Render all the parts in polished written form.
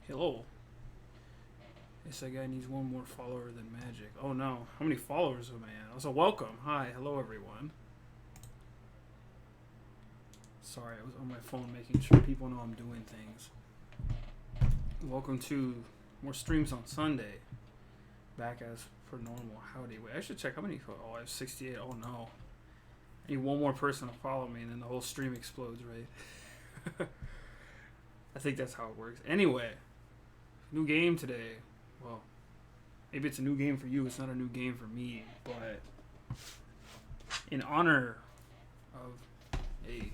Hello. This guy needs one more follower than Magic. Oh no. How many followers am I at? Also, welcome. Hi. Hello, everyone. Sorry, I was on my phone making sure people know I'm doing things. Welcome to more streams on Sunday. Back as per normal. Howdy. Wait, I should check how many. Oh, I have 68. Oh no. I need one more person to follow me and then the whole stream explodes, right? I think that's how it works. Anyway, new game today. Well, maybe it's a new game for you. It's not a new game for me. But in honor of a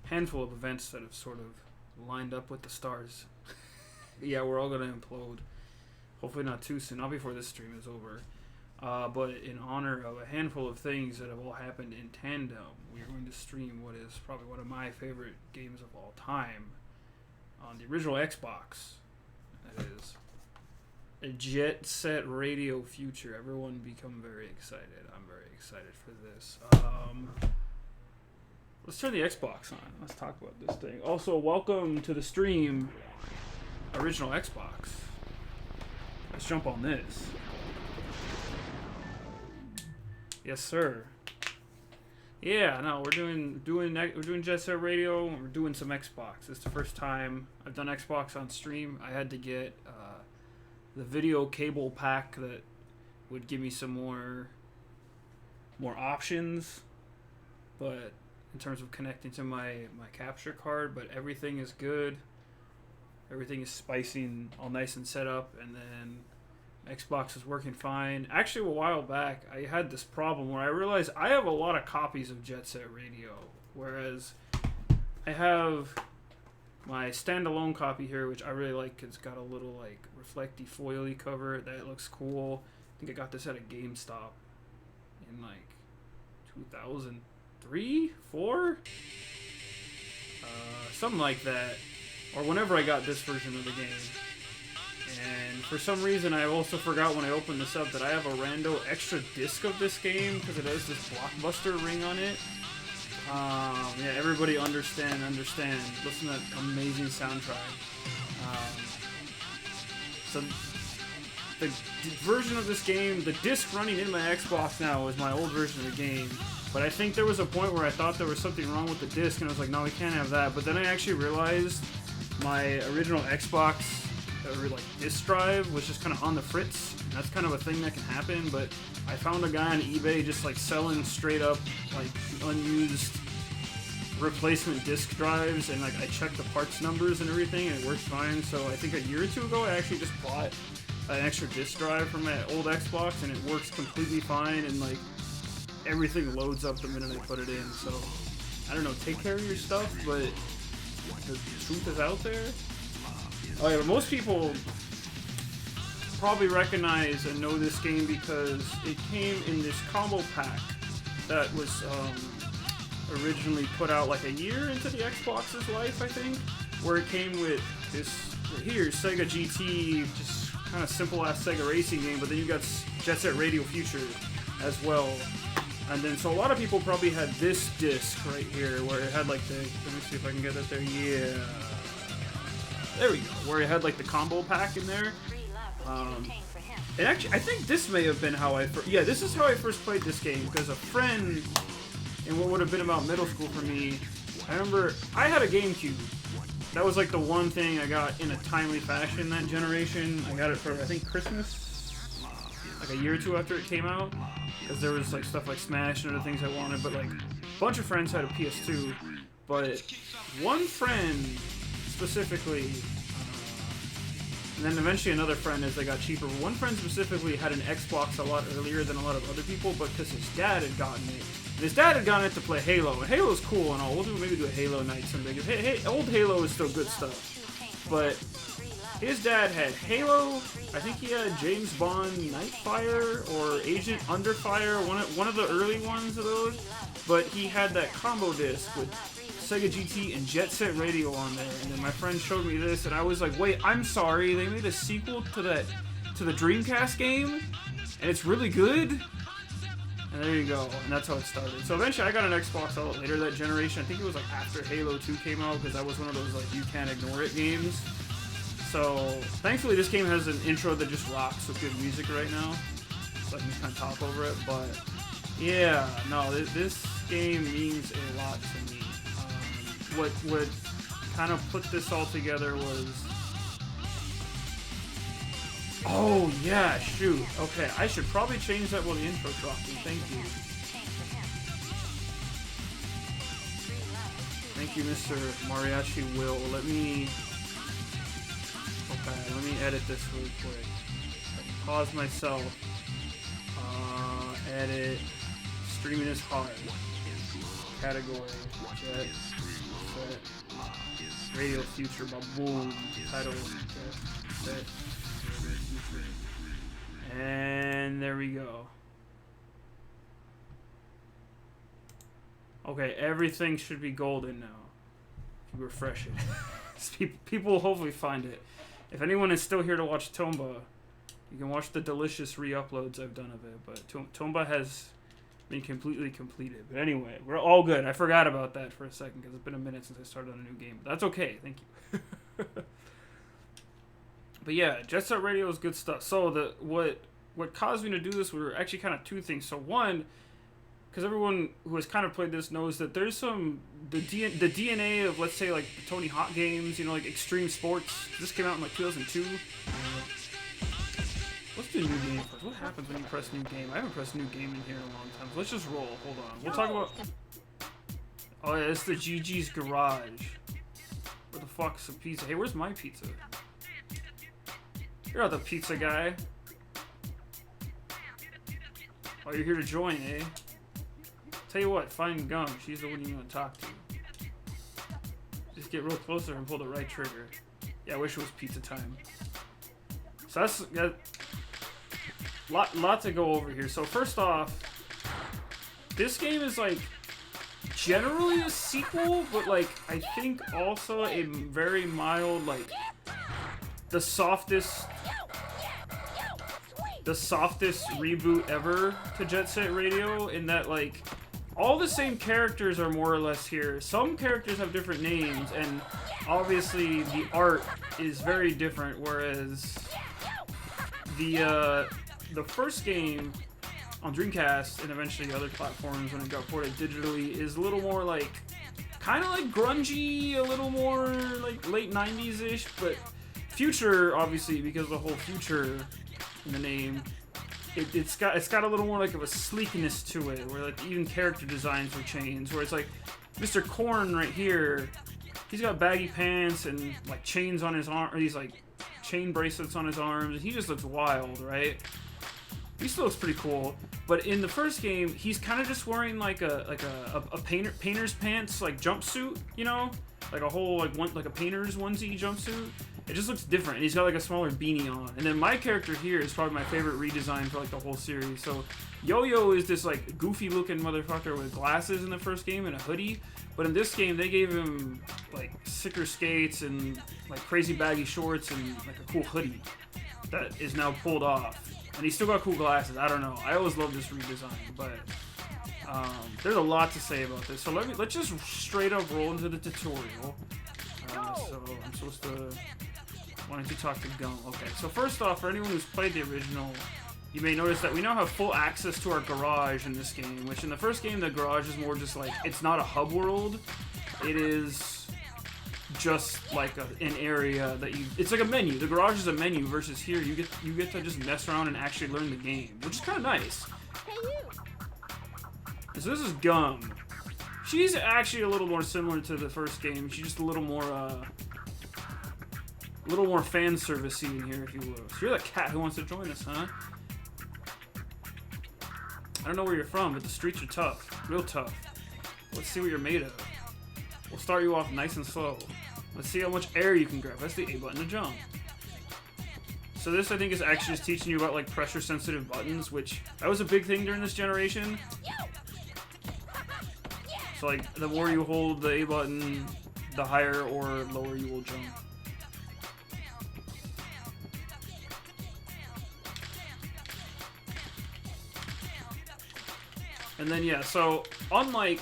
handful of events that have sort of lined up with the stars. Yeah, we're all going to implode. Hopefully not too soon. Not before this stream is over. But in honor of a handful of things that have all happened in tandem, we are going to stream what is probably one of my favorite games of all time on the original Xbox. That is a Jet Set Radio Future. Everyone become very excited. I'm very excited for this. Let's turn the Xbox on. Let's talk about this thing. Also, welcome to the stream, original Xbox. Let's jump on this. Yes, sir. Yeah, no, we're doing Jet Set Radio. And we're doing some Xbox. It's the first time I've done Xbox on stream. I had to get the video cable pack that would give me some more options, but in terms of connecting to my capture card. But everything is good. Everything is spicing all nice and set up, and then Xbox is working fine. Actually, a while back, I had this problem where I realized I have a lot of copies of Jet Set Radio, whereas I have my standalone copy here, which I really like. It's got a little like reflecty foily cover that looks cool. I think I got this at a GameStop in like 2003, 4, something like that, or whenever I got this version of the game. And for some reason, I also forgot when I opened this up that I have a rando extra disc of this game because it has this Blockbuster ring on it. Yeah, everybody understand. Listen to that amazing soundtrack. So the version of this game, the disc running in my Xbox now is my old version of the game. But I think there was a point where I thought there was something wrong with the disc, and I was like, no, we can't have that. But then I actually realized my original Xbox like disc drive was just kind of on the fritz. That's kind of a thing that can happen, but I found a guy on eBay just like selling straight up like unused replacement disc drives, and like I checked the parts numbers and everything and it works fine. So I think a year or two ago I actually just bought an extra disc drive from my old Xbox, and it works completely fine, and like everything loads up the minute I put it in. So I don't know, take care of your stuff, but the truth is out there. Oh yeah, but most people probably recognize and know this game because it came in this combo pack that was originally put out like a year into the Xbox's life, I think, where it came with this here Sega GT, just kind of simple ass Sega racing game, but then you got Jet Set Radio Future as well. And then so a lot of people probably had this disc right here where it had like the, let me see if I can get that there, yeah. There we go, where it had like the combo pack in there. And actually, I think this may have been how I first, yeah, this is how I first played this game, because a friend in what would have been about middle school for me, I remember I had a GameCube. That was like the one thing I got in a timely fashion that generation. I got it for, I think, Christmas, like a year or two after it came out, because there was like stuff like Smash and other things I wanted, but like a bunch of friends had a PS2, but one friend specifically, and then eventually another friend as they got cheaper. One friend specifically had an Xbox a lot earlier than a lot of other people, but because his dad had gotten it. And his dad had gotten it to play Halo, and Halo's cool and all. We'll maybe do a Halo night someday. Hey, old Halo is still good stuff. But his dad had Halo. I think he had James Bond Nightfire or Agent Under Fire, one of the early ones of those. But he had that combo disc with Sega GT and Jet Set Radio on there, and then my friend showed me this, and I was like, wait, I'm sorry, they made a sequel to the Dreamcast game, and it's really good? And there you go, and that's how it started. So eventually I got an Xbox a lot later that generation. I think it was like after Halo 2 came out, because that was one of those like you can't ignore it games. So, thankfully this game has an intro that just rocks with good music right now. So I can just kind of talk over it, but yeah, no, this game means a lot to me. What kind of put this all together was... Oh, yeah, shoot. Okay, I should probably change that while the intro dropping. Thank you. Thank you, Mr. Mariachi Will. Let me edit this real quick. Pause myself. Edit. Streaming is hard. Category. Jet. Set. Radio Future. Boom. Title. Jet. Set. And there we go. Okay, everything should be golden now. If you refresh it. People will hopefully find it. If anyone is still here to watch Tomba, you can watch the delicious re-uploads I've done of it. But Tomba has been completely completed. But anyway, we're all good. I forgot about that for a second because it's been a minute since I started on a new game. But that's okay. Thank you. But yeah, Jet Set Radio is good stuff. So what caused me to do this were actually kind of two things. So one, because everyone who has kind of played this knows that there's the DNA of, let's say, like Tony Hawk games, you know, like Extreme Sports. This came out in like 2002. Let's do new game first. What happens when you press new game? I haven't pressed new game in here in a long time. So let's just roll. Hold on. We'll talk about... Oh yeah, it's the GG's Garage. Where the fuck's the pizza? Hey, where's my pizza? You're not the pizza guy. Oh, you're here to join, eh? Tell you what, find Gum. She's the one you want to talk to. Just get real closer and pull the right trigger. Yeah, I wish it was pizza time. So that's lot to go over here. So first off, this game is like generally a sequel, but like I think also a very mild, like the softest reboot ever to Jet Set Radio, in that like all the same characters are more or less here. Some characters have different names, and obviously the art is very different, whereas the first game on Dreamcast and eventually other platforms when it got ported digitally is a little more like kind of like grungy, a little more like late 90s-ish, but Future, obviously, because of the whole Future in the name, it's got a little more like of a sleekness to it, where like even character designs were changed, where it's like Mr. Corn right here, he's got baggy pants and like chains on his arm, or these like chain bracelets on his arms, and he just looks wild, right? He still looks pretty cool, but in the first game, he's kind of just wearing like a painter's pants like jumpsuit, you know, like a whole like a painter's onesie jumpsuit. It just looks different, and he's got like a smaller beanie on. And then my character here is probably my favorite redesign for like the whole series. So Yo-Yo is this like goofy looking motherfucker with glasses in the first game and a hoodie, but in this game they gave him like sicker skates and like crazy baggy shorts and like a cool hoodie that is now pulled off. And he's still got cool glasses. I don't know. I always love this redesign, but there's a lot to say about this. So let's just straight up roll into the tutorial. So I'm supposed to... Why don't you talk to Gum? Okay, so first off, for anyone who's played the original, you may notice that we now have full access to our garage in this game, which in the first game, the garage is more just like, it's not a hub world. It is just like an area that it's like a menu. The garage is a menu versus here, you get to just mess around and actually learn the game, which is kind of nice. Hey, you. And so this is Gum. She's actually a little more similar to the first game. She's just a little more fan servicey in here, if you will. So you're the cat who wants to join us, huh? I don't know where you're from, but the streets are tough. Real tough. Let's see what you're made of. We'll start you off nice and slow. Let's see how much air you can grab. That's the A button to jump. So this, I think, is actually just teaching you about, like, pressure-sensitive buttons, which that was a big thing during this generation. So, like, the more you hold the A button, the higher or lower you will jump. And then, yeah, so unlike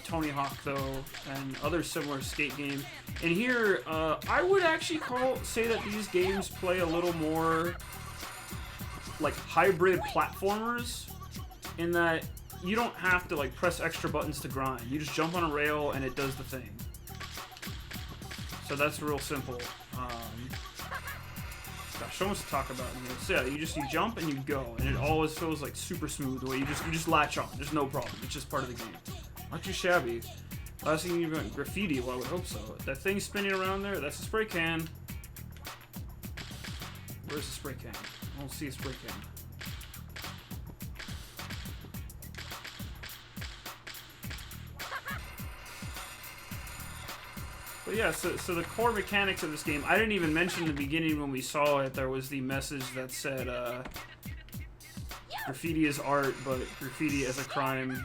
Tony Hawk, though, and other similar skate games, And here, I would actually say that these games play a little more like hybrid platformers, in that you don't have to like press extra buttons to grind. You just jump on a rail and it does the thing. So that's real simple. Gosh, so much to talk about in here. So yeah, you jump and you go, and it always feels like super smooth. The way you just latch on. There's no problem. It's just part of the game. Not too shabby. Last thing you want, graffiti. Well, I would hope so. That thing spinning around there, that's a spray can. Where's the spray can? I don't see a spray can. But yeah, so the core mechanics of this game, I didn't even mention in the beginning when we saw it, there was the message that said, graffiti is art, but graffiti as a crime,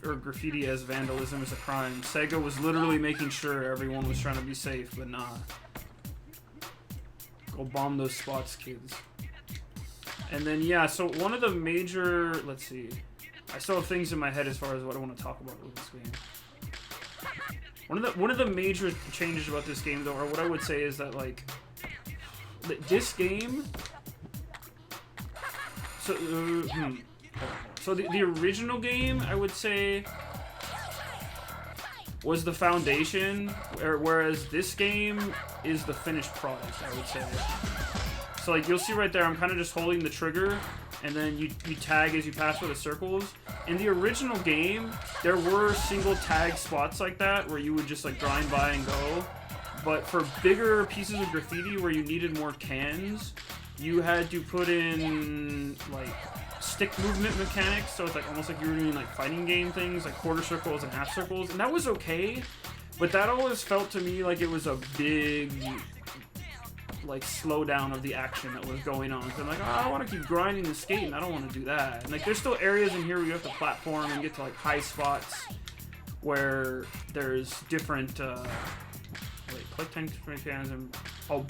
or graffiti as vandalism is a crime. Sega was literally making sure everyone was trying to be safe, but nah. Go bomb those spots, kids. And then, yeah, so one of the major, let's see, I still have things in my head as far as what I want to talk about with this game. One of the major changes about this game, though, or what I would say is that, like, this game, so the original game, I would say, was the foundation, whereas this game is the finished product, I would say. So, like, you'll see right there, I'm kind of just holding the trigger, and then you tag as you pass through the circles. In the original game, there were single tag spots like that where you would just like grind by and go. But for bigger pieces of graffiti where you needed more cans, you had to put in like stick movement mechanics. So it's like almost like you were doing like fighting game things, like quarter circles and half circles. And that was okay, but that always felt to me like it was a big like slowdown of the action that was going on. So I'm like, oh, I want to keep grinding and skating. I don't want to do that. And like, there's still areas in here where you have to platform and get to like high spots where there's different. Wait, click 10 fans and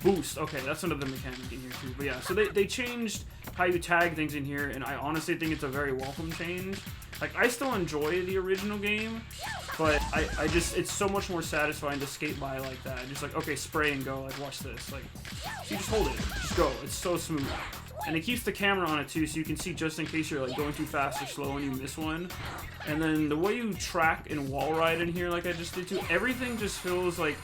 boost. Okay, that's another mechanic in here too. But yeah, so they changed how you tag things in here, and I honestly think it's a very welcome change. Like, I still enjoy the original game, but I just, it's so much more satisfying to skate by like that. Just like, okay, spray and go, like, watch this. Like, you just hold it, just go. It's so smooth. And it keeps the camera on it too, so you can see just in case you're like going too fast or slow and you miss one. And then the way you track and wall ride in here, like I just did too, everything just feels like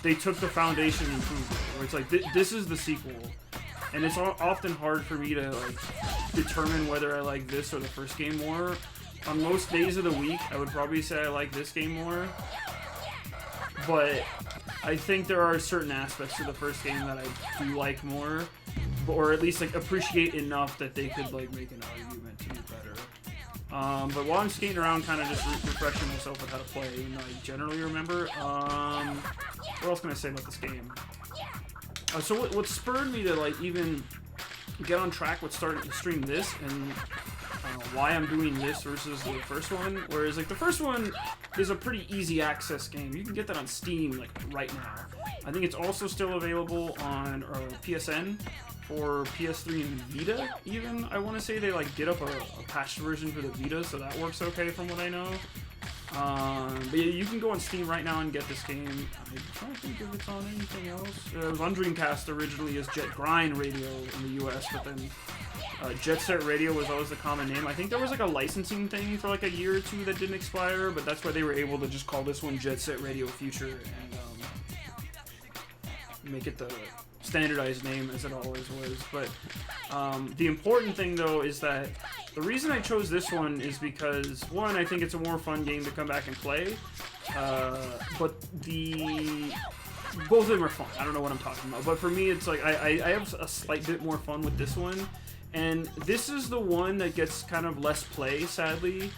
they took the foundation and improved it. Where it's like, this is the sequel. And it's often hard for me to like determine whether I like this or the first game more. On most days of the week, I would probably say I like this game more. But I think there are certain aspects of the first game that I do like more, or at least like appreciate enough that they could like make an argument to be better. But while I'm skating around, kind of just refreshing myself with how to play, even though I generally remember. What else can I say about this game? So what spurred me to like even get on track with starting to stream this, and why I'm doing this versus the first one, whereas like the first one is a pretty easy access game. You can get that on Steam like right now. I think it's also still available on PSN for PS3 and Vita even. I want to say they like did up a patched version for the Vita, so that works okay from what I know. But yeah, you can go on Steam right now and get this game. I'm trying to think if it's on anything else. It was on Dreamcast originally as Jet Grind Radio in the US, but then Jet Set Radio was always the common name. I think there was like a licensing thing for like a year or two that didn't expire, but that's why they were able to just call this one Jet Set Radio Future and make it the standardized name as it always was. But the important thing though is that the reason I chose this one is because, one, I think it's a more fun game to come back and play, but both of them are fun. I don't know what I'm talking about, but for me it's like I have a slight bit more fun with this one, and this is the one that gets kind of less play, sadly,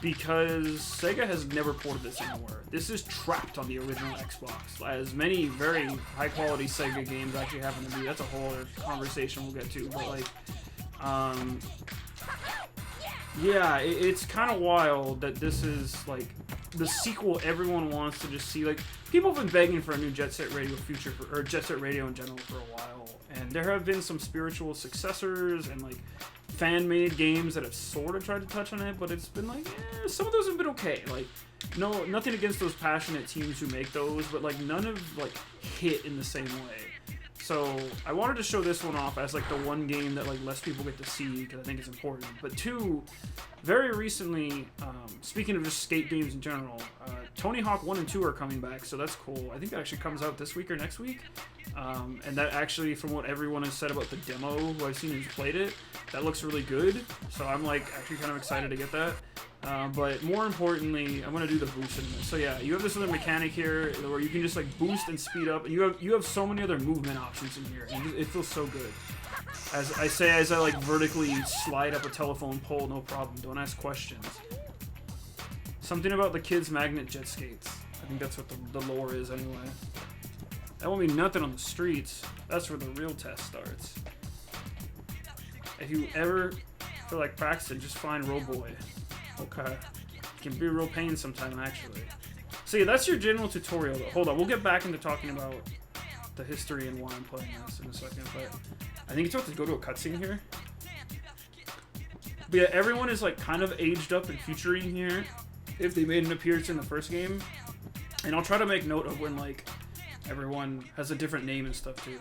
because Sega has never ported this anywhere. This is trapped on the original Xbox, as many very high-quality Sega games actually happen to be. That's a whole other conversation we'll get to, but like, yeah, it's kind of wild that this is like the sequel everyone wants to just see. Like, people have been begging for a new Jet Set Radio Future, or Jet Set Radio in general, for a while, and there have been some spiritual successors and like fan-made games that have sort of tried to touch on it, but it's been like, some of those have been okay. Like, no, nothing against those passionate teams who make those, but like none of like hit in the same way. So I wanted to show this one off as like the one game that like less people get to see because I think it's important. But two, very recently, speaking of just skate games in general, Tony Hawk 1 and 2 are coming back, so that's cool. I think that actually comes out this week or next week. And that actually, from what everyone has said about the demo, who I've seen who's played it, that looks really good. So I'm like actually kind of excited to get that. But more importantly, I'm gonna do the boost in this. So yeah, you have this other mechanic here where you can just like boost and speed up, and you have so many other movement options in here. And it feels so good. As I like vertically slide up a telephone pole, no problem. Don't ask questions. Something about the kids' magnet jet skates. I think that's what the lore is anyway. That won't mean nothing on the streets. That's where the real test starts. If you ever feel like practicing, just find Roboy. Okay. It can be a real pain sometime, actually. So yeah, that's your general tutorial, though. Hold on, we'll get back into talking about the history and why I'm playing this in a second, but I think it's about to go to a cutscene here. But yeah, everyone is like kind of aged up and featuring here if they made an appearance in the first game. And I'll try to make note of when like everyone has a different name and stuff too.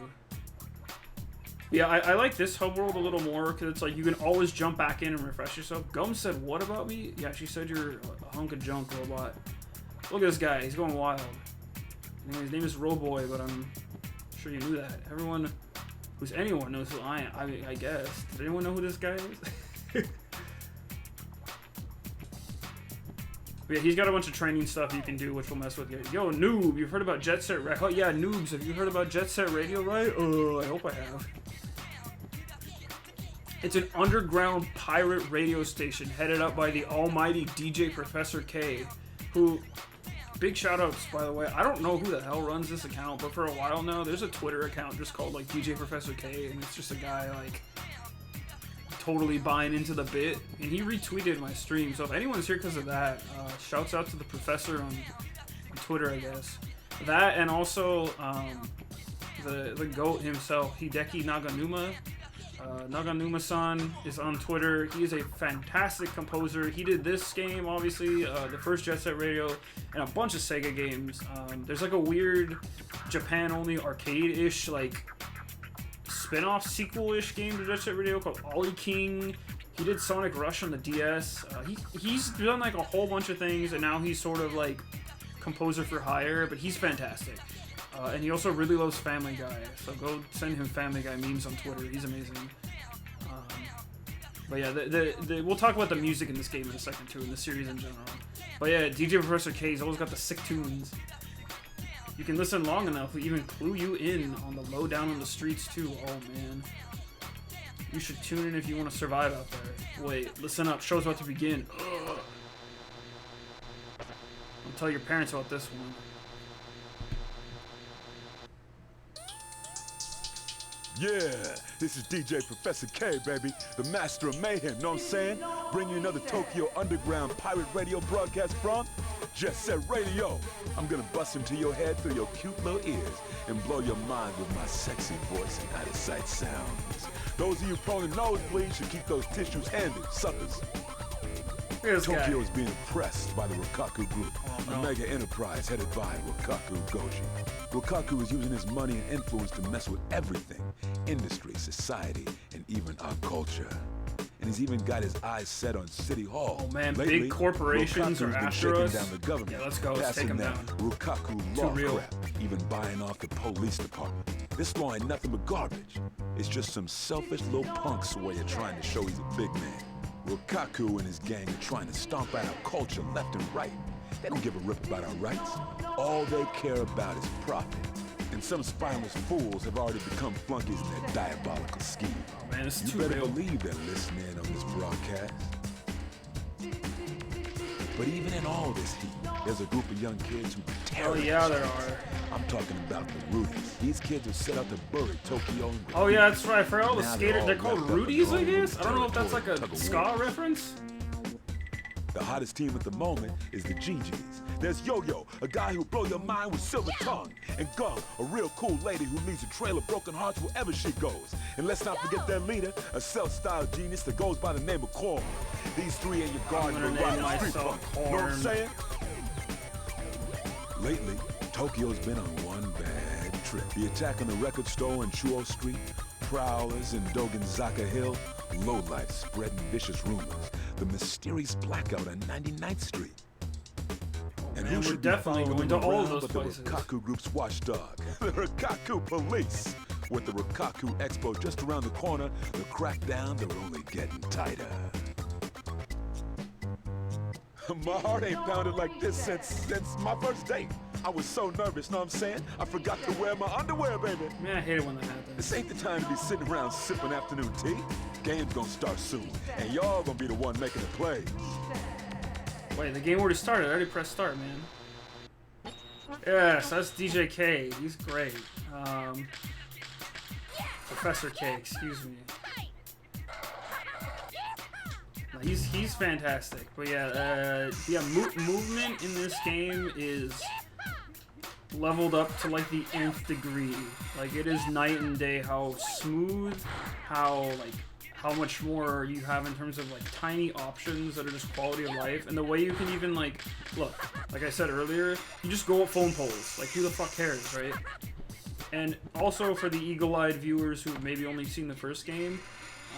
Yeah, I like this hub world a little more because it's like you can always jump back in and refresh yourself. Gum said, "What about me?" Yeah, she said you're a hunk of junk, robot. Look at this guy, he's going wild. Anyway, his name is Roboy, but I'm sure you knew that. Everyone who's anyone knows who I am. I mean, I guess. Does anyone know who this guy is? But yeah, he's got a bunch of training stuff you can do, which will mess with you. Yo, noob, you've heard about Jet Set Radio? Oh yeah, noobs, have you heard about Jet Set Radio, right? Oh, I hope I have. It's an underground pirate radio station headed up by the almighty DJ Professor K, who, big shoutouts by the way, I don't know who the hell runs this account, but for a while now, there's a Twitter account just called like DJ Professor K, and it's just a guy like totally buying into the bit, and he retweeted my stream, so if anyone's here because of that, shouts out to the professor on Twitter, I guess. That, and also the GOAT himself, Hideki Naganuma. Naganuma-san is on Twitter. He is a fantastic composer. He did this game, obviously, the first Jet Set Radio, and a bunch of Sega games. There's like a weird Japan-only arcade-ish, like, spin-off sequel-ish game to Jet Set Radio called Ollie King. He did Sonic Rush on the DS. He's done like a whole bunch of things, and now he's sort of like composer for hire, but he's fantastic. And he also really loves Family Guy, so go send him Family Guy memes on Twitter. He's amazing. But yeah, we'll talk about the music in this game in a second too, in the series in general. But yeah, DJ Professor K's always got the sick tunes. You can listen long enough, we even clue you in on the lowdown on the streets too. Oh man. You should tune in if you want to survive out there. Wait, listen up, show's about to begin. Ugh. Don't tell your parents about this one. Yeah, this is DJ Professor K, baby, the master of mayhem, know what I'm saying? Bring you another Tokyo Underground pirate radio broadcast from Jet Set Radio. I'm gonna bust into your head through your cute little ears and blow your mind with my sexy voice and out-of-sight sounds. Those of you prone to nosebleeds should keep those tissues handy, suckers. Tokyo is being oppressed by the Rokkaku Group, a mega enterprise headed by Rokkaku Goji. Rokkaku is using his money and influence to mess with everything, industry, society, and even our culture. And he's even got his eyes set on City Hall. Oh man, lately, big corporations are after us. Down the government, yeah, let's go, let's take them down. Rokkaku law crap, even buying off the police department. This law ain't nothing but garbage. It's just some selfish little punk's way of trying to show he's a big man. Rokkaku and his gang are trying to stomp out our culture left and right. They don't give a rip about our rights. All they care about is profit. And some spineless fools have already become flunkies in their diabolical scheme. Oh man, this is you better believe they're listening on this broadcast. But even in all this heat, there's a group of young kids who terrorize. Oh yeah, there are. I'm talking about the Rudies. These kids are set out to bury Tokyo. Oh yeah, that's right. For all the skaters, they're called Rudies, I guess? I don't know if that's like a ska reference. The hottest team at the moment is the GGs. There's Yo-Yo, a guy who'll blow your mind with silver tongue. And Gum, a real cool lady who leads a trail of broken hearts wherever she goes. And let's not forget their leader, a self-styled genius that goes by the name of Korn. These three ain't your garden variety street punk. Know what I'm saying? Lately, Tokyo's been on one bad trip. The attack on the record store on Chuo Street, prowlers in Dogenzaka Hill, lowlife spreading vicious rumors, the mysterious blackout on 99th Street. And who should definitely be going to all of around those but places. The Rikaku Group's watchdog, the Rikaku Police. With the Rikaku Expo just around the corner, the crackdowns are only getting tighter. My heart ain't pounded like this since my first date. I was so nervous, know what I'm saying? I forgot to wear my underwear, baby. Man, I hate it when that happens. This ain't the time to be sitting around sipping afternoon tea. Game's gonna start soon, and y'all gonna be the one making the plays. Wait, the game already started. I already pressed start, man. Yes, that's DJ K. He's great. Professor K, excuse me. No, he's fantastic. But yeah, movement in this game is leveled up to like the nth degree. Like it is night and day how smooth, how much more you have in terms of like tiny options that are just quality of life, and the way you can even like look, like I said earlier, you just go up phone poles. Like who the fuck cares, right? And also for the eagle-eyed viewers who have maybe only seen the first game,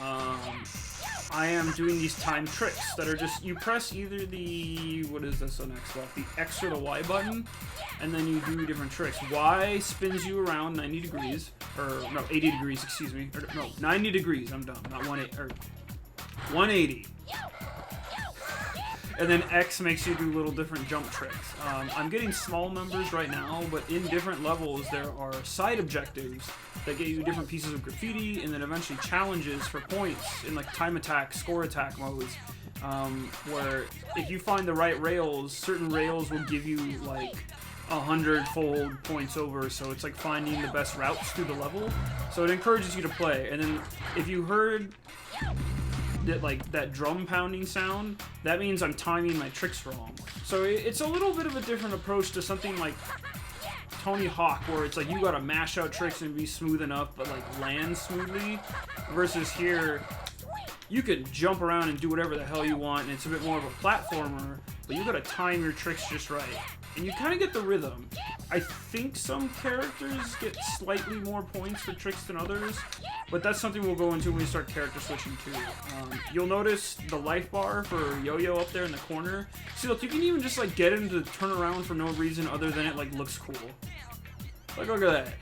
I am doing these time tricks that are just, you press either the, what is this on Xbox, the X or the Y button, and then you do different tricks. Y spins you around 90 degrees, or no, 80 degrees, excuse me, or no, 90 degrees, I'm dumb, not 180, or 180. And then X makes you do little different jump tricks. I'm getting small numbers right now, but in different levels there are side objectives that get you different pieces of graffiti, and then eventually challenges for points in like time attack, score attack modes, where if you find the right rails, certain rails will give you like 100-fold points over, so it's like finding the best routes through the level. So it encourages you to play. And then if you heard that drum pounding sound, that means I'm timing my tricks wrong. So it's a little bit of a different approach to something like Tony Hawk, where it's like you gotta mash out tricks and be smooth enough but like land smoothly, versus here you can jump around and do whatever the hell you want, and it's a bit more of a platformer, but you gotta time your tricks just right, and you kind of get the rhythm. I think some characters get slightly more points for tricks than others, but that's something we'll go into when we start character switching too. You'll notice the life bar for Yo-Yo up there in the corner. See, look, you can even just like get him to turn around for no reason other than it like looks cool. Like, look at that.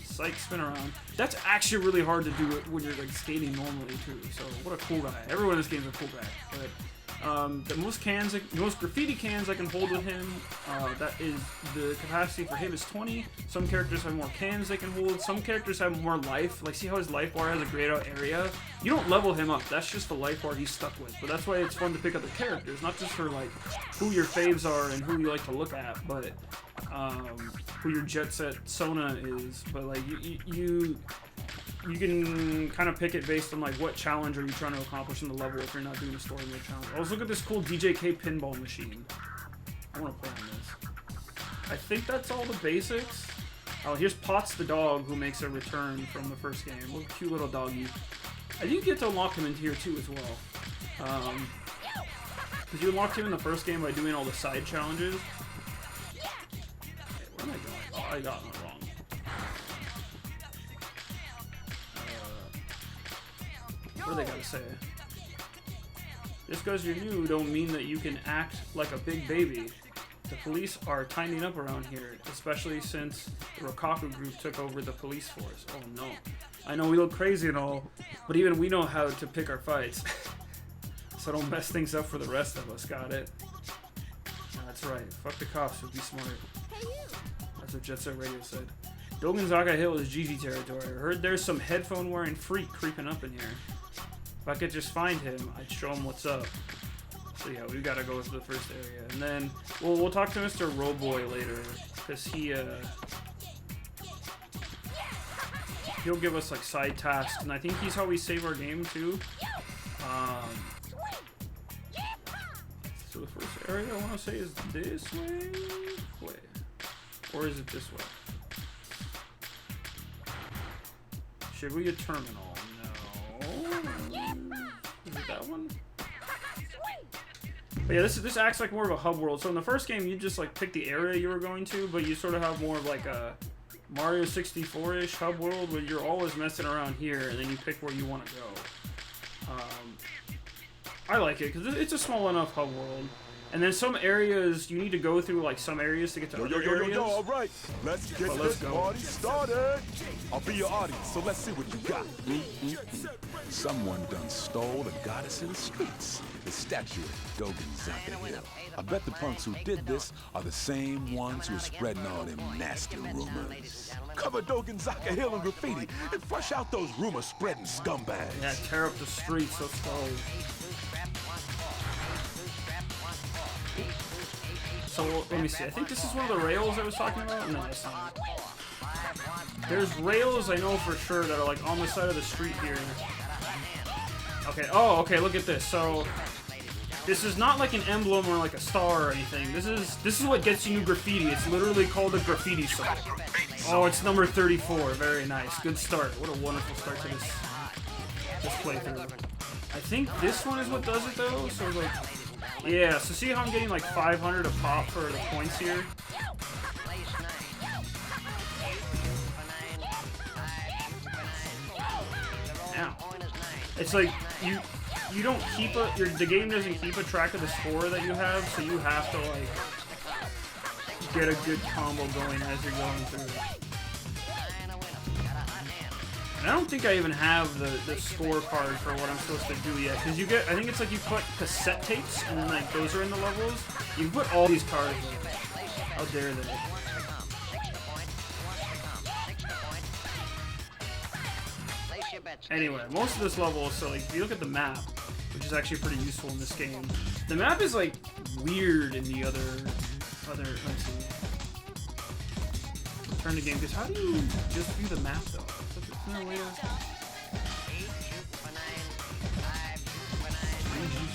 Psych, spin around. That's actually really hard to do when you're like skating normally too. So what a cool guy. Everyone in this game is a cool guy. But the most graffiti cans I can hold with him, that is, the capacity for him is 20. Some characters have more cans they can hold. Some characters have more life. Like, see how his life bar has a grayed out area? You don't level him up. That's just the life bar he's stuck with. But that's why it's fun to pick up the characters, not just for like who your faves are and who you like to look at, but who your Jet Set Sona is. But like you can kind of pick it based on like what challenge are you trying to accomplish in the level if you're not doing a story mode challenge. Also, look at this cool DJK pinball machine. I want to play on this. I think that's all the basics. Oh, here's Potts the dog, who makes a return from the first game. What a cute little doggy. I think you get to unlock him in here too as well. Because you unlocked him in the first game by doing all the side challenges. Where am I going? Oh, I got it wrong. What do they gotta say? Just because you're new don't mean that you can act like a big baby. The police are tightening up around here, especially since the Rikaku group took over the police force. Oh no. I know we look crazy and all, but even we know how to pick our fights. So don't mess things up for the rest of us, got it? That's right, fuck the cops, just be smart. That's what Jet Set Radio said. Dogenzaka Hill is GG territory. I heard there's some headphone-wearing freak creeping up in here. If I could just find him, I'd show him what's up. So yeah, we gotta go to the first area. And then we'll talk to Mr. Roboy later, because he'll give us like side tasks, and I think he's how we save our game too. So the first area I want to say is this way? Wait. Or is it this way? Shibuya Terminal. No. Is it that one? But yeah, this acts like more of a hub world. So in the first game, you just like pick the area you were going to, but you sort of have more of like a Mario 64-ish hub world where you're always messing around here, and then you pick where you want to go. I like it because it's a small enough hub world. And then some areas, you need to go through like some areas to get to other areas. All right, let's get this party started. I'll be your audience, so let's see what you got. Someone done stole a goddess in the streets. The statue of Dogen Zaka Hill. I bet the punks who did this are the same ones who are spreading all them nasty rumors. Cover Dogen Zaka Hill in graffiti and flush out those rumor-spreading scumbags. Yeah, tear up the streets, let's go. So, let me see. I think this is one of the rails I was talking about. No, that's not it. There's rails I know for sure that are like on the side of the street here. Okay. Oh, okay. Look at this. So, this is not like an emblem or like a star or anything. This is what gets you new graffiti. It's literally called a graffiti song. Oh, it's number 34. Very nice. Good start. What a wonderful start to this playthrough. I think this one is what does it though. So like. Yeah, so see how I'm getting like 500 a pop for the points here? Now, it's like you don't keep the game doesn't keep a track of the score that you have, so you have to like get a good combo going as you're going through. And I don't think I even have the scorecard for what I'm supposed to do yet, because you get, I think it's like you put cassette tapes, and then like those are in the levels. You can put all these cards in. How dare they? Anyway, most of this level, so like if you look at the map, which is actually pretty useful in this game, the map is like weird in the other, let's see. Turn the game, because how do you just view the map though? No way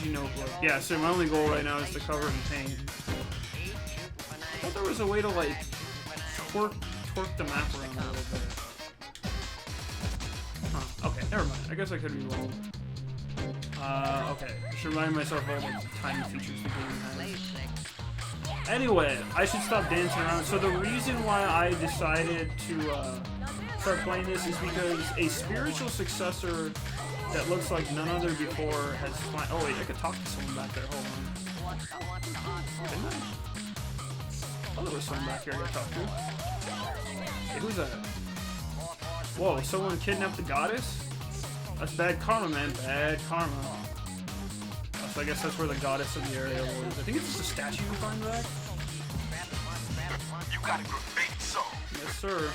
GG notebook. Yeah, so my only goal right now is to cover it in paint. I thought there was a way to like twerk the map around a little bit. Huh, okay, never mind. I guess I could be wrong. Okay. I should remind myself of all the tiny features the game has. Anyway, I should stop dancing around. So the reason why I decided to start playing this is because a spiritual successor that looks like none other before has oh wait, I could talk to someone back there, hold on. Didn't I? Oh, there was someone back here I could talk to. Hey, who's that? Whoa, someone kidnapped the goddess? That's bad karma, man, bad karma. So I guess that's where the goddess of the area was. I think it's just a statue you find back. You got a graffiti song. Yes, sir.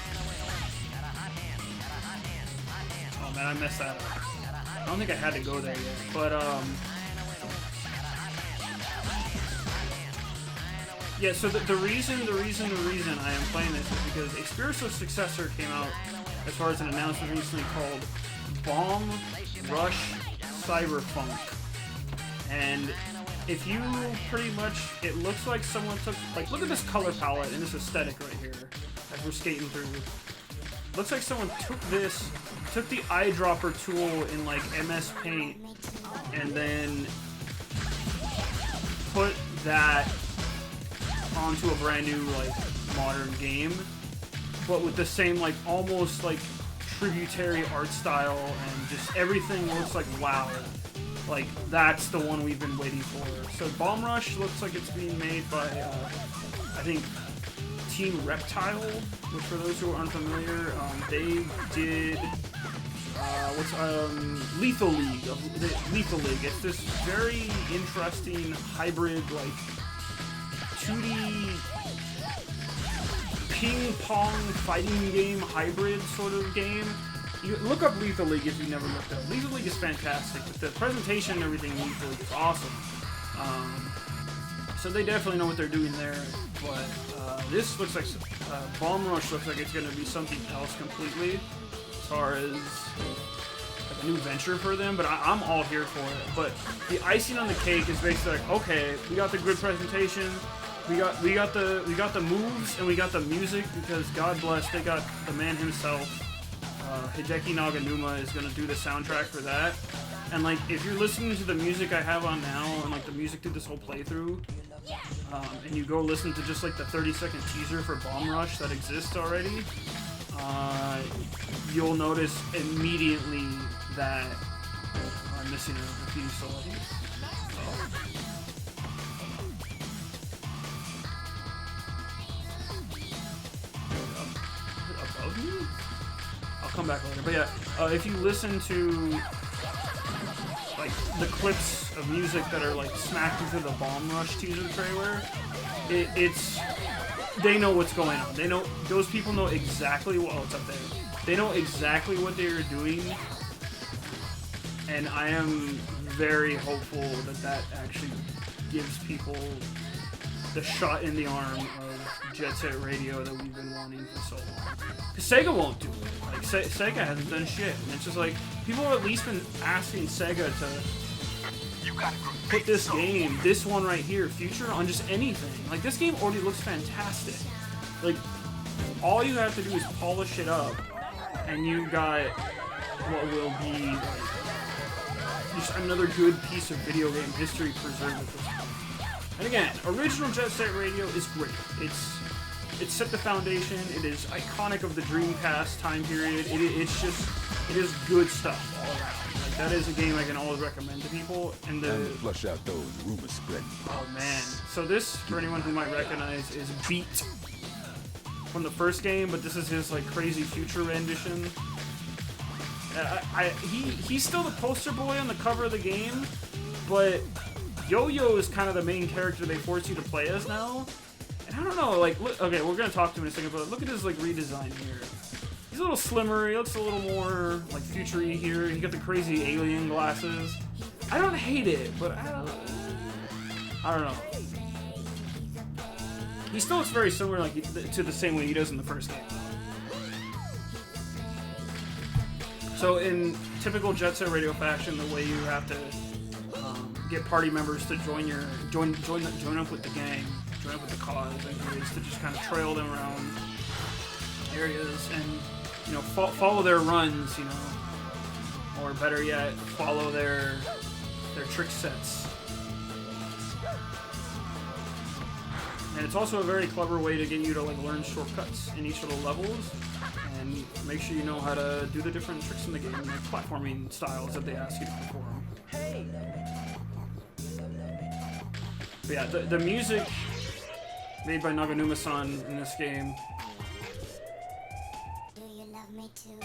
Oh man, I messed that up. I don't think I had to go there yet, but yeah. So the reason I am playing this is because a spiritual successor came out as far as an announcement recently called Bomb Rush Cyberpunk, and if you pretty much, it looks like someone took like look at this color palette and this aesthetic right here as we're skating through. Looks like someone took the eyedropper tool in like MS Paint and then put that onto a brand new like modern game, but with the same like almost like tributary art style, and just everything looks like wow. Like that's the one we've been waiting for. So Bomb Rush looks like it's being made by I think Team Reptile, which for those who are unfamiliar, they did Lethal League. Lethal League. It's this very interesting hybrid, like 2D ping pong fighting game hybrid sort of game. You look up Lethal League if you've never looked up. Lethal League is fantastic. The presentation and everything in Lethal League is awesome. So they definitely know what they're doing there. But this looks like Bomb Rush looks like it's going to be something else completely, as far as like a new venture for them. But I'm all here for it. But the icing on the cake is basically like, okay, we got the good presentation. We got the moves and we got the music, because God bless, they got the man himself. Hideki Naganuma is going to do the soundtrack for that. And like, if you're listening to the music I have on now, and like the music through this whole playthrough, and you go listen to just like the 30-second teaser for Bomb Rush that exists already, you'll notice immediately that I'm missing a few syllables. Above me? I'll come back later. But yeah, if you listen to like the clips of music that are like smacked into the Bomb Rush teaser trailer, it's they know what's going on. They know, those people know exactly what, oh, it's up there. They know exactly what they are doing, and I am very hopeful that that actually gives people the shot in the arm of Jet Set Radio that we've been wanting for so long. Because Sega won't do it. Like, Sega hasn't done shit. And it's just like, people have at least been asking Sega to put this game, this one right here, Future, on just anything. Like, this game already looks fantastic. Like, all you have to do is polish it up, and you got what will be like, just another good piece of video game history preserved at this point. And again, original Jet Set Radio is great. It's set the foundation. It is iconic of the Dreamcast time period. It is good stuff all around. Like, that is a game I can always recommend to people. And to flush out those rumor spreading. Oh man! So this, for anyone who might recognize, is Beat from the first game, but this is his like crazy future rendition. He's still the poster boy on the cover of the game, but Yo-Yo is kind of the main character they force you to play as now. And I don't know, like, look, okay, we're gonna talk to him in a second, but look at his like redesign here. He's a little slimmer. He looks a little more like future-y here. He got the crazy alien glasses. I don't hate it, but I don't know. He still looks very similar, like, to the same way he does in the first game. So in typical Jet Set Radio fashion, the way you have to get party members to join up with the gang, join up with the cause, and is to just kind of trail them around areas and, you know, follow their runs, you know, or better yet, follow their trick sets. And it's also a very clever way to get you to like learn shortcuts in each of the levels, and make sure you know how to do the different tricks in the game, like platforming styles that they ask you to perform. But yeah, the music made by Naganuma-san in this game. Do you love me too?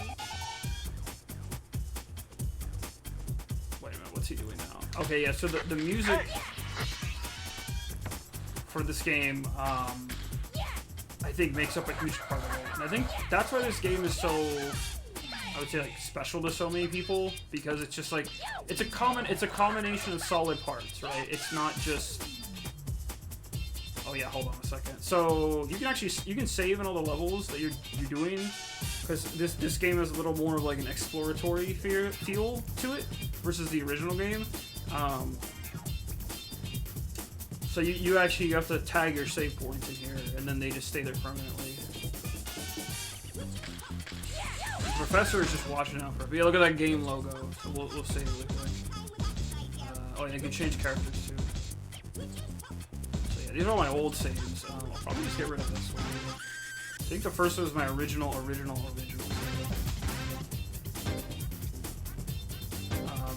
Wait a minute, what's he doing now? Okay, yeah, so the music for this game, I think makes up a huge part of it. And I think that's why this game is so, I would say, like, special to so many people, because it's just like, it's a combination of solid parts, right? It's not just, oh yeah, hold on a second. So you can save in all the levels that you're doing, because this game has a little more of like an exploratory feel to it versus the original game. So you have to tag your save points in here, and then they just stay there permanently. The professor is just watching out for it. But yeah, look at that game logo. So we'll save it really quick. Oh yeah, you can change characters too. So yeah, these are all my old saves. I'll probably just get rid of this one. I think the first one was my original save.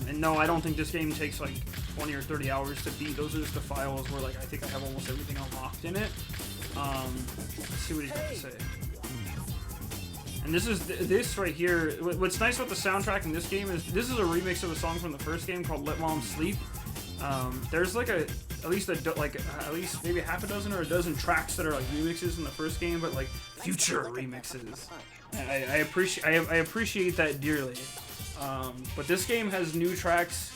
And no, I don't think this game takes like 20 or 30 hours to beat. Those are just the files where like I think I have almost everything unlocked in it. Let's see what he's got to say. And this right here. What's nice about the soundtrack in this game is this is a remix of a song from the first game called "Let Mom Sleep." There's like at least maybe half a dozen or a dozen tracks that are like remixes in the first game, but like future remixes. I appreciate that dearly. But this game has new tracks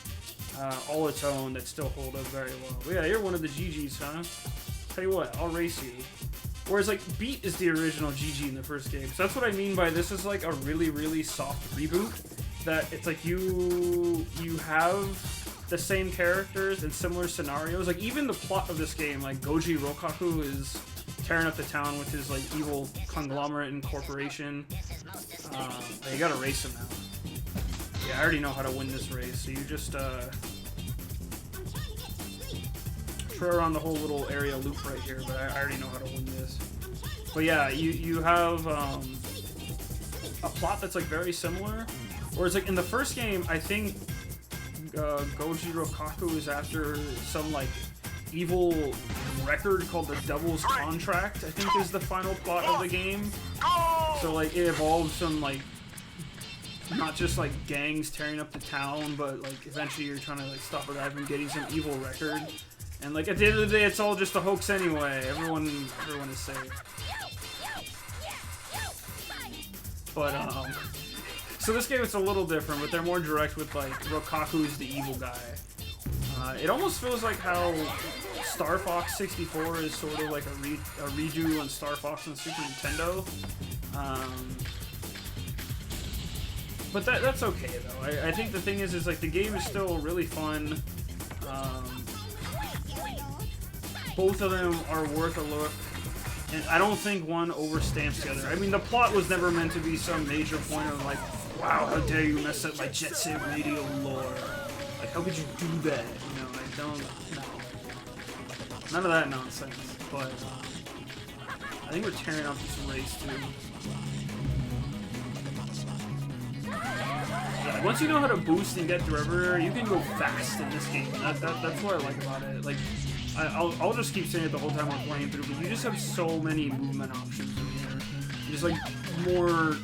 all its own that still hold up very well. But yeah, you're one of the GGs, huh? Tell you what, I'll race you. Whereas like Beat is the original GG in the first game. So that's what I mean by this is like a really, really soft reboot. That it's like you have the same characters in similar scenarios. Like even the plot of this game, like Goji Rokaku is tearing up the town with his like evil conglomerate and corporation. You gotta race him now. Yeah, I already know how to win this race, so you just try around the whole little area loop right here, but I already know how to win this. But yeah, you have a plot that's like very similar. Whereas like in the first game, I think Goji Rokaku is after some like evil record called the Devil's Contract, I think is the final plot of the game. So like it evolves from like not just like gangs tearing up the town, but like eventually you're trying to like stop a guy from getting some evil record. And like at the end of the day, it's all just a hoax anyway. Everyone is safe. But so this game is a little different, but they're more direct with like Rokaku's the evil guy. It almost feels like how Star Fox 64 is sort of like a redo on Star Fox on Super Nintendo. But that's okay though. I think the thing is like the game is still really fun. Both of them are worth a look. And I don't think one overstamps the other. I mean, the plot was never meant to be some major point of like, wow, how dare you mess up my Jet Set Radio lore? Like, how could you do that? You know, I don't know. None of that nonsense. But I think we're tearing up this race too. Yeah, once you know how to boost and get through everywhere, you can go fast in this game. That's what I like about it. Like, I'll just keep saying it the whole time we're playing through, but you just have so many movement options in here. There's like more,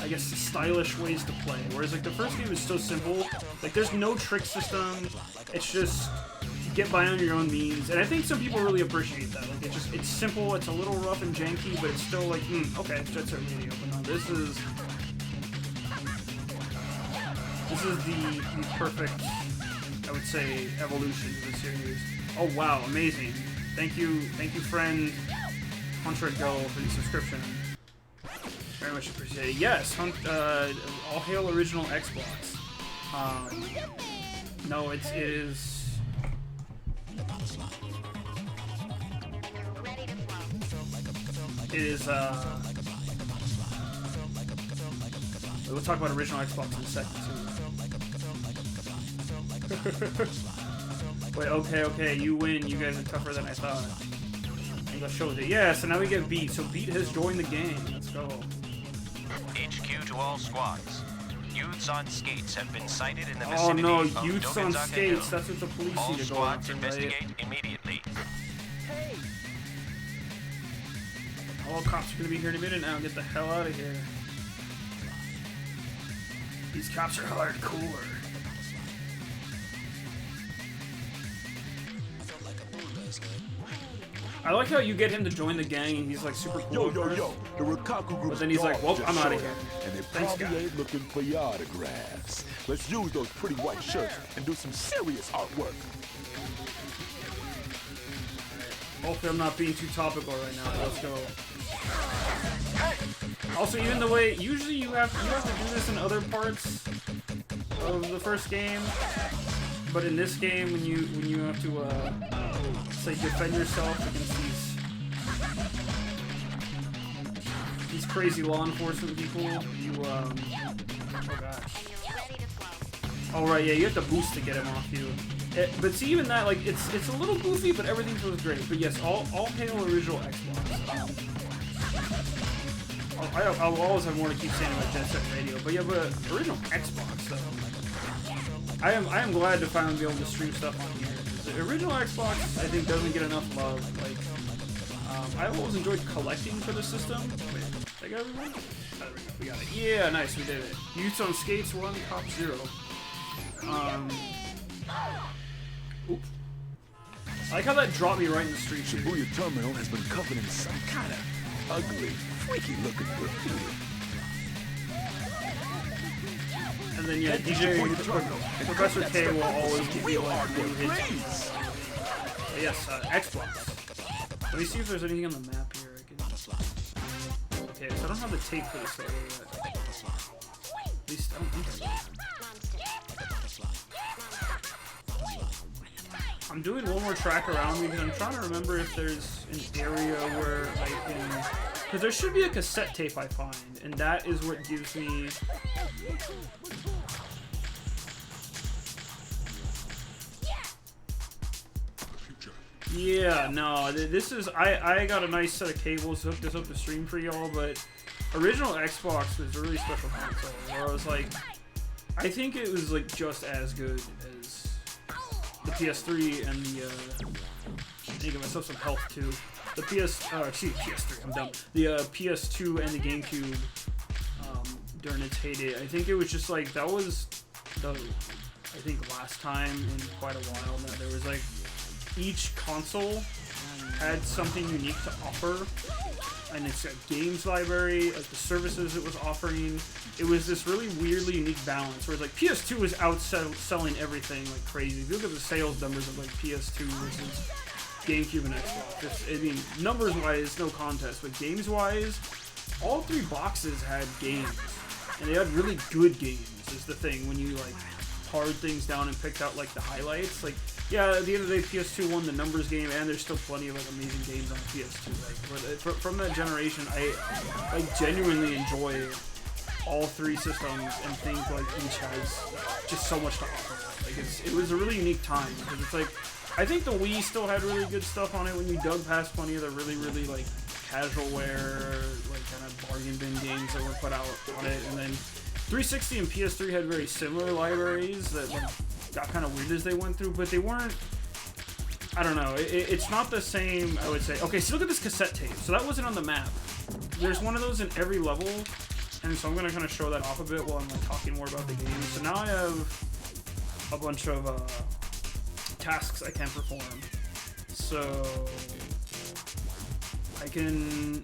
I guess, stylish ways to play. Whereas like the first game is so simple. Like there's no trick system. It's just get by on your own means. And I think some people really appreciate that. Like it's simple. It's a little rough and janky, but it's still like, okay, it's Jet Set Radio. But no, this is the perfect, I would say, evolution of the series. Oh wow, amazing. Thank you friend Hunter Go for the subscription. Very much appreciated. Yes, all hail original Xbox. No, it is. We'll talk about original Xbox in a second too. Wait, okay, you win. You guys are tougher than I thought. And go show it. Yeah, so now we get Beat. So Beat has joined the game. Let's go. HQ to all squads. Youths on skates have been sighted in the vicinity. Oh no, of youths on Dokenzaka skates. Hill. That's what the police All need to go squads after, investigate right? immediately. All cops are gonna be here in a minute now. Get the hell out of here. These cops are hardcore. I like how you get him to join the gang and he's like super cool. Yo, the Rokaku group. But then he's like, well, I'm out of here. And they Thanks, probably guys. ain't looking for your autographs. Let's use those pretty white shirts and do some serious artwork. Hopefully I'm not being too topical right now. Let's go. Also, even the way usually you have to do this in other parts of the first game, but in this game when you have to say defend yourself against these crazy law enforcement people, you oh gosh. Oh right, yeah, you have to boost to get him off you. But see, even that, like, it's a little goofy, but everything feels great. But yes, all hail original Xbox. I'll always have more to keep saying about Jet Set Radio, but yeah, but original Xbox though. I am glad to finally be able to stream stuff on here. The original Xbox, I think, doesn't get enough love. Like, I've always enjoyed collecting for the system. Wait, did I get everyone? Oh, there we go. We got it. Yeah, nice, we did it. Youths on Skates 1, Cop 0. Oops. I like how that dropped me right in the street. Shibuya Terminal has been covered in some kind of ugly, freaky-looking graffiti. And then yeah, DJ Professor K will always give you like new hits. But yes, Xbox. Let me see if there's anything on the map here. Okay, so I don't have the tape for this area yet. At least I don't think I do. I'm doing one more track around because I'm trying to remember if there's an area where I can Because there should be a cassette tape I find, and that is what gives me... Yeah, no, this is... I got a nice set of cables to hook this up to stream for y'all, but original Xbox was a really special console, where I was like... I think it was like just as good as the PS3 and the... I need to give myself some health too. The PS3, I'm dumb. The PS2 and the GameCube during its heyday. I think it was just like, that was the, I think, last time in quite a while that there was like, each console had something unique to offer. And it's a games library, like the services it was offering. It was this really weirdly unique balance where it's like PS2 was outselling everything like crazy. If you look at the sales numbers of like PS2 versus GameCube and Xbox, I mean, numbers-wise, no contest, but games-wise, all three boxes had games, and they had really good games, is the thing, when you, like, pared things down and picked out, like, the highlights. Like, yeah, at the end of the day, PS2 won the numbers game, and there's still plenty of, like, amazing games on PS2. Like, but from that generation, I genuinely enjoy all three systems and think, like, each has just so much to offer. Like, it was a really unique time, because it's, like, I think the Wii still had really good stuff on it when you dug past plenty of the really, like, casual wear, like, kind of bargain bin games that were put out on it. And then 360 and PS3 had very similar libraries that, like, got kind of weird as they went through, but they weren't, I don't know, it's not the same, I would say. Okay, so look at this cassette tape. So that wasn't on the map. There's one of those in every level, and so I'm going to kind of show that off a bit while I'm, like, talking more about the game. So now I have a bunch of, tasks I can perform. So I can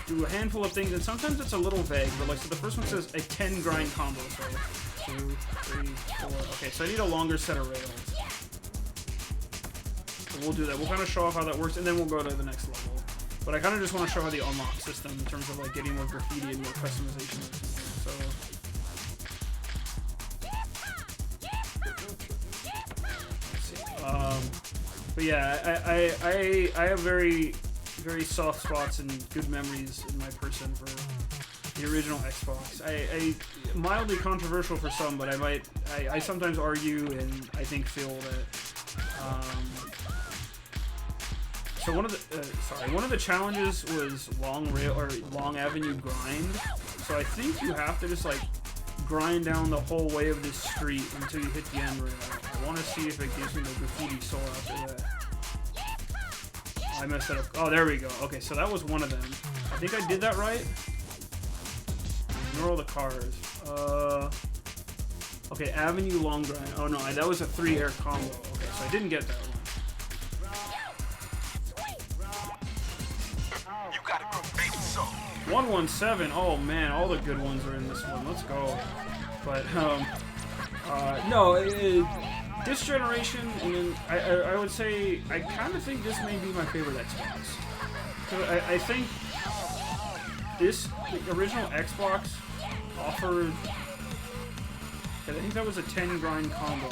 do a handful of things, and sometimes it's a little vague, but like, so the first one says a 10 grind combo, so 2, 3, 4, okay, so I need a longer set of rails. So we'll do that. We'll kind of show off how that works, and then we'll go to the next level. But I kind of just want to show how the unlock system in terms of like getting more graffiti and more customization is. So but yeah, I have very, very soft spots and good memories in my person for the original Xbox. I mildly controversial for some, but I sometimes argue and I think feel that so one of the challenges was long avenue grind. So I think you have to just like grind down the whole way of this street until you hit the end rail. I want to see if it gives me the graffiti soul after that. I messed that up. Oh, there we go. Okay, so that was one of them. I think I did that right. Ignore all the cars. Okay, avenue long grind. Oh no, that was a 3-air combo. Okay, so I didn't get that one. You got a good baby soul. 117. Oh man, all the good ones are in this one. Let's go. But no, this generation, and then I would say I kind of think this may be my favorite Xbox. So I think the original Xbox offered. I think that was a 10 grind combo.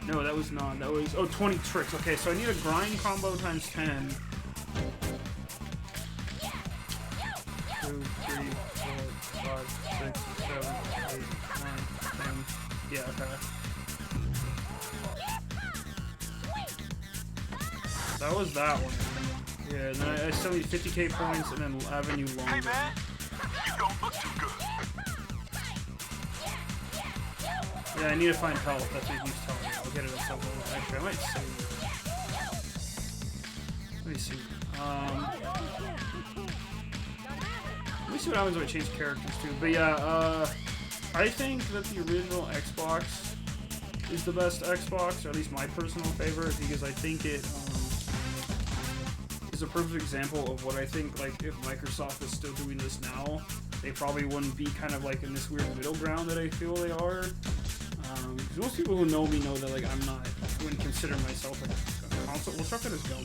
No, that was not. That was 20 tricks. Okay, so I need a grind combo times 10. 2, 3, 4, 5, 6, 7, 8, 9, 10. Yeah, okay. That was that one. Yeah, and then I still need 50k points and then avenue longer. Hey man, you don't look too good. Yeah, I need to find health. That's what he's telling me. I'll get it at some point. Actually, I might save it. Let me see. Let me see what happens when I change characters too. But yeah, I think that the original Xbox is the best Xbox, or at least my personal favorite, because I think it is a perfect example of what I think, like, if Microsoft is still doing this now, they probably wouldn't be kind of like in this weird middle ground that I feel they are. Because most people who know me know that, like, I wouldn't consider myself a console. We'll chuck it as go.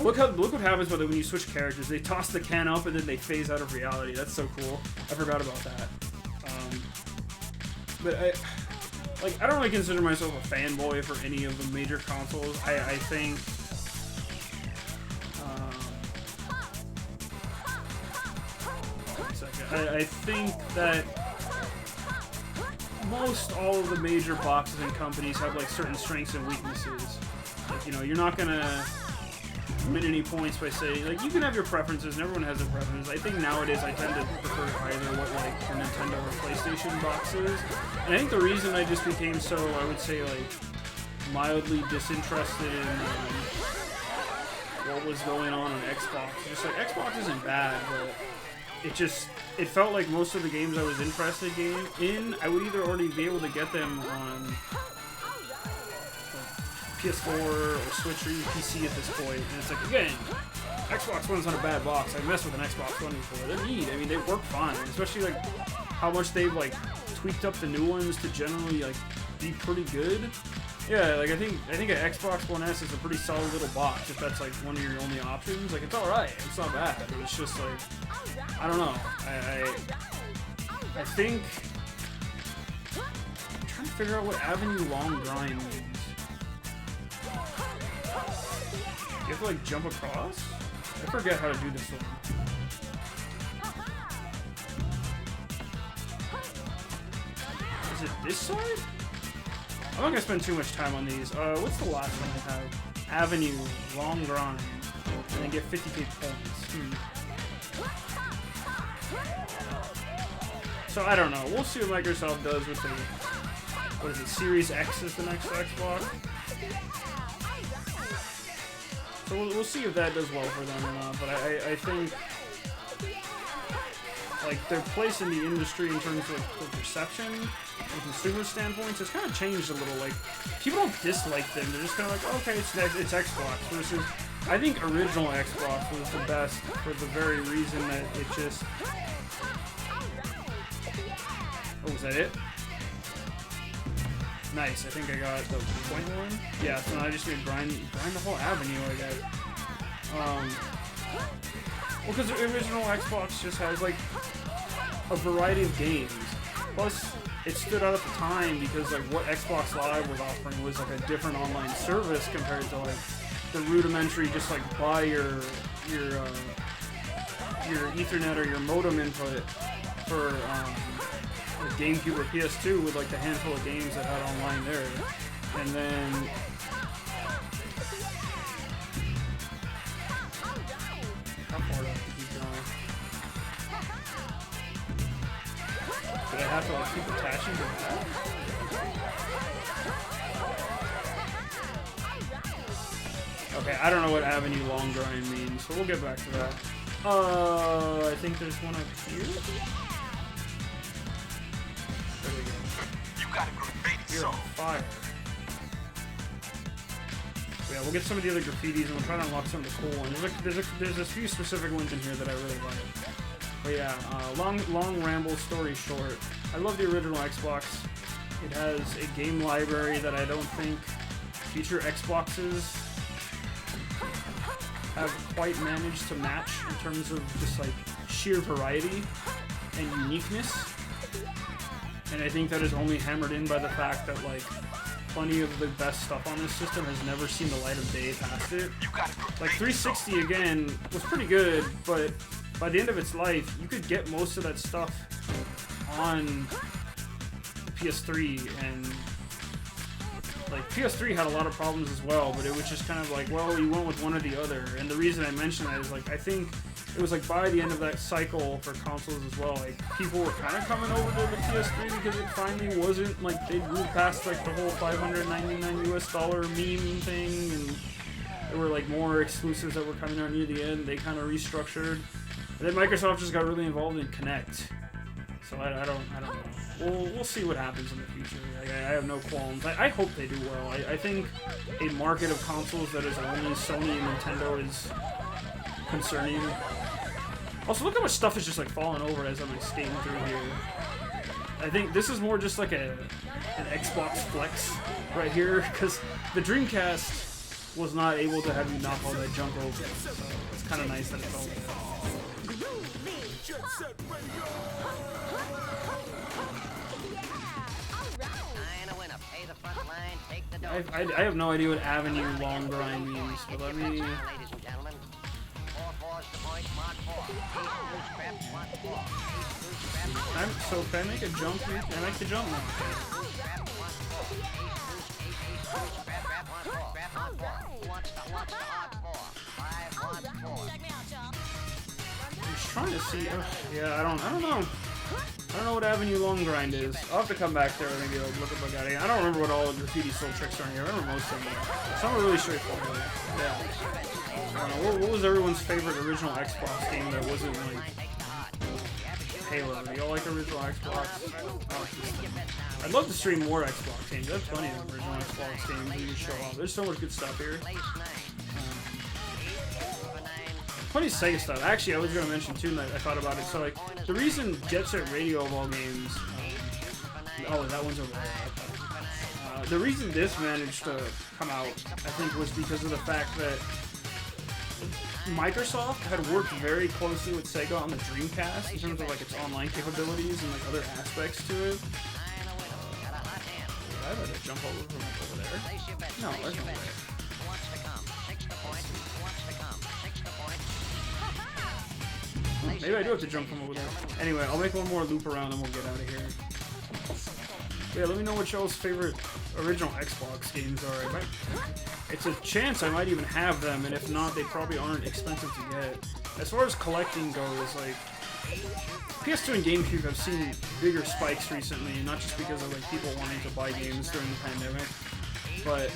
Look what happens when you switch characters. They toss the can up and then they phase out of reality. That's so cool. I forgot about that. But like, I don't really consider myself a fanboy for any of the major consoles. I think, one second. I think that most all of the major boxes and companies have like certain strengths and weaknesses. Like, you know, you're not gonna win any points by saying, like, you can have your preferences and everyone has their preferences. I think nowadays I tend to prefer either what like the Nintendo or PlayStation box is. And I think the reason I just became so, I would say, like, mildly disinterested in what was going on Xbox. Just like, Xbox isn't bad, but it felt like most of the games I was interested in, I would either already be able to get them on like, PS4 or Switch or even PC at this point. And it's like, again, Xbox One's not a bad box. I messed with an Xbox One before. They're neat. I mean, they work fine. Especially like how much they've like tweaked up the new ones to generally like be pretty good. Yeah, like I think an Xbox One S is a pretty solid little box if that's like one of your only options. Like, it's alright, it's not bad. It's just like, I don't know. I think I'm trying to figure out what Avenue Long Grind means. You have to like jump across? I forget how to do this one. Is it this side? I'm not gonna spend too much time on these. What's the last one I have? Avenue, Long Grind, and then get 50k points. So I don't know. We'll see what Microsoft does with the, what is it, Series X is the next Xbox. So we'll see if that does well for them or not. But I think like their place in the industry in terms of like, the perception from consumer standpoints has kind of changed a little. Like, people don't dislike them; they're just kind of like, oh, okay, it's Xbox. Versus, I think original Xbox was the best for the very reason that it just. Oh, was that it? Nice. I think I got the point one. Yeah. So now I just need to grind the whole avenue, I guess. Well, because the original Xbox just has like a variety of games. Plus, it stood out at the time because like what Xbox Live was offering was like a different online service compared to like the rudimentary just like buy your Ethernet or your modem input for GameCube or PS2 with like the handful of games that had online there, and then how far do I have to keep going? Did I have to like keep attaching to that? Okay, I don't know what Avenue Long Grind means, so we'll get back to that. I think there's one up here. There we go. You got a graffiti You're on fire. Yeah, we'll get some of the other graffitis and we'll try to unlock some of the cool ones. There's a few specific ones in here that I really like. But yeah, long ramble story short. I love the original Xbox. It has a game library that I don't think future Xboxes have quite managed to match in terms of just like sheer variety and uniqueness. And I think that is only hammered in by the fact that like plenty of the best stuff on this system has never seen the light of day past it. Like 360 again was pretty good, but by the end of its life, you could get most of that stuff on the PS3, and like PS3 had a lot of problems as well, but it was just kind of like, well, you went with one or the other. And the reason I mention that is like I think it was like by the end of that cycle for consoles as well, like people were kind of coming over to the PS3 because it finally wasn't like they moved past like the whole $599 US meme thing, and there were like more exclusives that were coming out near the end. They kind of restructured, and then Microsoft just got really involved in Kinect. So I don't know. We'll see what happens in the future. I have no qualms. I hope they do well. I think a market of consoles that is only Sony and Nintendo is concerning. Also, look how much stuff is just like falling over as I'm like skating through here. I think this is more just like an Xbox flex right here, because the Dreamcast was not able to have you knock all that junk over. So it's kind of nice that it fell there. I have no idea what Avenue Long Grind means, but let me... So can I make a jump here? Can I make the jump now? I'm just trying to see. Yeah, I don't know. I don't know what Avenue Long Grind is. I'll have to come back there and maybe look up a guy. I don't remember what all the Graffiti Soul tricks are in here. I remember most of them. Some are really straightforward. Yeah. I don't know. What was everyone's favorite original Xbox game that wasn't like Halo? Do y'all like original Xbox? I'd love to stream more Xbox games. That's plenty of original Xbox games that you show off. There's so much good stuff here. Plenty of Sega stuff. Actually, I was going to mention too, and I thought about it. So, like, the reason Jet Set Radio of all games. Oh, that one's over there. The reason this managed to come out, I think, was because of the fact that Microsoft had worked very closely with Sega on the Dreamcast in terms of like its online capabilities and like other aspects to it. I better jump over there. No, there's no way. Maybe I do have to jump from over there. Anyway, I'll make one more loop around and we'll get out of here. Yeah, let me know what y'all's favorite original Xbox games are. It's a chance I might even have them, and if not, they probably aren't expensive to get. As far as collecting goes, like, PS2 and GameCube have seen bigger spikes recently, not just because of like people wanting to buy games during the pandemic, but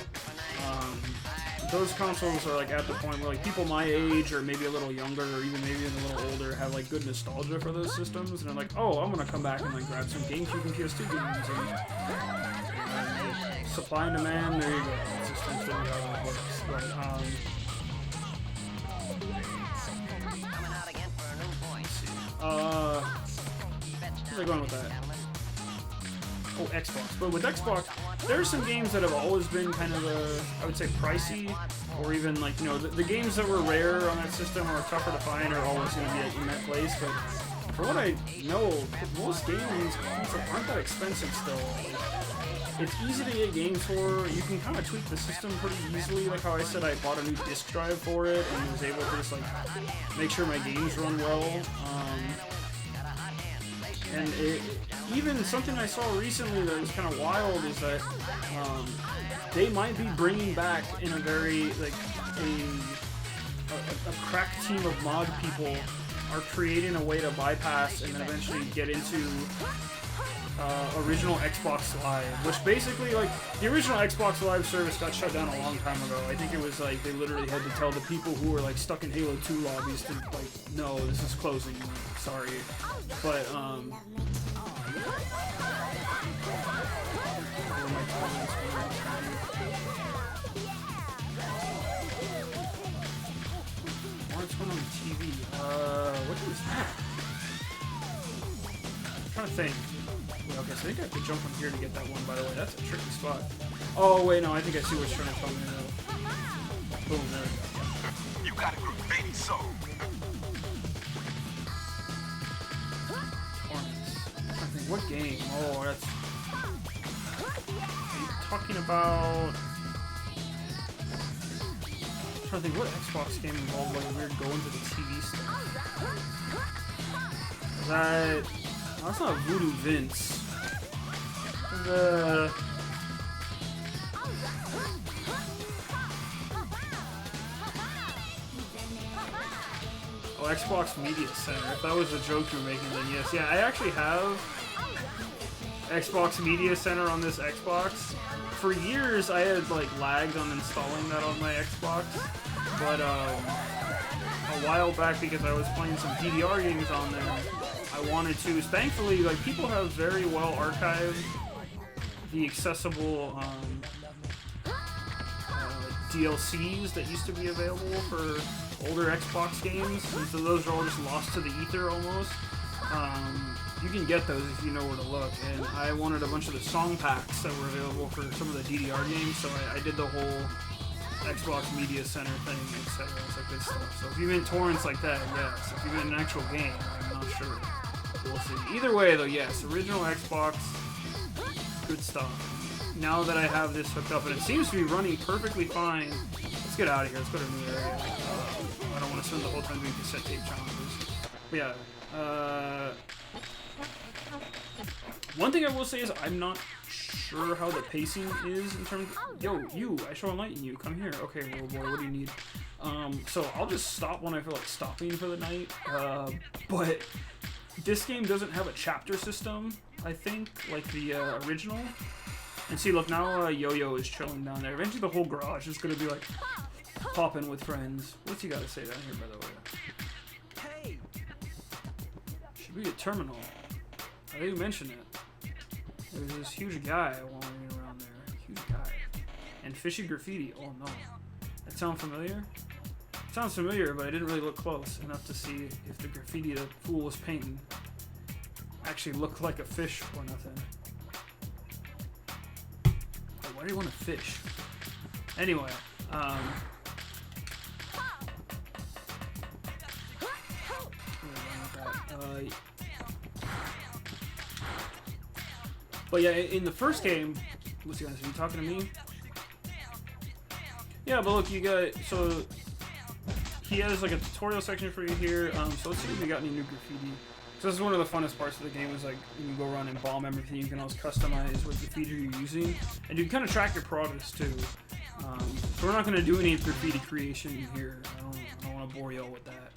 those consoles are like at the point where like people my age or maybe a little younger or even maybe a little older have like good nostalgia for those systems, and they're like, oh, I'm gonna come back and like grab some GameCube and PS2 games, and supply and demand, there you go. It's just essentially how it works. But where's I going with that? Oh, Xbox. But with Xbox, there are some games that have always been kind of, I would say, pricey, or even like, you know, the games that were rare on that system or tougher to find are always going to be in that place. But for what I know, most games aren't that expensive still. It's easy to get games for. You can kind of tweak the system pretty easily. Like how I said, I bought a new disc drive for it and was able to just like make sure my games run well. And even something I saw recently that was kind of wild is that they might be bringing back in a very like a crack team of mod people are creating a way to bypass and then eventually get into original Xbox Live, which basically, like, the original Xbox Live service got shut down a long time ago. I think it was like they literally had to tell the people who were like stuck in Halo 2 lobbies to like, no, this is closing, sorry. But what's going on the TV? What is that? I'm trying to think. Okay, so I think I have to jump from here to get that one, by the way. That's a tricky spot. Oh, wait, no, I think I see what's trying to come in. Boom, there we go. You got a graffiti soul. Torments. I think, what game? Oh, that's... Are you talking about... I'm trying to think, what Xbox game involved like weird going to the TV stuff? Is that... Oh, that's not Voodoo Vince. Oh, Xbox Media Center. If that was a joke you were making, then yes. Yeah, I actually have Xbox Media Center on this Xbox. For years, I had like lagged on installing that on my Xbox, but a while back, because I was playing some DDR games on there, I wanted to. Thankfully, like, people have very well archived the accessible DLCs that used to be available for older Xbox games, and so those are all just lost to the ether almost. You can get those if you know where to look, and I wanted a bunch of the song packs that were available for some of the DDR games, so I did the whole Xbox Media Center thing, etc. It's like good stuff. So if you meant torrents like that, yes. If you meant an actual game, I'm not sure. We'll see. Either way, though, yes. Original Xbox, good stuff. now that I have this hooked up, and it seems to be running perfectly fine. Let's get out of here. Let's go to a new area. I don't want to spend the whole time doing cassette tape challenges. But yeah. One thing I will say is I'm not sure how the pacing is in terms of... Yo, you, I shall enlighten you. Come here. Okay, little boy, what do you need? So I'll just stop when I feel like stopping for the night. But this game doesn't have a chapter system, I think, like the original. And see, look, now Yo-Yo is chilling down there. Eventually the whole garage is going to be like popping with friends. What's he got to say down here, by the way? Hey! Should be a terminal. I didn't mention it. There's this huge guy wandering around there. Huge guy. And fishy graffiti. Oh no. That sound familiar? It sounds familiar, but I didn't really look close enough to see if the graffiti the fool was painting actually looked like a fish or nothing. Wait, why do you want to fish? Anyway, but yeah, in the first game, what's he gonna say? You talking to me? Yeah, but look, you got, so he has like a tutorial section for you here. So let's see if we got any new graffiti. So this is one of the funnest parts of the game, is like when you go around and bomb everything, you can always customize what graffiti you're using, and you can kind of track your progress too. So we're not going to do any graffiti creation here. I don't want to bore y'all with that.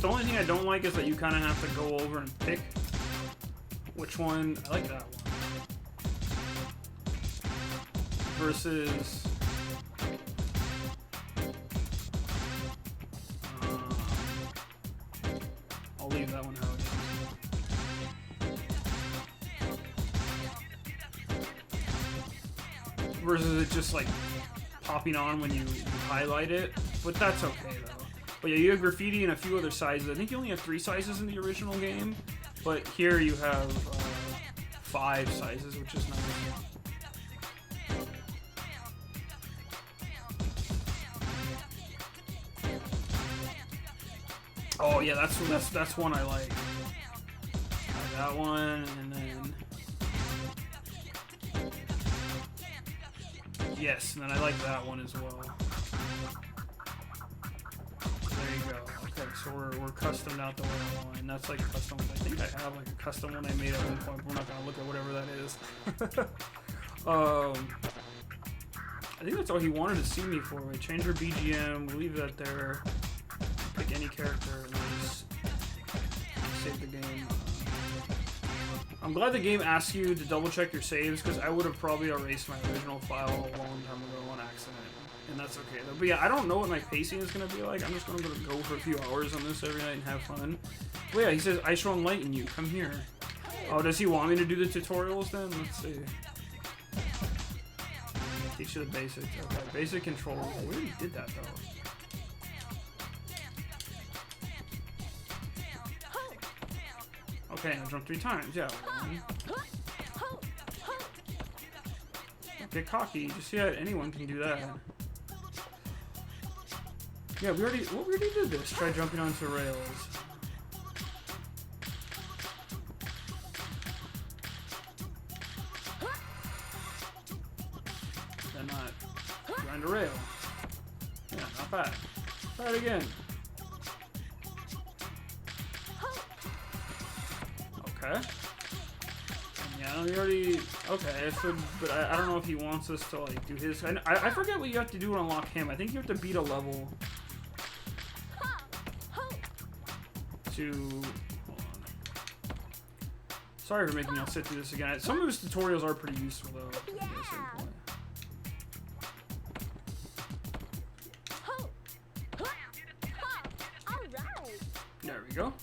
The only thing I don't like is that you kind of have to go over and pick which one. I like that one. Versus I'll leave that one how it is. Versus it just like popping on when you highlight it, but that's okay though. But yeah, you have graffiti in a few other sizes. I think you only have 3 sizes in the original game, but here you have 5 sizes, which is nice. Oh yeah, that's one I like. That one, and then yes, and then I like that one as well. There you go. Okay, so we're customed out the way I want, and that's like custom. I think I have like a custom one I made at one point. But we're not gonna look at whatever that is. I think that's all he wanted to see me for. Right? Change your BGM. We'll leave that there. Pick any character and then just save the game. I'm glad the game asks you to double check your saves, because I would have probably erased my original file a long time ago on accident. And that's okay though. But yeah, I don't know what my pacing is going to be like. I'm just going to go for a few hours on this every night and have fun. But yeah, he says, I shall enlighten you. Come here. Oh, does he want me to do the tutorials then? Let's see. Teach you the basics. Okay, basic controls. We already did that though. Okay, I jumped 3 times. Yeah. Get cocky. Just see how anyone can do that. Yeah, we already did this. Try jumping onto rails. Then not grind a rail. Yeah, not bad. Try it again. Okay. Yeah, we already... Okay, so, but I don't know if he wants us to, like, do his... I forget what you have to do to unlock him. I think you have to beat a level to... Hold on. Sorry for making y'all sit through this again. Some of his tutorials are pretty useful, though. Yeah. There we go.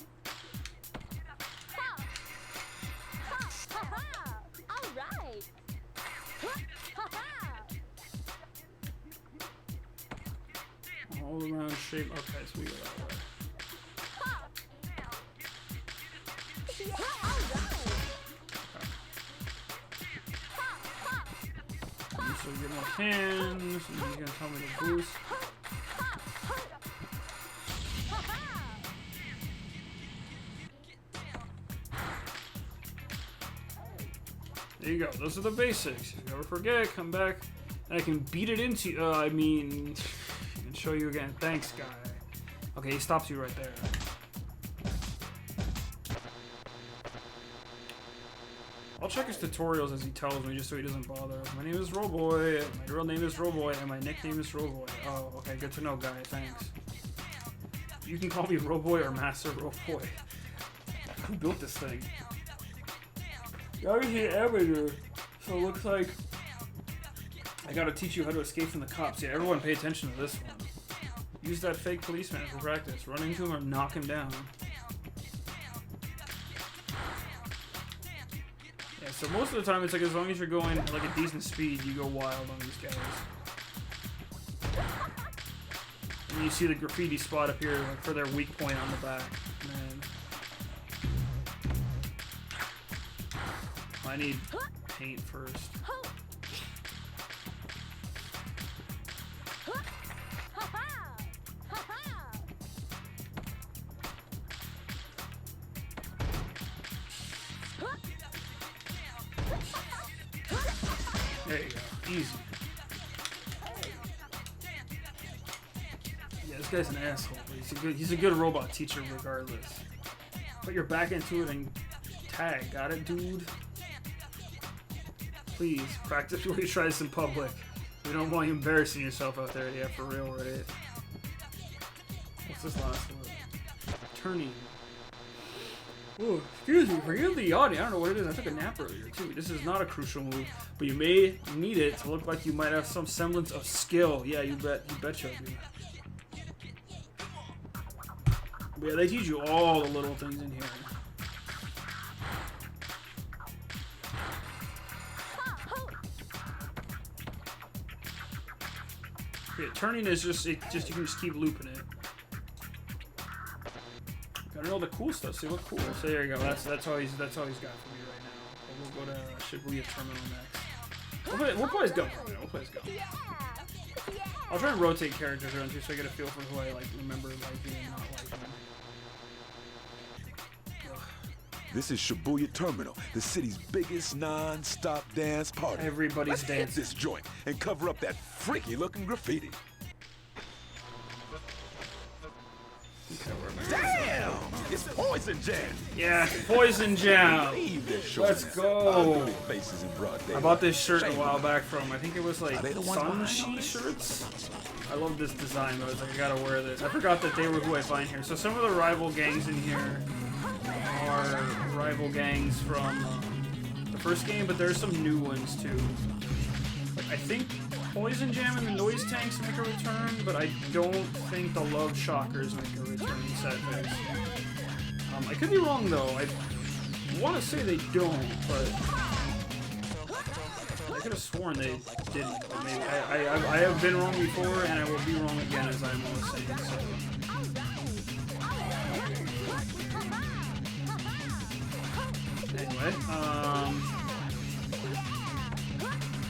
All around shape. Okay, so we go that way. Okay. So you get more hands, and then you're gonna tell me to boost. There you go. Those are the basics. If you ever forget, come back and I can beat it into you. I can show you again. Thanks, guy. Okay, he stops you right there. I'll check his tutorials as he tells me, just so he doesn't bother. My name is Roboy, my real name is Roboy, and my nickname is Roboy. Oh, okay, good to know, guy, thanks. You can call me Roboy or Master Roboy. Who built this thing? You're obviously an amateur, so it looks like I gotta teach you how to escape from the cops. Yeah, everyone pay attention to this one. Use that fake policeman for practice. Run into him or knock him down. So most of the time, it's like as long as you're going like a decent speed, you go wild on these guys. And you see the graffiti spot up here like, for their weak point on the back. Man. I need paint first. There you go. Easy. Yeah, this guy's an asshole, but he's a good robot teacher regardless. Put your back into it and tag. Got it, dude? Please, practice before you try this in public. We don't want you embarrassing yourself out there. Yeah, for real, right? What's this last one? Turning. Ooh, excuse me, forgive the audio. I don't know what it is. I took a nap earlier too. This is not a crucial move, but you may need it to look like you might have some semblance of skill. Yeah, you betcha, dude. But yeah, they teach you all the little things in here. Yeah, turning is just you can just keep looping it. Gotta know the cool stuff. See what cool. So there you go. That's all he's got for me right now. We'll go to Shibuya Terminal next. We'll play as Go. We'll play as Go. I'll try and rotate characters around too, so I get a feel for who I like, remember liking and not liking. This is Shibuya Terminal, the city's biggest non-stop dance party. Everybody's Let's hit dancing. this joint and cover up that freaky-looking graffiti. Damn! It's Poison Jam! Yeah, Poison Jam! Let's go! Faces in broad day. I bought this shirt a while back from, I think it was like Sunshi shirts. I love this design though, I was like, I gotta wear this. I forgot that they were who I find here. So some of the rival gangs in here are rival gangs from the first game, but there's some new ones too. Like, I think Poison Jam and the Noise Tanks make a return, but I don't think the Love Shockers make a return in set phase. I could be wrong though. I want to say they don't, but I could have sworn they didn't. Or maybe I have been wrong before, and I will be wrong again, as I'm always saying. So. Anyway,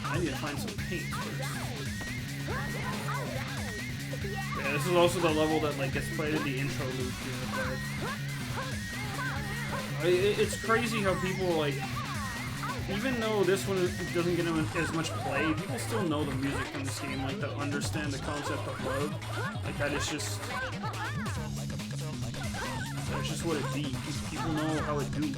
I need to find some paint first. Yeah, this is also the level that like gets played in the intro loop here. But it's crazy how people like, even though this one doesn't get as much play, people still know the music from this game, like to understand the concept of love. Like that is just, that's just what it be. People know how it do.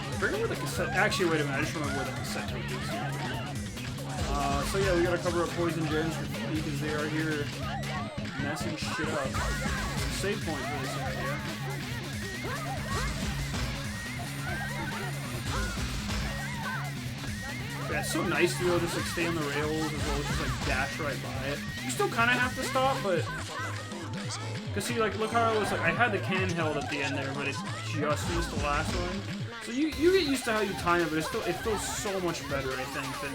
I forget where the cassette. Actually, wait a minute. I just remember where the cassette tape is. So yeah, we gotta cover up Poison Jams because they are here messing shit up. Save point for this area. Yeah, it's so nice to be able to just like stay on the rails as well as just like dash right by it. You still kind of have to stop, but cause see, like look how it was like I had the can held at the end there, but it just missed the last one. So you get used to how you time it, but it feels so much better, I think, than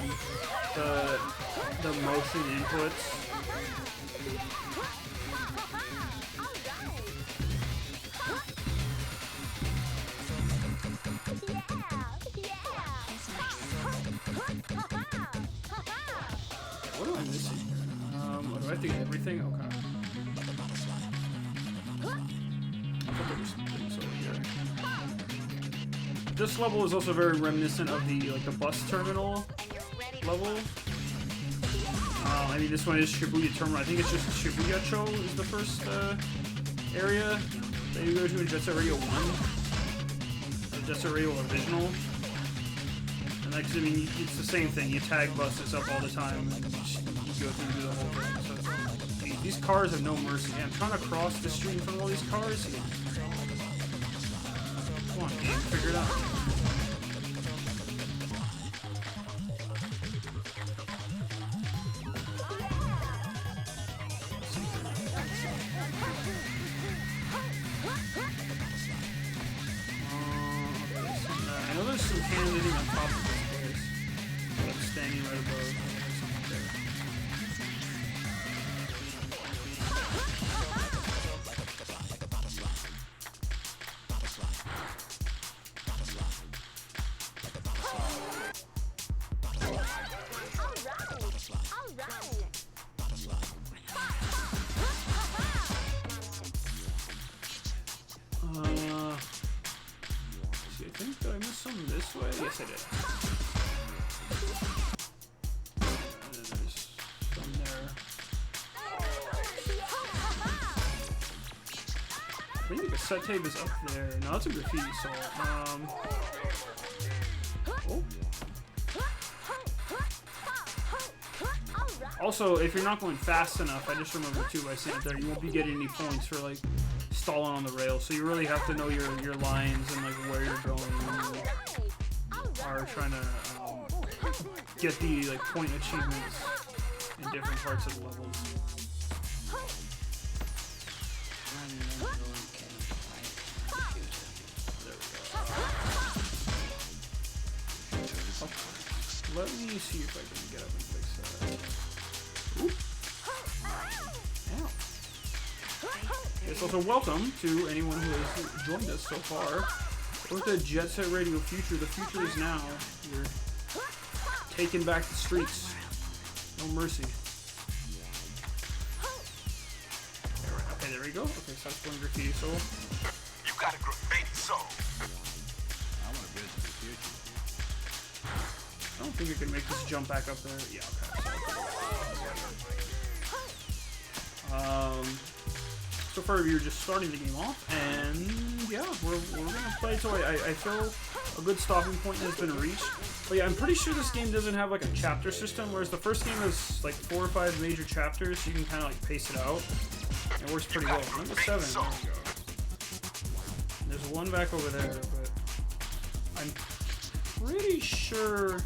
the motion inputs. What am I missing here? Do I have to get everything? Okay. I thought there was some things over here. This level is also very reminiscent of the bus terminal level. I mean, this one is Shibuya Terminal. I think it's just Shibuya-cho is the first area that you go to in Jet Set Radio 1. Or Jet Set Radio Original. And I mean, it's the same thing. You tag buses up all the time, and you go through and do the whole thing. So, these cars have no mercy. I'm trying to cross the street in front of all these cars. Come on, game, figure it out. I know there's some cannons hitting on top of this place. Like standing right above. Something there. See, I think, did I miss some this way? Yes, I did. And then there's some there. I think the cassette tape is up there. No, that's a graffiti salt. Oh. Also, if you're not going fast enough, I just remember too by seeing it there, you won't be getting any points for like stalling on the rail. So you really have to know your lines and like where you're going when you are trying to get the like point achievements in different parts of the levels. Let me see if I can get up and fix that. Oop. Ow. Yes, also welcome to anyone who has joined us so far. We're at the Jet Set Radio Future. The future is now. We're taking back the streets. No mercy. Okay, there we go. Okay, so that's one graffiti soul. You got a graffiti soul. I want to visit the future. I don't think we can make this jump back up there. Yeah, okay. So far you're just starting the game off, and yeah, we're gonna play till I feel a good stopping point has been reached. But yeah, I'm pretty sure this game doesn't have like a chapter system, whereas the first game has like 4 or 5 major chapters, so you can kind of like pace it out. It works pretty well. Number 7. There we go. There's one back over there, but I'm pretty sure.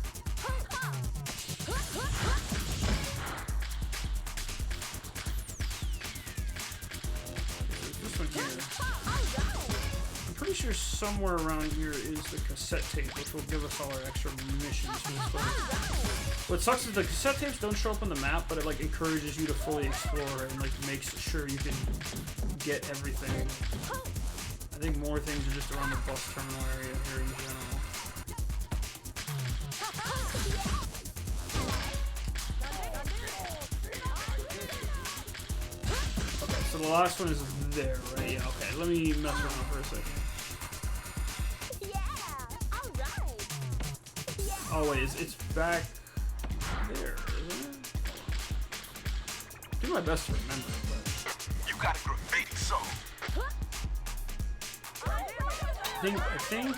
This one here. I'm pretty sure somewhere around here is the cassette tape, which will give us all our extra missions. What sucks is the cassette tapes don't show up on the map, but it like encourages you to fully explore and like makes sure you can get everything. I think more things are just around the bus terminal area here in general. Okay, so the last one is there, right? Yeah, okay. Let me mess around for a second. Oh wait, it's back there, isn't it? Do my best to remember, but You got a graffiti soul. I think.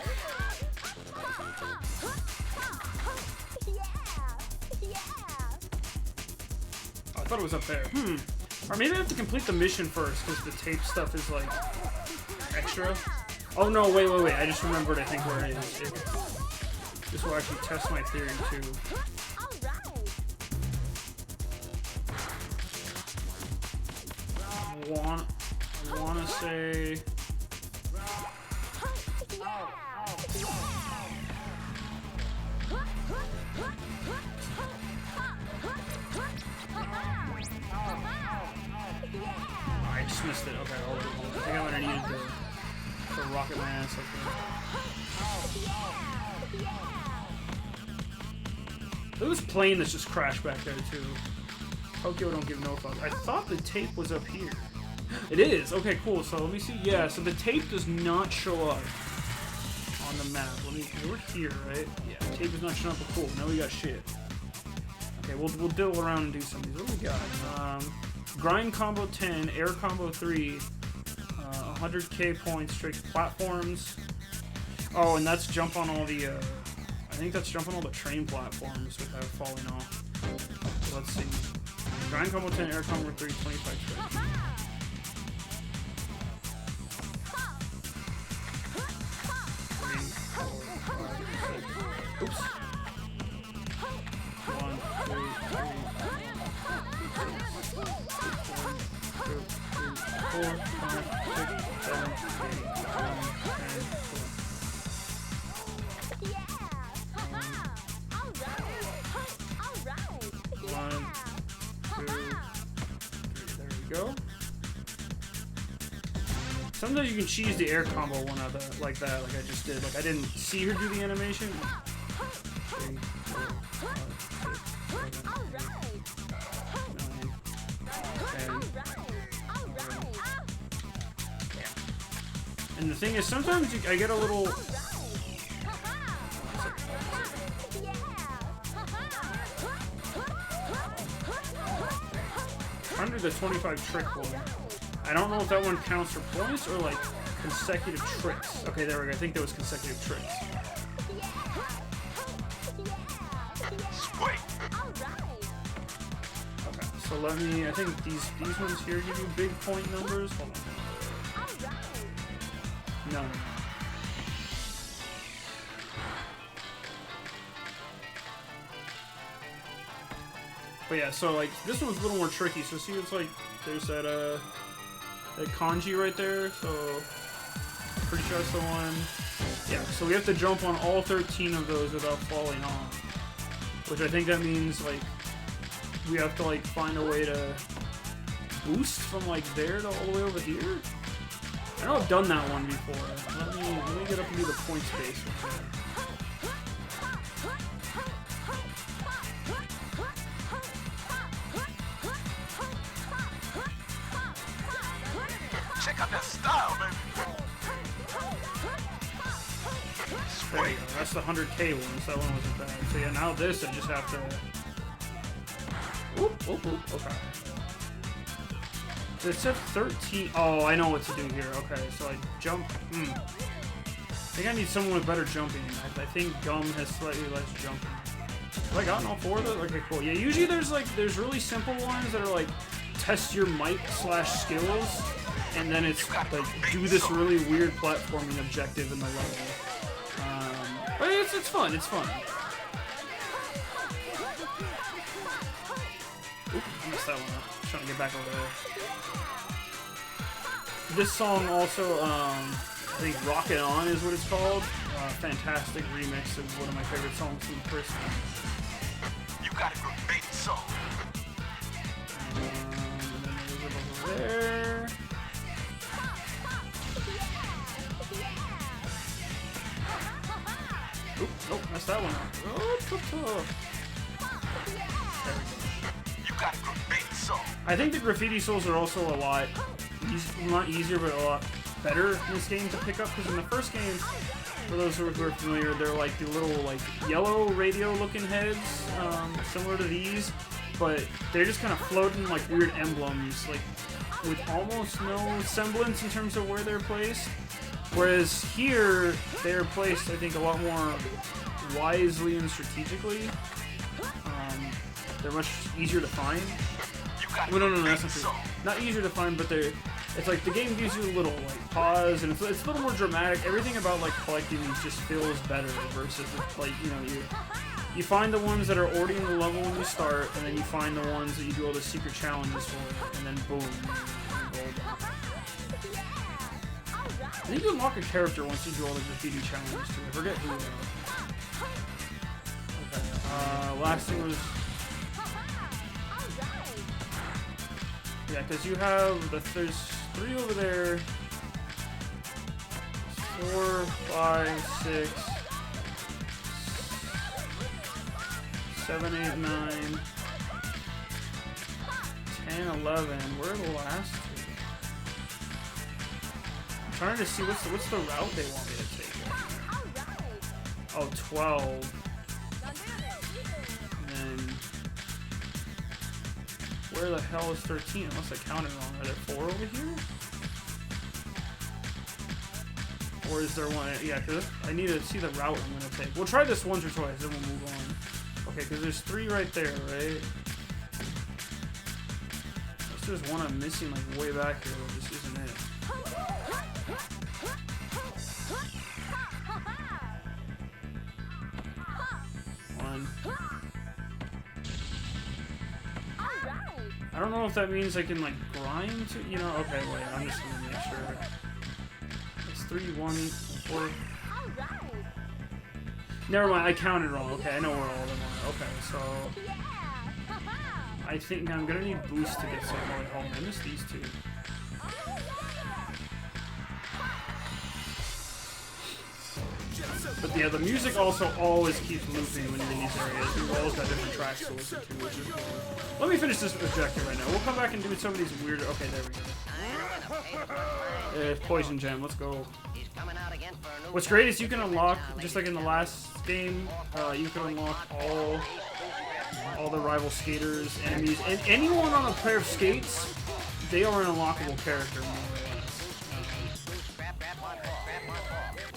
Oh, I thought it was up there. Or maybe I have to complete the mission first, because the tape stuff is like extra. Oh no, wait. I just remembered, I think, where it is. This will actually test my theory too. I wanna say. I just missed it. Okay, hold on. I think I'm gonna need to rocket my ass up there. There was a plane that's just crashed back there too. Tokyo don't give no fuck. I thought the tape was up here. It is. Okay, cool. So let me see. Yeah, so the tape does not show up on the map. We're here, right? Yeah, tape is not showing up. But cool. Now we got shit. Okay, we'll diddle around and do some of these. What do we got? Grind combo 10, air combo 3, 100k points, tricks, platforms. Oh, and that's jump on all the. I think that's jump on all the train platforms without falling off. So let's see. Grind combo 10, air combo 3, 25 tricks. Oops. 1, 2, 3, 4, 5, 6, 7, 8, 9, 10, 1, 2, 3. There we go. Sometimes you can cheese the air combo one out like that, like I just did. Like I didn't see her do the animation. 3, 4, 5, 6, 7, 8, 9, 10. And the thing is, sometimes I get a little. Under the 25 trick one. I don't know if that one counts for points or like consecutive tricks. Okay, there we go. I think that was consecutive tricks. Okay, so let me. I think these ones here give you big point numbers. Hold on. No. But yeah, so like this one's a little more tricky. So see, it's like there's that kanji right there. So pretty sure that's the one. Yeah. So we have to jump on all 13 of those without falling off. Which I think that means like we have to like find a way to boost from like there to all the way over here. I know I've done that one before. Let me get up and do the point space. Check out that style, baby. There you go. That's the 100k one, so that one wasn't bad. So yeah, now this I just have to. Oop, oop, oop. Okay. It said 13. Oh, I know what to do here. Okay, so I jump. I think I need someone with better jumping. I think Gum has slightly less jumping. Have I gotten all 4 of those? Okay, cool. Yeah, usually there's really simple ones that are like test your might / skills, and then it's like do this really weird platforming objective in the level. But it's fun. It's fun. Oop, I messed that one up. Trying to get back over there. This song also, I think Rocket On is what it's called. Fantastic remix of one of my favorite songs from Christmas. You got a great song. And then there's it over there. Oop, nope, messed that one up. Oh, tough. There we go. You got a great song. I think the graffiti souls are also a lot, not easier, but a lot better in this game to pick up. Because in the first game, for those who are familiar, they're like the little like yellow radio-looking heads, similar to these, but they're just kind of floating like weird emblems, like with almost no semblance in terms of where they're placed. Whereas here, they're placed, I think, a lot more wisely and strategically. They're much easier to find. Well, no, that's not true. Not easier to find, but it's like the game gives you a little like pause, and it's a little more dramatic. Everything about like collecting these just feels better versus like you find the ones that are already in the level when you start, and then you find the ones that you do all the secret challenges for, and then boom, you're golden. I think you unlock a character once you do all the graffiti challenges too. I forget who. Okay. Last thing was. Yeah, because you have there's 3 over there. 4, 5, 6, 7, 8, 9. 10, 11. Where are the last two? I'm trying to see what's the route they want me to take. Oh, 12. And then where the hell is 13? Unless I counted wrong. Are there 4 over here? Or is there one? Yeah, because I need to see the route I'm going to take. We'll try this once or twice, then we'll move on. Okay, because there's 3 right there, right? Unless there's one I'm missing, like, way back here, that just isn't it. One. I don't know if that means I can, like, grind to, you know? Okay, wait, I'm just going to make sure. 3, 1, 4. Never mind, I counted wrong. Okay, I know where all of them are. Okay, so I think I'm gonna need boost to get some way home. I missed these 2. But yeah, the music also always keeps looping when you're in these areas. We've always got different tracks to listen to, which is cool. Let me finish this objective right now. We'll come back and do some of these weird. Okay, there we go. Poison gem. Let's go. What's great is you can unlock, just like in the last game, you can unlock all the rival skaters, enemies, and anyone on a pair of skates. They are an unlockable character. More or less.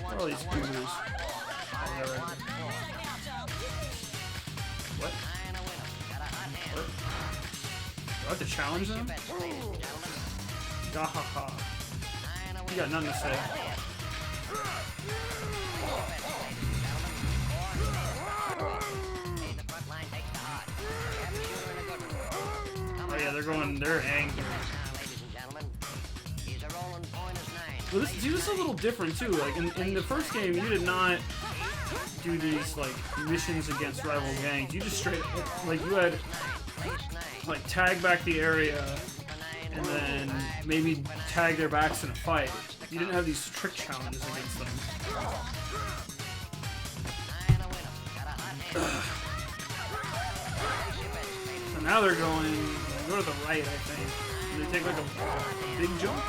What are all these gurus? What? What? Do I have to challenge them? Gahaha. You got nothing to say. Oh yeah, they're angry. Well, this is a little different too. Like in the first game, you did not do these like missions against rival gangs. You just straight like you had like tag back the area and then maybe tag their backs in a fight. You didn't have these trick challenges against them. So now they're going. Go to the right, I think. They take like a big jump.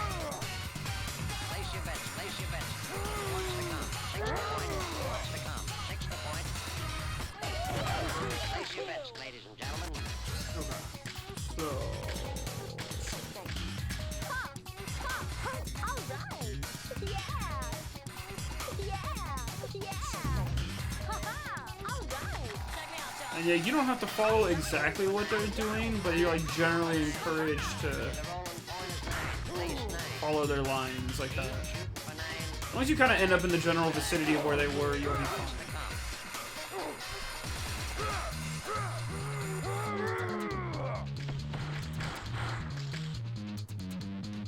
Okay. So. And yeah, you don't have to follow exactly what they're doing, but you're like generally encouraged to follow their lines like that. As long as you kind of end up in the general vicinity of where they were, you'll be fine.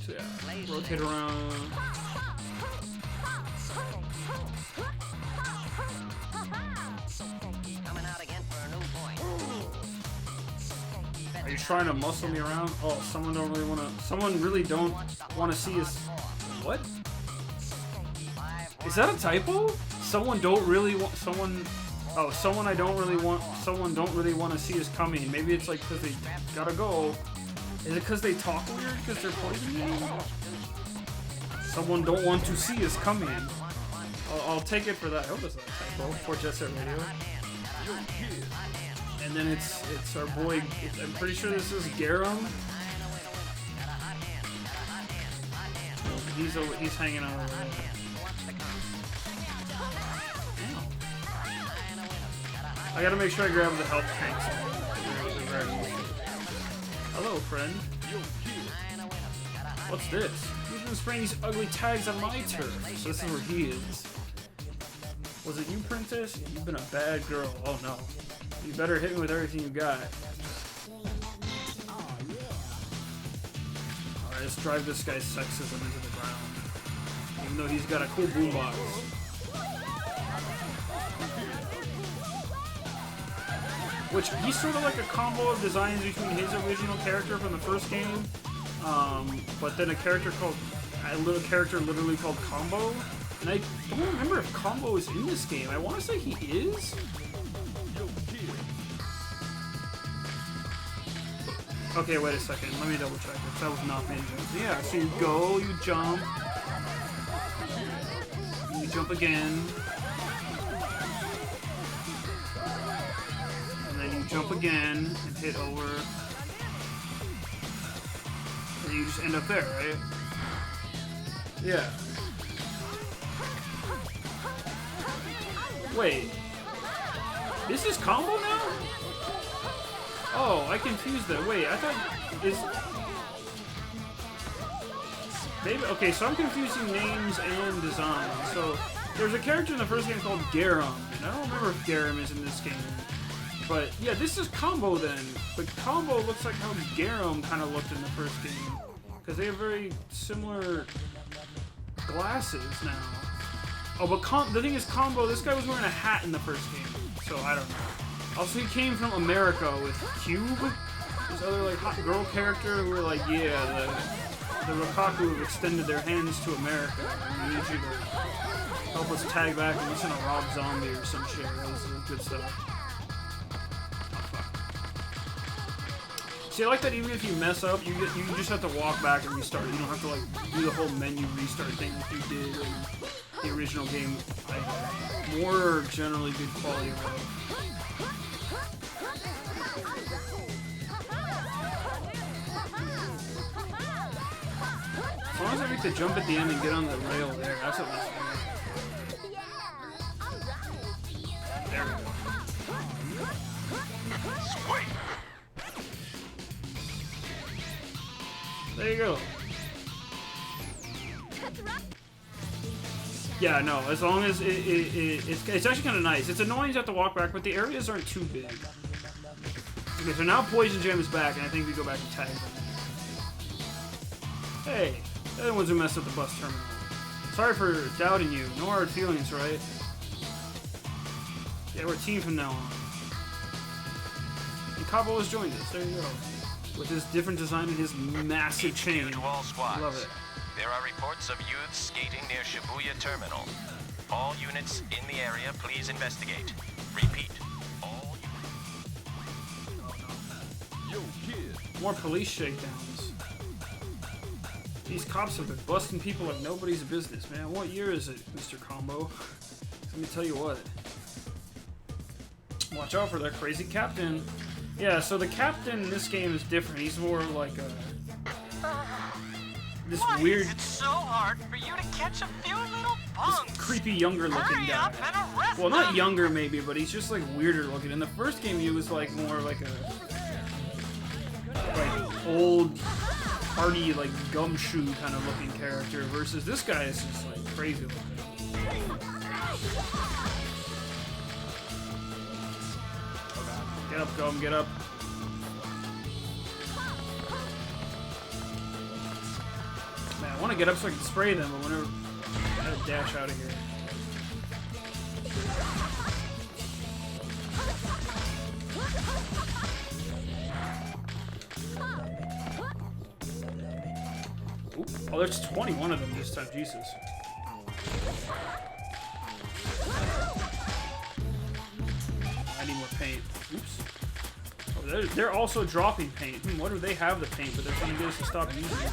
So yeah, rotate around. Are you trying to muscle me around? Oh, someone really don't want to see us. What? Is that a typo? Someone don't really want someone I don't really want to see us coming. Maybe it's like because they gotta go. Is it because they talk weird because they're poisoning you? Someone don't want to see us coming. I'll take it for that. I hope it's not a typo for Jet Set Radio. And then it's our boy. I'm pretty sure this is Garam. He's hanging out over there. I gotta make sure I grab the health tanks. Hello, friend. What's this? He's been spraying these ugly tags on my turf. So this is where he is. Was it you, Princess? You've been a bad girl. Oh no. You better hit me with everything you got. Alright, let's drive this guy's sexism into the ground. Even though he's got a cool boombox. Which, he's sort of like a combo of designs between his original character from the first game, but then a little character literally called Combo. And I don't remember if Combo is in this game. I want to say he is. Okay, wait a second. Let me double check this. That was not paying attention. Yeah, so you go, you jump. You jump again. And then you jump again and hit over. And you just end up there, right? Yeah. Wait. This is combo now? Oh, I confused that. Wait, I thought is maybe okay. So I'm confusing names and design. So there's a character in the first game called Garam, and I don't remember if Garam is in this game. But yeah, this is combo then. But combo looks like how Garam kind of looked in the first game, because they have very similar glasses now. Oh, but the thing is, combo. This guy was wearing a hat in the first game, so I don't know. Also, he came from America with Cube, this other like hot girl character who were like, yeah, the Rokkaku have extended their hands to America. We need you to help us tag back and listen to Rob Zombie or some shit. That was good stuff. See, I like that even if you mess up, you just have to walk back and restart. You don't have to like do the whole menu restart thing like you did in the original game. Like, more generally good quality of life. As long as I make the jump at the end and get on the rail there, that's what this is. There we go. Sweet. There you go. Yeah, no, as long as it's actually kind of nice. It's annoying to have to walk back, but the areas aren't too big. Okay, so now Poison Jam is back, and I think we go back to tag them. Hey, they're the ones who messed up the bus terminal. Sorry for doubting you. No hard feelings, right? Yeah, we're a team from now on. And Cabo has joined us. There you go. With his different design and his massive chain. To all squads. Love it. There are reports of youths skating near Shibuya Terminal. All units in the area, please investigate. Repeat. All Yo, kid. More police shakedowns. These cops have been busting people like nobody's business, man. What year is it, Mr. Combo? Let me tell you what. Watch out for that crazy captain. Yeah, so the captain in this game is different. He's more like a... this Why weird... is it so hard for you to catch a few little punks? creepy younger looking Hurry guy. up and arrest Well, not them. younger maybe, but he's just like weirder looking. In the first game, he was like more like a like old, hardy, like gumshoe kind of looking character. Versus this guy is just like crazy looking. Get up, Gum, get up. Man, I want to get up so I can spray them, but whenever I gotta dash out of here. Oop. Oh, there's 21 of them this time, Jesus. I need more paint. Oops. Oh, they're also dropping paint. What do they have the paint, but they're trying to get us to stop using it?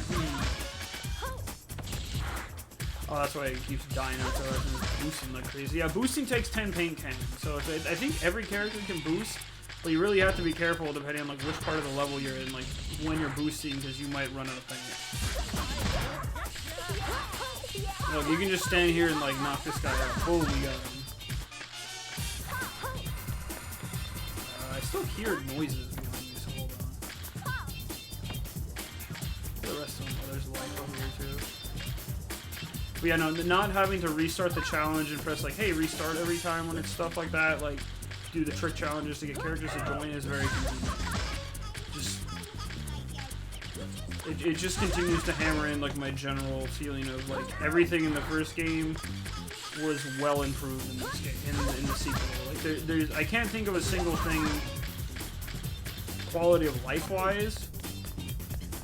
Oh, that's why it keeps dying out, so it's boosting like crazy. Yeah, boosting takes 10 paint cannons, so I think every character can boost, but you really have to be careful depending on like which part of the level you're in, like when you're boosting, because you might run out of paint. Look, you can just stand here and like knock this guy out. Boom, we got him. I still hear noises behind me, so hold on. The rest of them, oh, there's light over here too. But yeah, no, not having to restart the challenge and press like, hey, restart every time when it's stuff like that, like do the trick challenges to get characters to join is very convenient. It just continues to hammer in like my general feeling of like everything in the first game was well improved in this game, in the sequel. Like there's I can't think of a single thing quality of life wise.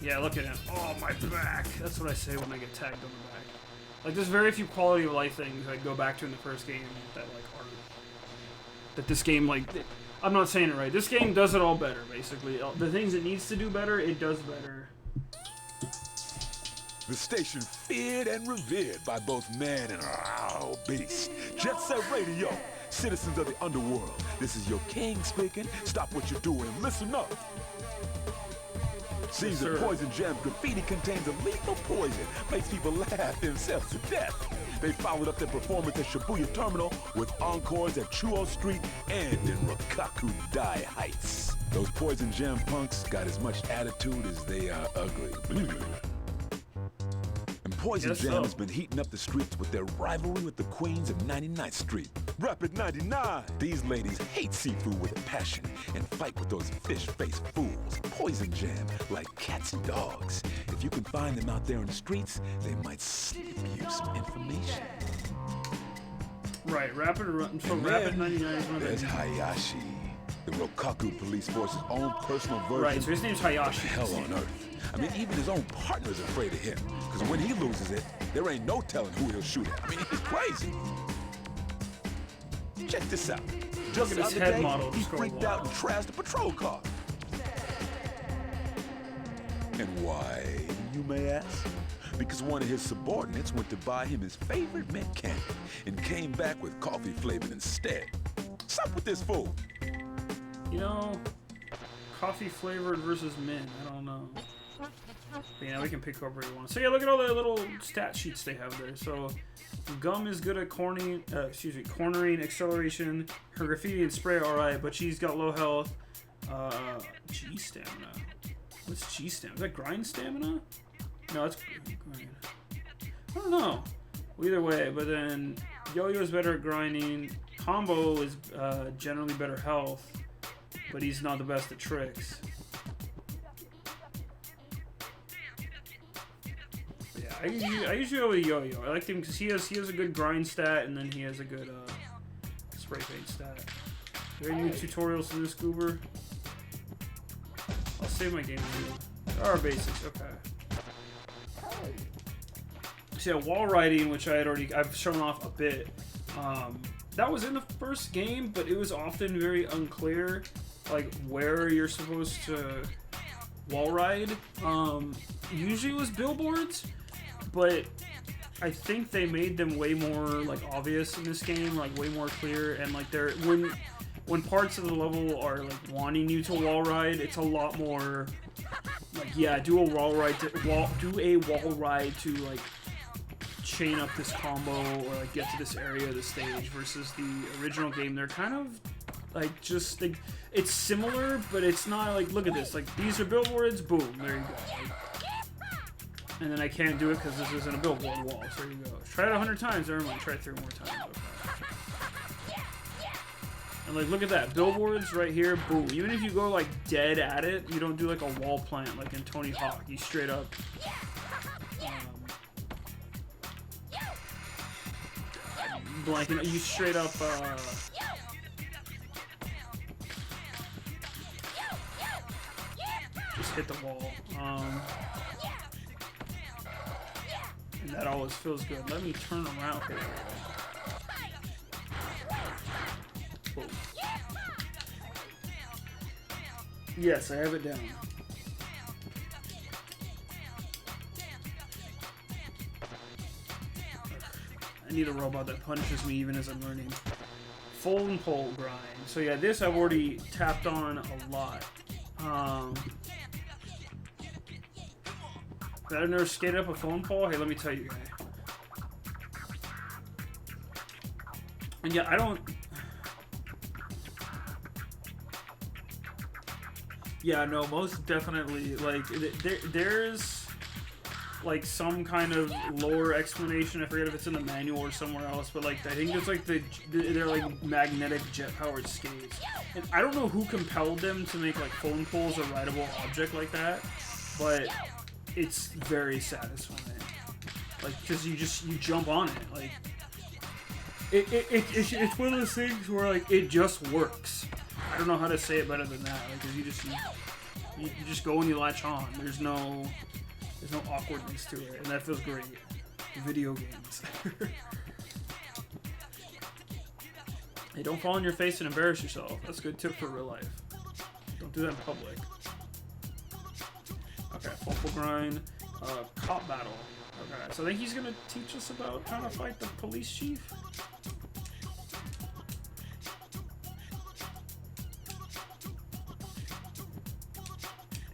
Yeah, look at it. Oh, my back. That's what I say when I get tagged on the back. Like there's very few quality of life things I go back to in the first game that like are that this game like I'm not saying it right. This game does it all better, basically. The things it needs to do better, it does better. The station feared and revered by both man and beast. Jet Set Radio, citizens of the underworld. This is your king speaking. Stop what you're doing and listen up. Seems that Poison Jam's graffiti contains a lethal poison, makes people laugh themselves to death. They followed up their performance at Shibuya Terminal with encores at Chuo Street and in Rokkaku Dai Heights. Those Poison Jam punks got as much attitude as they are ugly. And Poison Jam has been heating up the streets with their rivalry with the queens of 99th Street. Rapid 99! These ladies hate seafood with a passion and fight with those fish-faced fools. Poison Jam, like cats and dogs. If you can find them out there in the streets, they might slip you some information. Right, Rapid 99 is one of there's Hayashi, the Rokkaku Police Force's own personal version. Right, so his name's Hayashi. Hell on earth. I mean, even his own partner's afraid of him. Because when he loses it, there ain't no telling who he'll shoot at. I mean, he's crazy. Check this out. Just the other day, he freaked out and trashed a patrol car. And why, you may ask? Because one of his subordinates went to buy him his favorite mint candy and came back with coffee flavored instead. What's up with this fool? You know, coffee flavored versus mint. I don't know. But yeah, we can pick whoever you want. So yeah, look at all the little stat sheets they have there. So Gum is good at cornering, acceleration. Her graffiti and spray are alright, but she's got low health. G stamina. What's G stamina? Is that grind stamina? No, it's grind. I don't know. Well, either way, but then Yo-Yo is better at grinding. Combo is generally better health, but he's not the best at tricks. I usually go with Yo-Yo. I like him because he has a good grind stat, and then he has a good spray paint stat. Are there any new tutorials for this goober? I'll save my game for you. There are basics, okay. So yeah, wall riding, which I've shown off a bit. That was in the first game, but it was often very unclear, like where you're supposed to wall ride. Usually it was billboards. But I think they made them way more like obvious in this game, like way more clear, and like they're when parts of the level are like wanting you to wall ride, it's a lot more like do a wall ride to like chain up this combo or like get to this area of the stage versus the original game. They're kind of like just like it's similar, but it's not like look at this, like these are billboards, boom, there you go. Like, and then I can't do it because this isn't a billboard wall. So there you go. Try it 100 times. Never mind. Try it 3 more times. Okay. And like, look at that. Billboards right here. Boom. Even if you go like dead at it, you don't do like a wall plant like in Tony Hawk. You straight up. Blanking. You straight up. Just hit the wall. And that always feels good. Let me turn around here. Whoa. Yes, I have it down. I need a robot that punishes me even as I'm learning. Fold and pole grind. So yeah, this I've already tapped on a lot. I've never skated up a phone pole. Hey, let me tell you, guy. And yeah, I don't. Yeah, no, most definitely. Like, there's like some kind of lower explanation. I forget if it's in the manual or somewhere else, but like I think it's like they're like magnetic jet-powered skates. And I don't know who compelled them to make like phone poles a rideable object like that, but it's very satisfying. Like, because you jump on it. Like, it's one of those things where like it just works. I don't know how to say it better than that. Like, 'cause you just go and you latch on. There's no awkwardness to it, and that feels great. Video games. Hey, don't fall on your face and embarrass yourself. That's a good tip for real life. Don't do that in public. Okay, focal grind. Cop battle. Okay, so I think he's gonna teach us about trying to fight the police chief.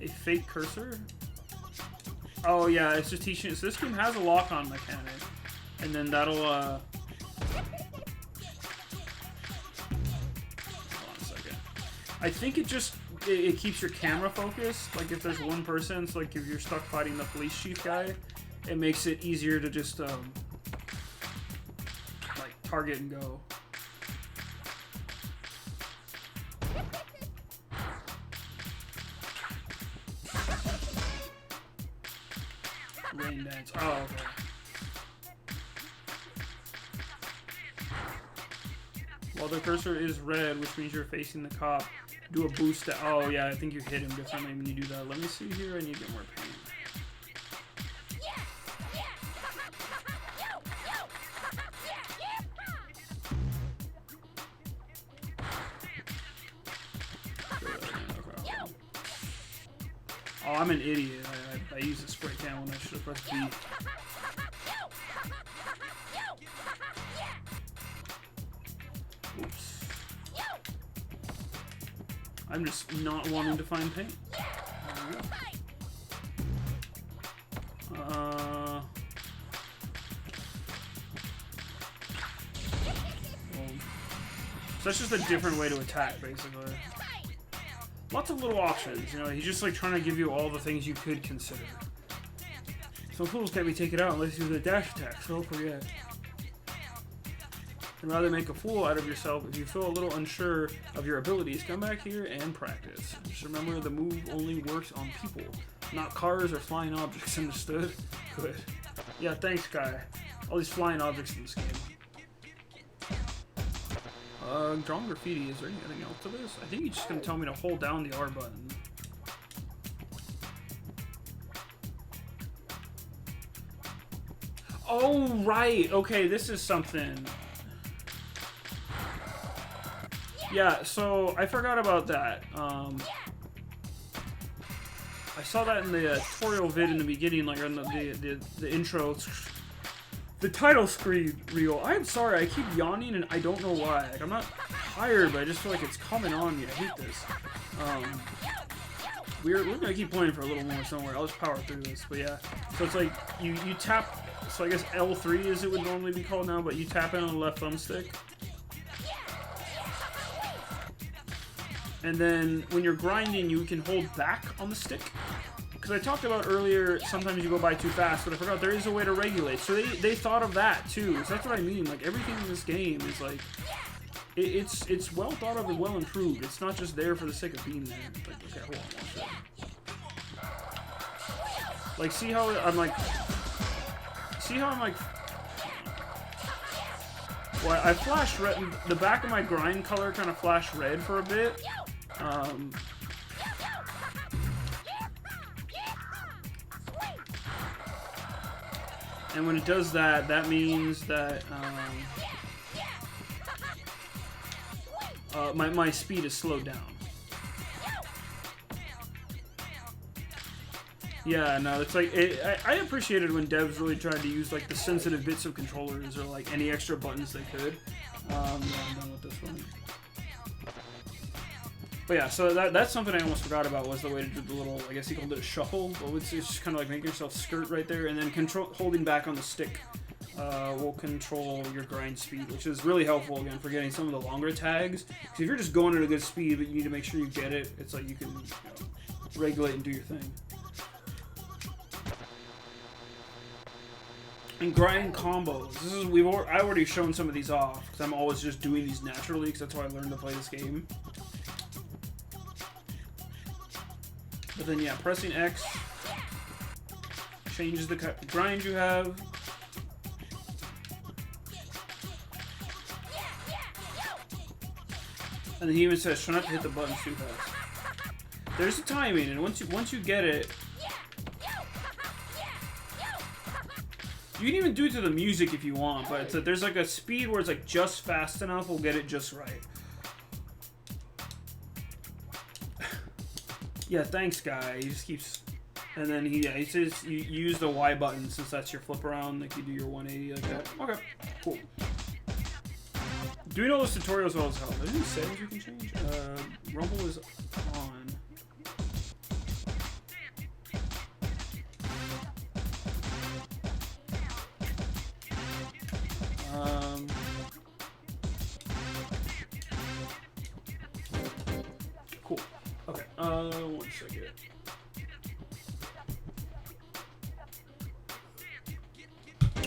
A fake cursor? Oh yeah, it's just teaching. So this game has a lock-on mechanic, and then that'll hold on a second. I think it just it keeps your camera focused. Like if there's one person, so like if you're stuck fighting the police chief guy, it makes it easier to just like target and go. Rain dance. Oh, okay. While the cursor is red, which means you're facing the cop, do a boost. Oh, yeah, I think you hit him differently when you do that. Let me see here. I need to get more paint. Oh, I'm an idiot. I used a spray can when I should have pressed B. Oops. I'm just not wanting to find paint. Well, so that's just a different way to attack, basically. Lots of little options, you know, he's just like trying to give you all the things you could consider. Some fools can't be taken out unless you do the dash attack, so don't forget. And rather make a fool out of yourself, if you feel a little unsure of your abilities, come back here and practice. Just remember the move only works on people, not cars or flying objects, understood? Good. Yeah, thanks, guy. All these flying objects in this game. Drawing graffiti, is there anything else to this? I think he's just gonna tell me to hold down the R button. Oh, right! Okay, this is something. Yeah, so I forgot about that. I saw that in the tutorial vid in the beginning, like on the intro. The title screen reel. I'm sorry, I keep yawning and I don't know why. Like, I'm not tired, but I just feel like it's coming on me. I hate this. We're gonna keep playing for a little more somewhere. I'll just power through this. But yeah, so it's like you tap. So I guess L3 as it would normally be called now, but you tap in on the left thumbstick. And then when you're grinding, you can hold back on the stick. Because I talked about earlier, sometimes you go by too fast, but I forgot there is a way to regulate. So they thought of that too. So that's what I mean. Like everything in this game is like, it's well thought of and well improved. It's not just there for the sake of being there. Like, okay, hold on one second. Like, see how I'm like, well, I flashed red. The back of my grind color kind of flashed red for a bit. And when it does that, that means that my speed is slowed down. Yeah, no, it's like I appreciated when devs really tried to use like the sensitive bits of controllers or like any extra buttons they could. Yeah, I'm done with this one. But yeah, so that's something I almost forgot about, was the way to do the little, I guess he called it a shuffle, but it's just kind of like making yourself skirt right there, and then holding back on the stick will control your grind speed, which is really helpful, again, for getting some of the longer tags. Because if you're just going at a good speed, but you need to make sure you get it, it's like you can regulate and do your thing. And grind combos. I've already shown some of these off, because I'm always just doing these naturally, because that's how I learned to play this game. But then, yeah, pressing X changes the grind you have. And then he even says, try not to hit the buttons too fast. There's the timing, and once you get it, You can even do it to the music if you want, but there's like a speed where it's like just fast enough will get it just right. Yeah, thanks, guy. He just keeps... And then he says you use the Y button since that's your flip around, like you do your 180 like that. Okay, cool. Doing all those tutorials well as hell. Are there any settings we can change? Rumble is on. Cool. Okay. 1 second.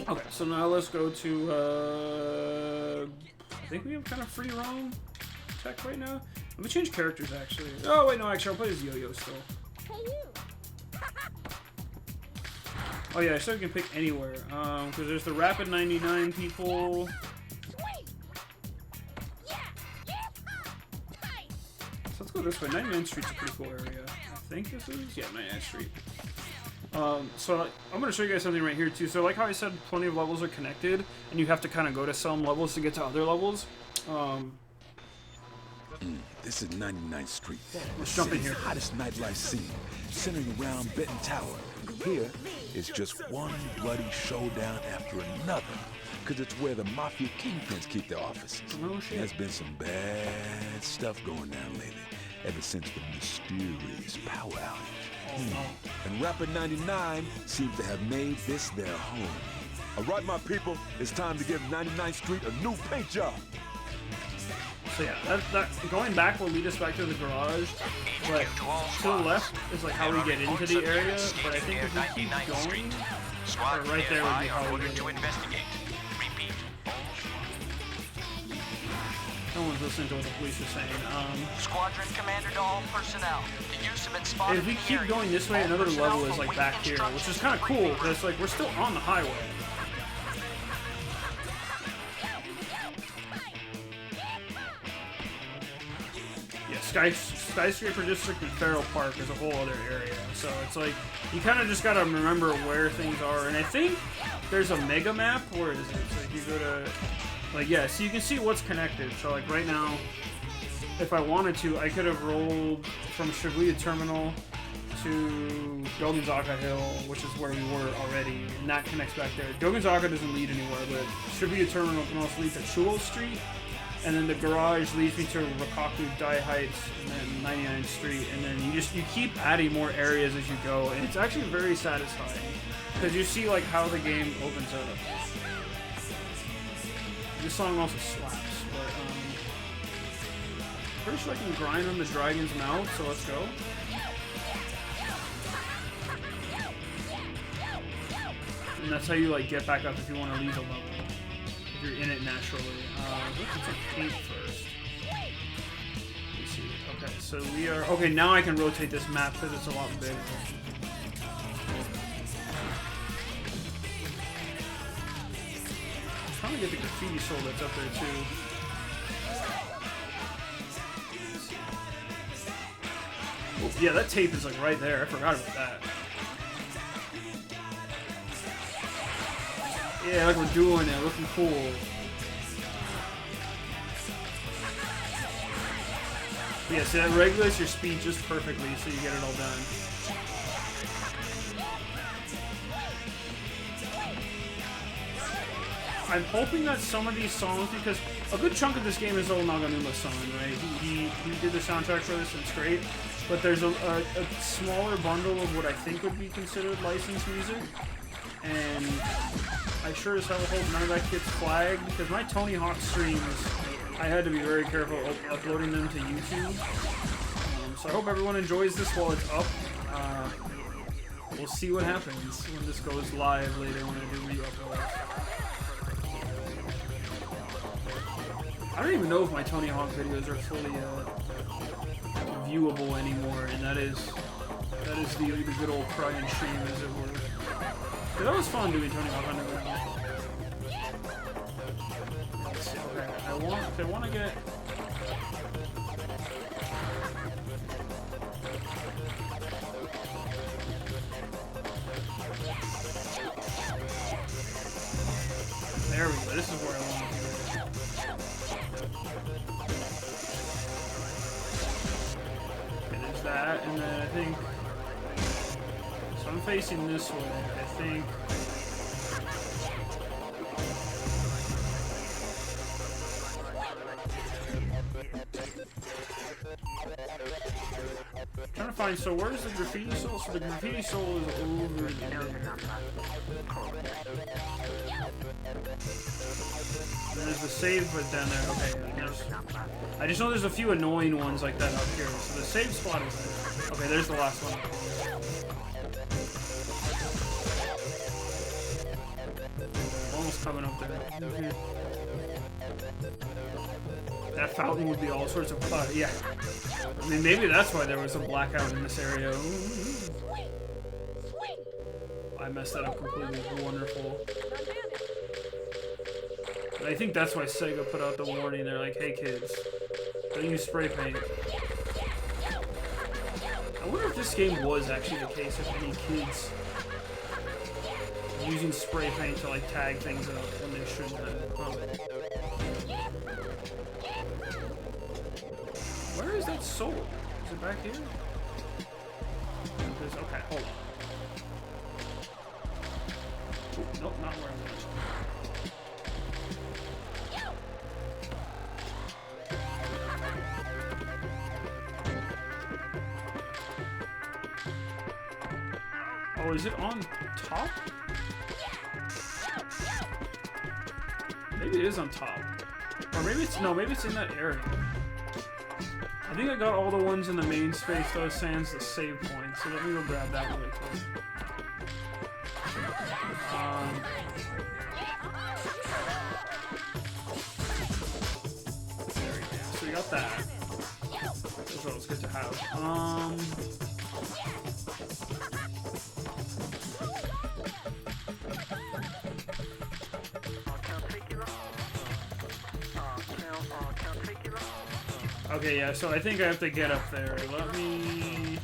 Okay, so now let's go to, I think we have kind of free roam tech right now. Let me change characters, actually. Oh, wait, no, actually, I'll play as Yo-Yo still. Oh, yeah, I said we can pick anywhere, because there's the Rapid 99 people. So let's go this way. 99th Street's a pretty cool area. I think this is? Yeah, 99th Street. So I'm going to show you guys something right here too. So like how I said, plenty of levels are connected, and you have to kind of go to some levels to get to other levels. This is 99th Street. Let's jump in here. Hottest nightlife scene, centering around Benton Tower. Here is just one bloody showdown after another, because it's where the mafia kingpins keep their offices. Oh, shit. There's been some bad stuff going down lately, ever since the mysterious power outage. And Rapid 99 seems to have made this their home. All right, my people, it's time to give 99th Street a new paint job. So yeah, that going back will lead us back to the garage, but to the left is like how we get into the area, but I think if we keep going, or right there would be how we get in. No one's listening to what the police are saying. Squadron commander to all personnel. The use have been spotted. If we keep going this way, another level is like back here, which is kind of cool, because it's like we're still on the highway. Yeah, Skyscraper District and Farrell Park is a whole other area. So it's like, you kind of just got to remember where things are. And I think there's a mega map. Where is it? So if you go to, like, yeah, so you can see what's connected. So like right now, if I wanted to, I could have rolled from Shibuya Terminal to Dogenzaka Hill, which is where we were already, and that connects back there. Dogenzaka doesn't lead anywhere, but Shibuya Terminal can also lead to Chuo Street, and then the garage leads me to Rakaku Dai Heights, and then 99th Street, and then you keep adding more areas as you go, and it's actually very satisfying, because you see like how the game opens up. This song also slaps, but pretty sure I can grind on the dragon's mouth, so let's go. And that's how you like get back up if you want to leave a level. If you're in it naturally. Let's paint first. Let's see. Okay, so we are. Okay, now I can rotate this map because it's a lot bigger. I'm trying to get the graffiti soul that's up there too. Oh, yeah, that tape is like right there. I forgot about that. Yeah, like we're doing it, looking cool. Yeah, so that regulates your speed just perfectly so you get it all done. I'm hoping that some of these songs, because a good chunk of this game is old Naganuma song, right? He did the soundtrack for this and it's great. But there's a smaller bundle of what I think would be considered licensed music. And I sure as hell hope none of that gets flagged, because my Tony Hawk streams, I had to be very careful uploading them to YouTube. So I hope everyone enjoys this while it's up. We'll see what happens when this goes live later when I do re-upload. I don't even know if my Tony Hawk videos are fully viewable anymore, and that is the good old crying stream, as it were. But that was fun doing Tony Hawk Underground. Let's see, okay, I want to get. think. So I'm facing this way, I think. Trying to find, so where's the graffiti soul? So the graffiti soul is over there. There's the save but down there. Okay, I just know there's a few annoying ones like that up here. So the save spot is there. Okay, there's the last one. Almost coming up there. That fountain would be all sorts of yeah. I mean, maybe that's why there was a blackout in this area. Ooh. I messed that up completely. Wonderful. But I think that's why Sega put out the warning. They're like, hey kids, don't use spray paint. I wonder if this game was actually the case of any kids using spray paint to like tag things up when they shouldn't have. Oh. Where is that soul? Is it back here? Okay, hold on. Ooh, nope, not where I want. Oh, is it on top? Maybe it is on top. Or maybe it's, no, maybe it's in that area. I think I got all the ones in the main space, though, sans the save point, so let me go grab that really quick. There we go. So we got that. That's what was good to have. Okay, yeah, so I think I have to get up there. Let me...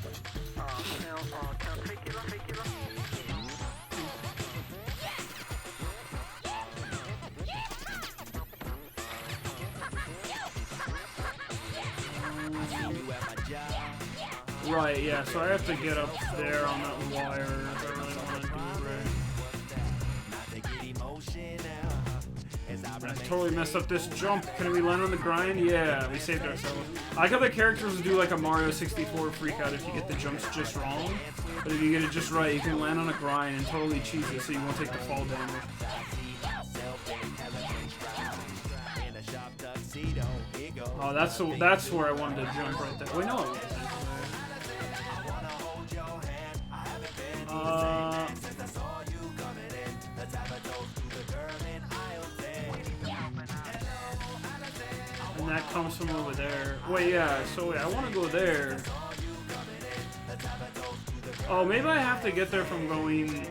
Right, yeah, so I have to get up there on that wire if I really want to do it right. I totally messed up this jump. Can we land on the grind? Yeah, we saved ourselves. I like how the characters do like a Mario 64 freakout if you get the jumps just wrong. But if you get it just right, you can land on a grind and totally cheese it so you won't take the fall damage. Oh, that's where I wanted to jump right there. Wait, no, it wasn't. And that comes from over there. Wait, yeah, so wait, I want to go there. Oh, maybe I have to get there from going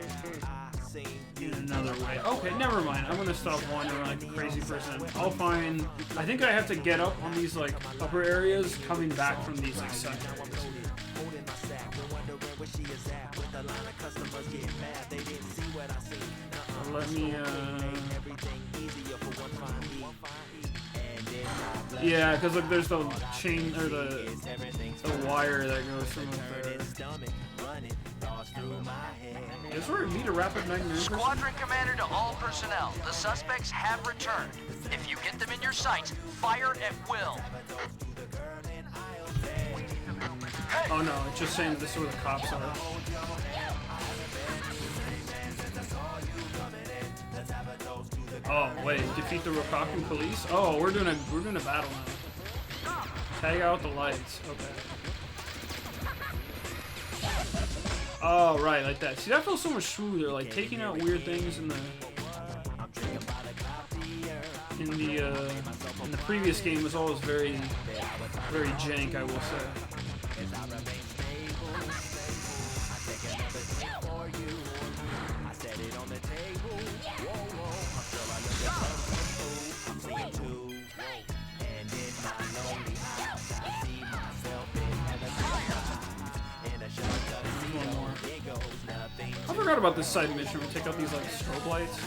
in another way. Okay, never mind. I'm gonna stop wandering like a crazy person. I'll find... I think I have to get up on these, like, upper areas coming back from these, like, second ones. Let me, yeah, because look, there's the chain, or the wire that goes from up there. Is where we meet a Rapid 99 person? Squadron commander to all personnel. The suspects have returned. If you get them in your sights, fire at will. Oh no, it's just saying this is where the cops are. Oh wait, defeat the Rokaku police? Oh, we're doing a battle now. Tag out the lights. Okay. Oh right, like that. See, that feels so much smoother. Like taking out weird things in the previous game was always very jank, I will say. I forgot about this side mission. We take out these like strobe lights.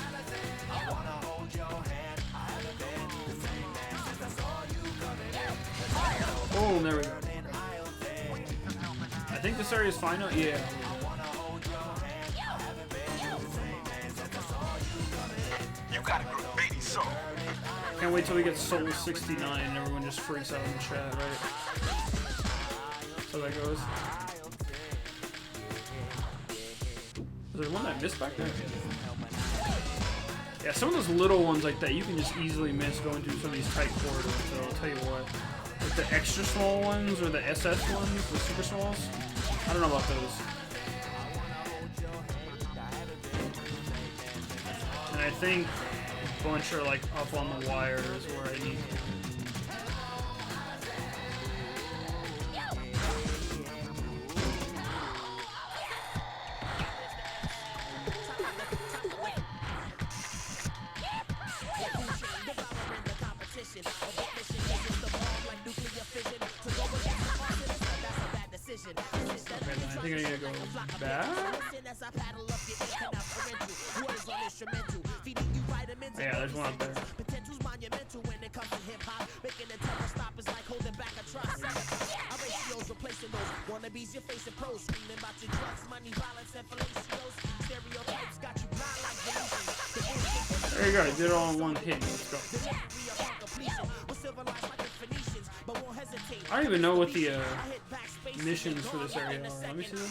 Boom, there we go. I think this area is final. Yeah. You got a good baby soul. Can't wait till we get Soul 69 and everyone just freaks out in the chat, right? So that goes. Is there one that I missed back there? Yeah, some of those little ones like that you can just easily miss going through some of these tight corridors, so I'll tell you what. Like the extra small ones or the SS ones, the super smalls, I don't know about those. And I think a bunch are like up on the wires where I need to. I think I need to go back. Yeah, there's one up there. There you go, I did it all in one hit. Let's go. I don't even know what the missions for this area are. Let me see them.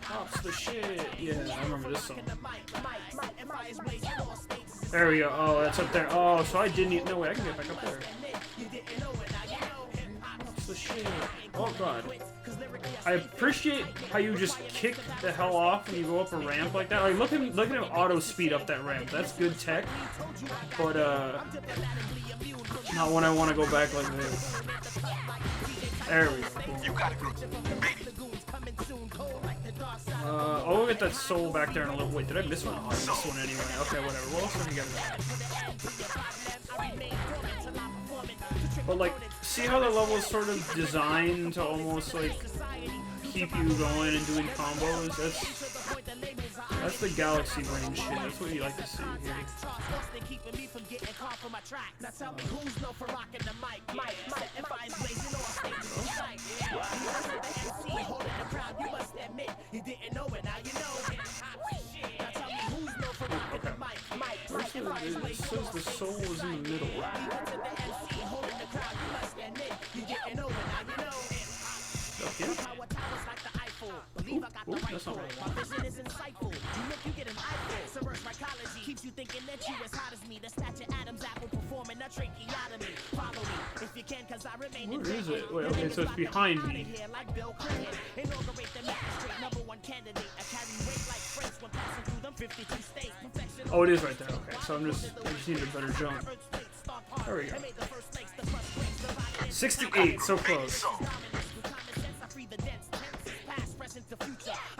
Pops the shit. Yeah, I remember this song. There we go. Oh, that's up there. Oh, so I didn't even. No way, I can get back up there. Pops the shit. Oh god. I appreciate how you just kick the hell off when you go up a ramp like that. Like look at him auto speed up that ramp. That's good tech. But not when I want to go back like this. There we go. I'll go get that soul back there in a little. Wait, did I miss one? Oh, I missed one anyway. Okay, whatever. What else did we get? But like, see how the level is sort of designed to almost like keep you going and doing combos? That's the galaxy brain shit. That's what you like to see here. Okay. It says the soul is in the middle. Up here? Ooh, that's not right. Where is it? Wait, okay, so it's behind me. Oh, it is right there. Okay, so I just need a better jump. There we go. 68, so close.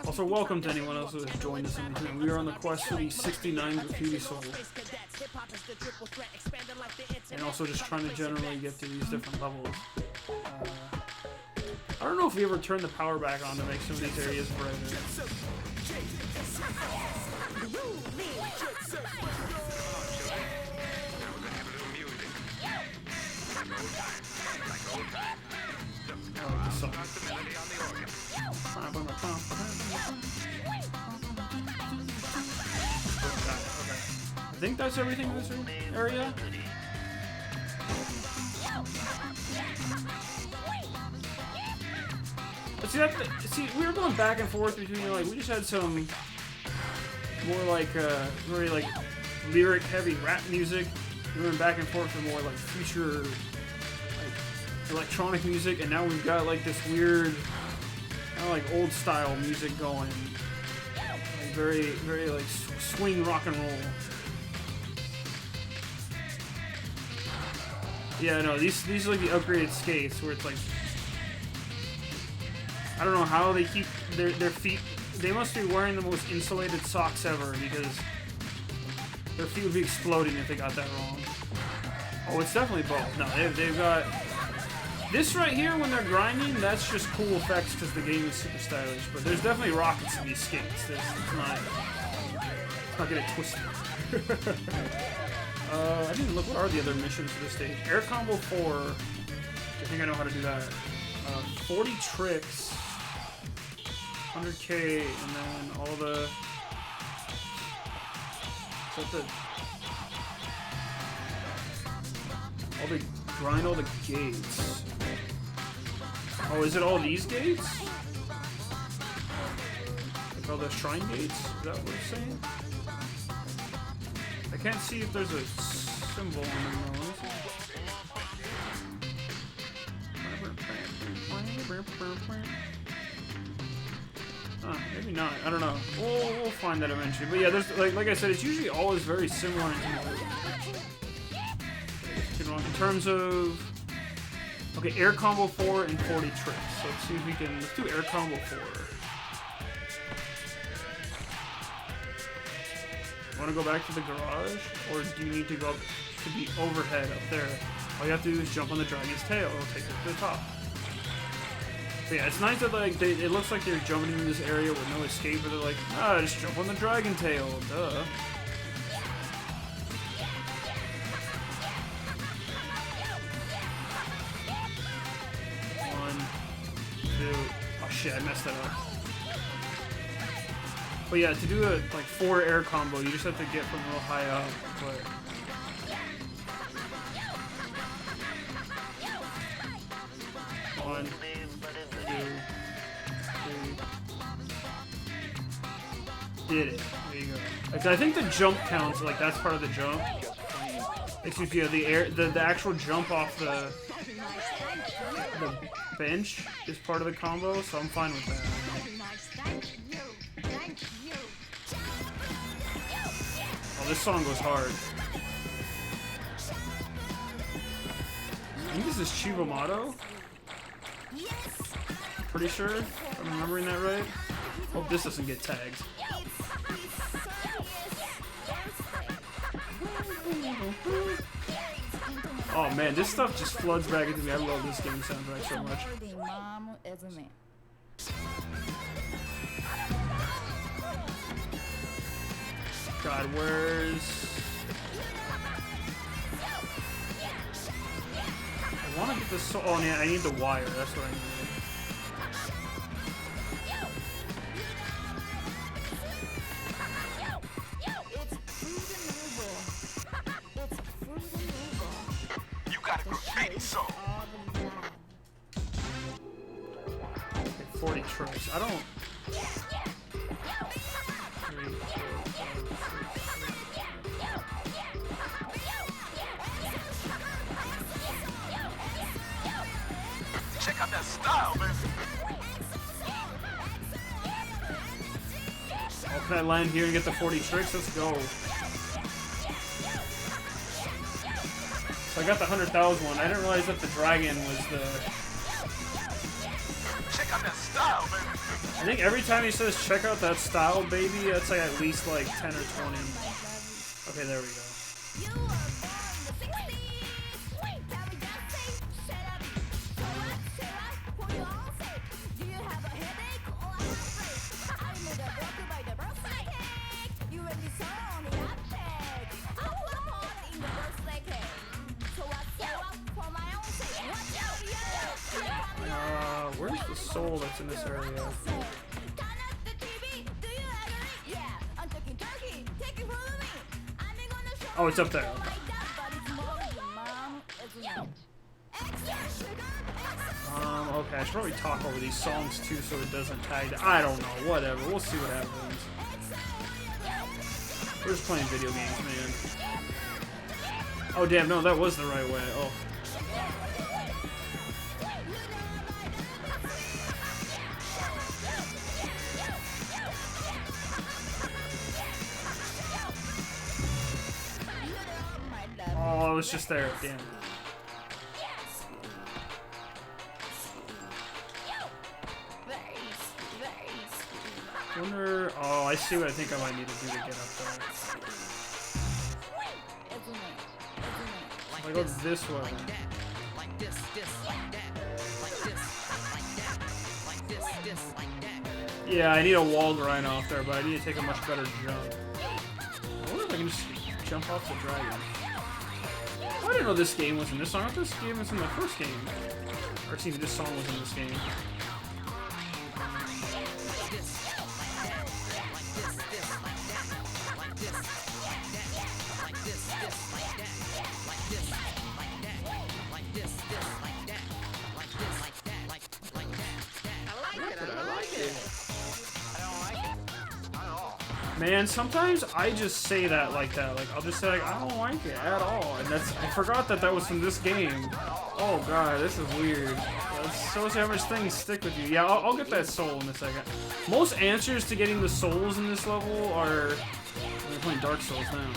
Also, welcome to anyone else who has joined us in the room. We are on the quest for the 69 graffiti souls. And also just trying to generally get to these different levels. I don't know if we ever turn the power back on to make some of these areas brighter. I like this song. I think that's everything in this area. But see, we were going back and forth between, like, we just had some more like very like lyric heavy rap music. We went back and forth to more like future like electronic music, and now we've got like this weird kind of like old style music going, like very like swing rock and roll. Yeah, no, these are like the upgraded skates where it's like, I don't know how they keep their feet. They must be wearing the most insulated socks ever, because their feet would be exploding if they got that wrong. Oh, it's definitely both. No, they've got this right here when they're grinding. That's just cool effects because the game is super stylish. But there's definitely rockets in these skates. It's not. Not get it twisted. I didn't even look. What are the other missions for this stage? Air Combo 4. I think I know how to do that. 40 tricks. 100k, and then all the... Is that the... All the... Grind all the gates. Oh, is it all these gates? Like all the shrine gates? Is that what it's saying? I can't see if there's a symbol on them though. Maybe not. I don't know. We'll find that eventually. But yeah, there's like I said, it's usually always very similar in terms of Air Combo 4 and 40 tricks. So let's see if we can. Let's do Air Combo 4. Want to go back to the garage, or do you need to go up to the overhead up there? All you have to do is jump on the dragon's tail. It'll take you to the top. But yeah, it's nice that like it looks like they're jumping into this area with no escape, but they're like, just jump on the dragon tail, duh. One, two. Oh shit, I messed that up. But yeah, to do a like 4 air combo, you just have to get from real high up. But one, 2, 3. Did it? There you go. Like, I think the jump counts. Like that's part of the jump. Excuse me, the actual jump off the bench is part of the combo, so I'm fine with that. Oh, this song goes hard. I think this is Chivomato. Pretty sure, if I'm remembering that right. Hope this doesn't get tagged. Oh man, this stuff just floods back into me. I love this game soundtrack so much. God, where's... I want to get this... Oh, yeah, I need the wire. That's what I need. You got a graffiti song. Okay, 40 tricks. I don't... 3, 4, 5, 6. Check out that style, man. Oh, can I land here and get the 40 tricks? Let's go. So I got the 100,000 one. I didn't realize that the dragon was the... Check out that style, baby. I think every time he says check out that style, baby, that's like at least like 10 or 20. Okay, there we go. Where's the soul that's in this area? Oh, it's up there. Okay, I should probably talk over these songs too so it doesn't tag. I don't know, whatever. We'll see what happens. We're just playing video games, man. Oh, damn, no, that was the right way. Oh. Oh, it was just there. Damn. Wonder. Oh, I see what I think I might need to do to get up there. If I go this way. Yeah, I need a wall grind off there, but I need to take a much better jump. Jump off the dragon. Oh, I didn't know this game was in this song. I thought this game was in the first game. Or excuse me, this song was in this game. Man, sometimes I just say that like that. Like, I'll just say, like, I don't like it at all. And that's, I forgot that that was from this game. Oh, God, this is weird. That shows how much things stick with you. Yeah, I'll get that soul in a second. Most answers to getting the souls in this level are... We're playing Dark Souls now.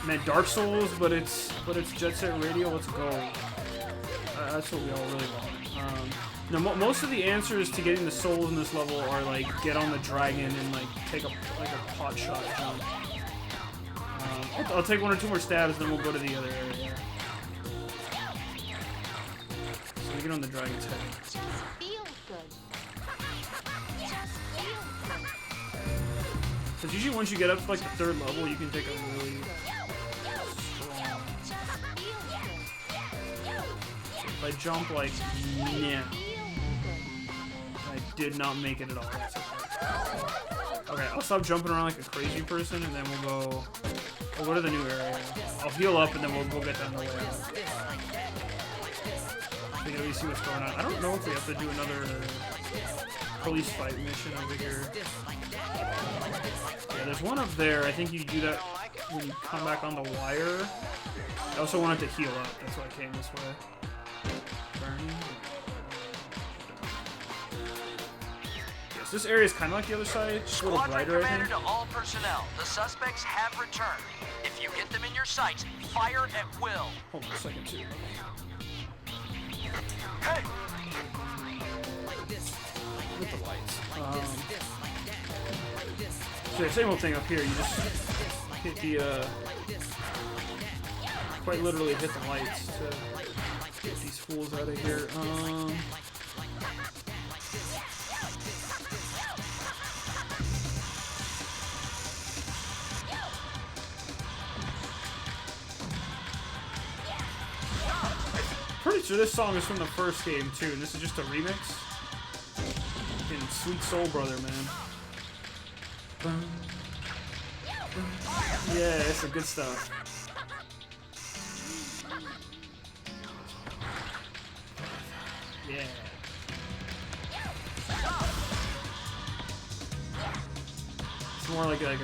Man, Dark Souls, but it's Jet Set Radio, let's go. That's what we all really want. No, most of the answers to getting the souls in this level are like get on the dragon and like take a pot shot jump. I'll take one or two more stabs, then we'll go to the other area. So we get on the dragon's head. Because usually once you get up to like the third level, you can take a really strong. If I jump like, yeah. I did not make it at all. Okay, I'll stop jumping around like a crazy person, and then we'll go to the new area. I'll heal up, and then we'll get down the way out. So you know, you see what's going on. I don't know if we have to do another police fight mission over here. Yeah, there's one up there. I think you do that when you come back on the wire. I also wanted to heal up. That's why I came this way. Burn. This area is kind of like the other side, just a little brighter, I think. To all personnel, the suspects have returned. If you get them in your sights, fire at will. Hold on a second, too. Hey! With the lights. So same old thing up here. You just hit the, quite literally hit the lights to get these fools out of here. Pretty sure this song is from the first game too, and this is just a remix. Fucking Sweet Soul Brother, man. Yeah, it's some good stuff. Yeah. It's more like a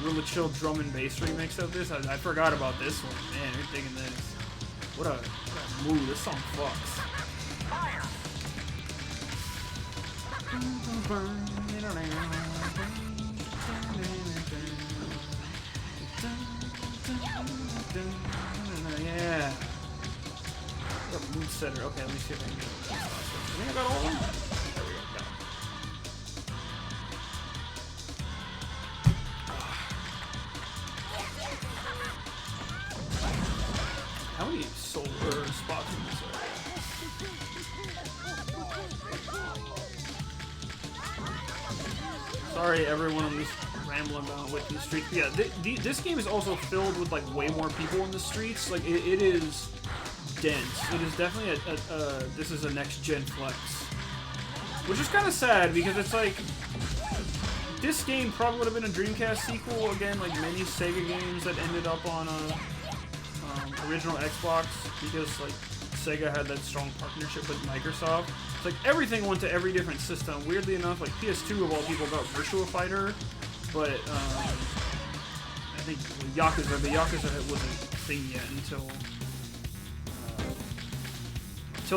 really chill drum and bass remix of this. I forgot about this one. Man, you're digging this. What a move, this song fucks. Yeah. What a mood setter. Okay, let me see if I can get this last one. I think I got all of them. There we go. Got it. How many solar spots in this area? Sorry, everyone, I'm just rambling down with the streets. Yeah, this game is also filled with like way more people in the streets. Like it is dense. It is definitely this is a next gen flex, which is kind of sad because it's like this game probably would have been a Dreamcast sequel again, like many Sega games that ended up on a original Xbox, because like Sega had that strong partnership with Microsoft. It's like everything went to every different system. Weirdly enough, like PS2 of all people got Virtua Fighter, but I think Yakuza, the Yakuza wasn't a thing yet until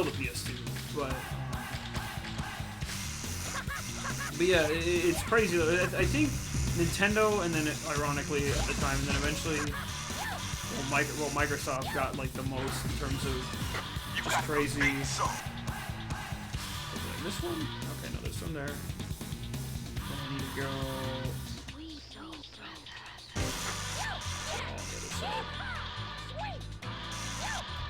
the PS2. But yeah, it's crazy. I think Nintendo, and then ironically at the time, and then eventually. Well, Microsoft got like the most in terms of just crazy. Okay, this one? Okay, no, there's one there. Then I need to go.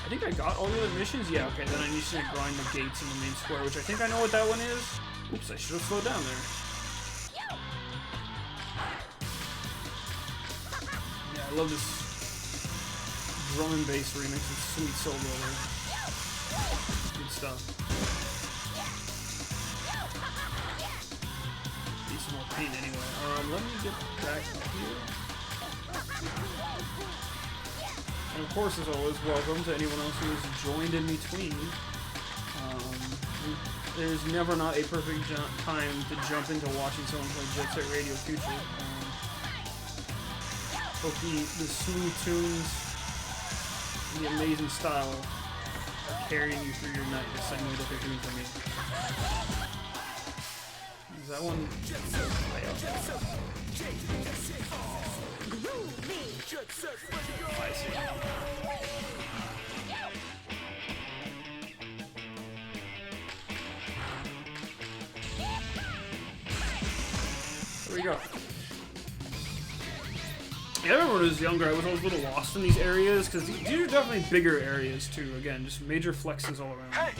I think I got all the other missions. Yeah, okay, then I need to grind the gates in the main square, which I think I know what that one is. Oops, I should have slowed down there. love this drum and bass remix. It's sweet solo there. Good stuff. Need some more paint anyway. Let me get back here. And of course, as always, welcome to anyone else who has joined in between. There's never not a perfect time to jump into watching someone play Jet Set Radio Future. Hope the smooth tunes and the amazing style are carrying you through your night the same way that they're doing for me. Is that one? I see. There we go. Yeah, I remember when I was younger, I was always a little lost in these areas, because these are definitely bigger areas too. Again, just major flexes all around. Hey!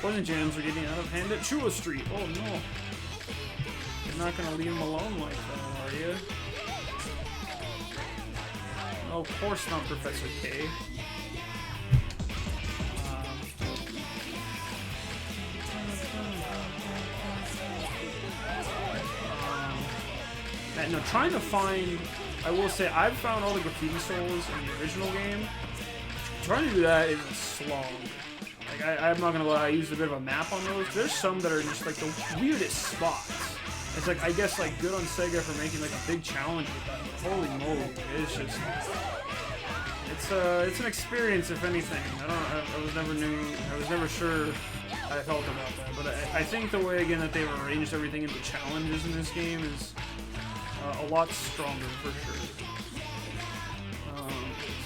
Poison jams are getting out of hand at Chua Street. Oh no. You're not gonna leave him alone like that, are you? No, of course not, Professor K. No, trying to find, I will say, I've found all the graffiti souls in the original game. Trying to do that is a slog. Like, I'm not gonna lie, I used a bit of a map on those. There's some that are just like the weirdest spots. It's like, I guess, like, good on Sega for making like a big challenge with that. But holy moly, it's just, it's an experience, if anything. I was never sure how I felt about that. But I think the way, again, that they've arranged everything into challenges in this game is a lot stronger, for sure.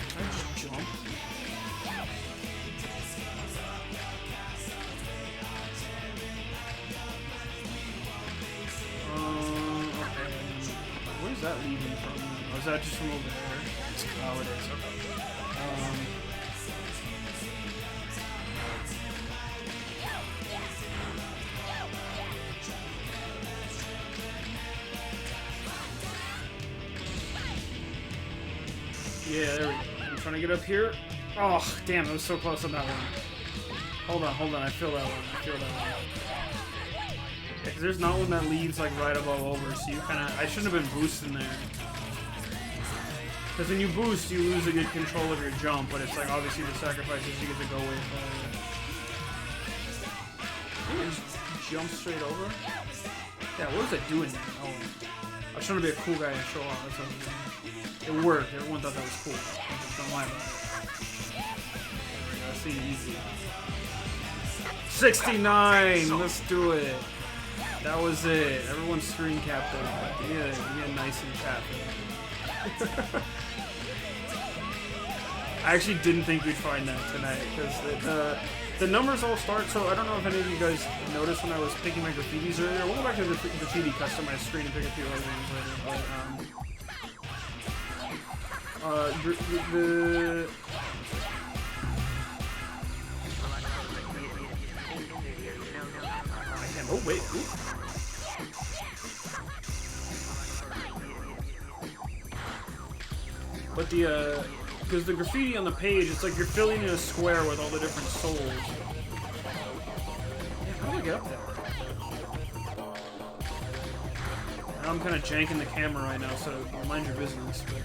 Can I just jump? Okay. Where's that leading from? Oh, is that just from over there? Oh, it is. Okay. Yeah, there we go. I'm trying to get up here. Oh, damn, I was so close on that one. Hold on, I feel that one. Yeah, 'cause there's not one that leads like right above over, so you kinda, I shouldn't have been boosting there. Because when you boost, you lose a good control of your jump, but it's like obviously the sacrifices you get to go with. Just jump straight over? Yeah, what is it doing there? Oh, I was trying to be a cool guy and show off, that's what I was doing. It worked. Everyone thought that was cool. Don't lie about it. That's easy. 69! Let's do it. That was it. Everyone screen capped it. Yeah, nice and chat. I actually didn't think we'd find that tonight, because the numbers all start, so I don't know if any of you guys noticed when I was picking my graffitis earlier. We'll go back to the graffiti customized screen and pick a few other ones later, but, oh wait, ooh. But because the graffiti on the page, it's like you're filling in a square with all the different souls. Yeah, how do I get up there? I'm kind of janking the camera right now, so mind your business. But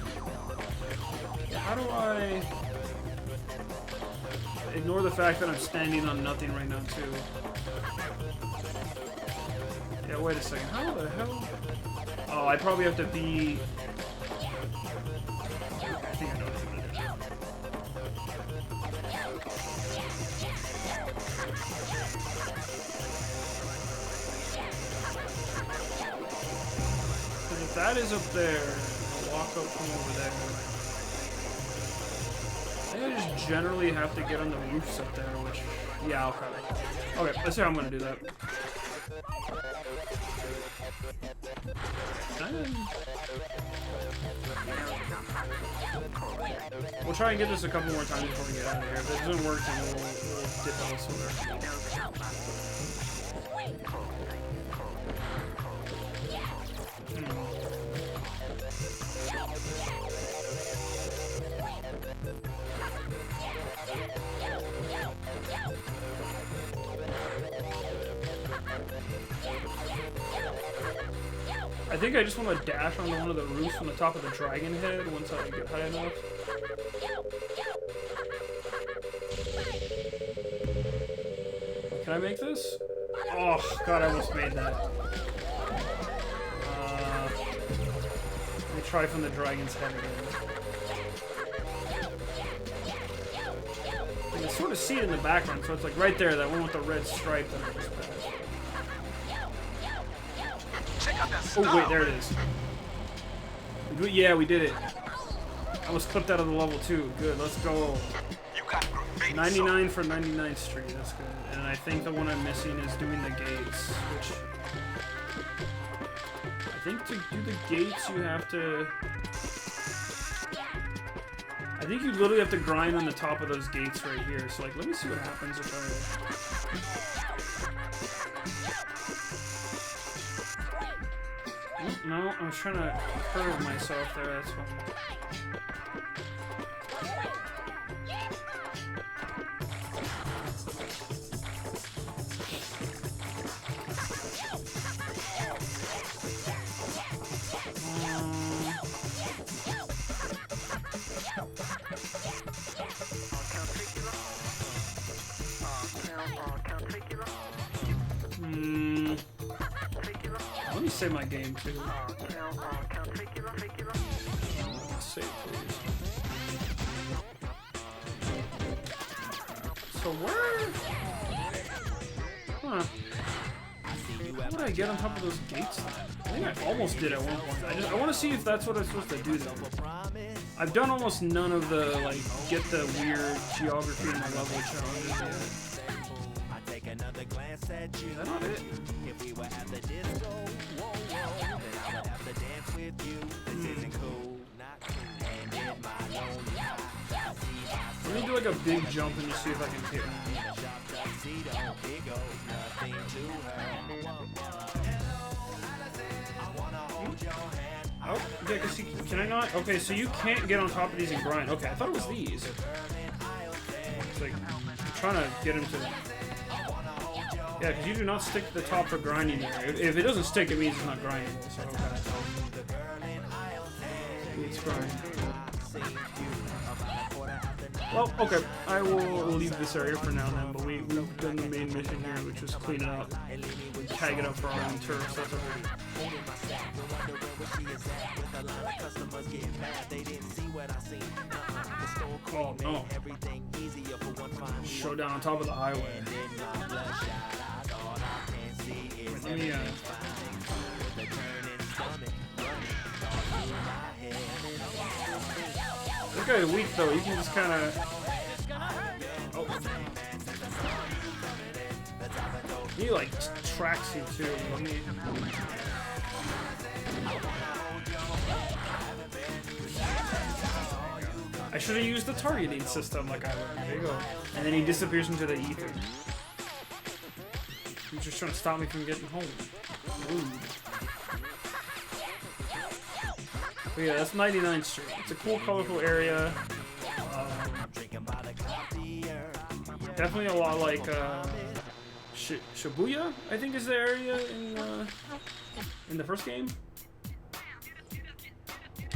how do I ignore the fact that I'm standing on nothing right now, too? Yeah, wait a second. How the hell? Oh, I probably have to be... I think I know what I'm gonna do. Because if that is up there, I'll walk up from over there. I think I just generally have to get on the roofs up there, which... Yeah, okay. Okay, let's see how I'm gonna do that. We'll try and get this a couple more times before we get out of here. If it doesn't work, then we'll dip elsewhere. I think I just want to dash onto one of the roofs on the top of the dragon head once I get high enough. Can I make this? Oh, God, I almost made that. Let me try from the dragon's head again. I can sort of see it in the background, so it's like right there, that one with the red stripe that I just passed. Oh, wait, there it is. Yeah, we did it. I was clipped out of the level 2. Good, let's go. 99 for 99th Street, that's good. And I think the one I'm missing is doing the gates, which... I think to do the gates, you have to... I think you literally have to grind on the top of those gates right here. So, like, let me see what happens if I... Oh, no, I was trying to curve myself there, that's fine. Let me save my game too. Save, please. So where? Huh? How would I get on top of those gates then? I think I almost did at one point. I want to see if that's what I'm supposed to do though. I've done almost none of the like get the weird geography in my level challenges yet. Is that not it? Let me do like a big jump and just see if I can hit him. Oh, yeah, cause can I not? Okay, so you can't get on top of these and grind. Okay, I thought it was these. It's like, I'm trying to get him to... Yeah, because you do not stick to the top for grinding there. If it doesn't stick, it means it's not grinding. So, okay. It's grind. Well, okay. I will leave this area for now then, but we've done the main mission here, which is clean it up. Tag it up for our own turf, so that's okay. Oh, no. Showdown on top of the highway. Let me, This guy's weak though, you can just kinda... Oh. He like tracks you too. Let me... I should have used the targeting system like I learned. There you go. And then he disappears into the ether. He's just trying to stop me from getting home. Rude. But yeah, that's 99th Street. It's a cool, colorful area. Definitely a lot like Shibuya, I think is the area in the first game.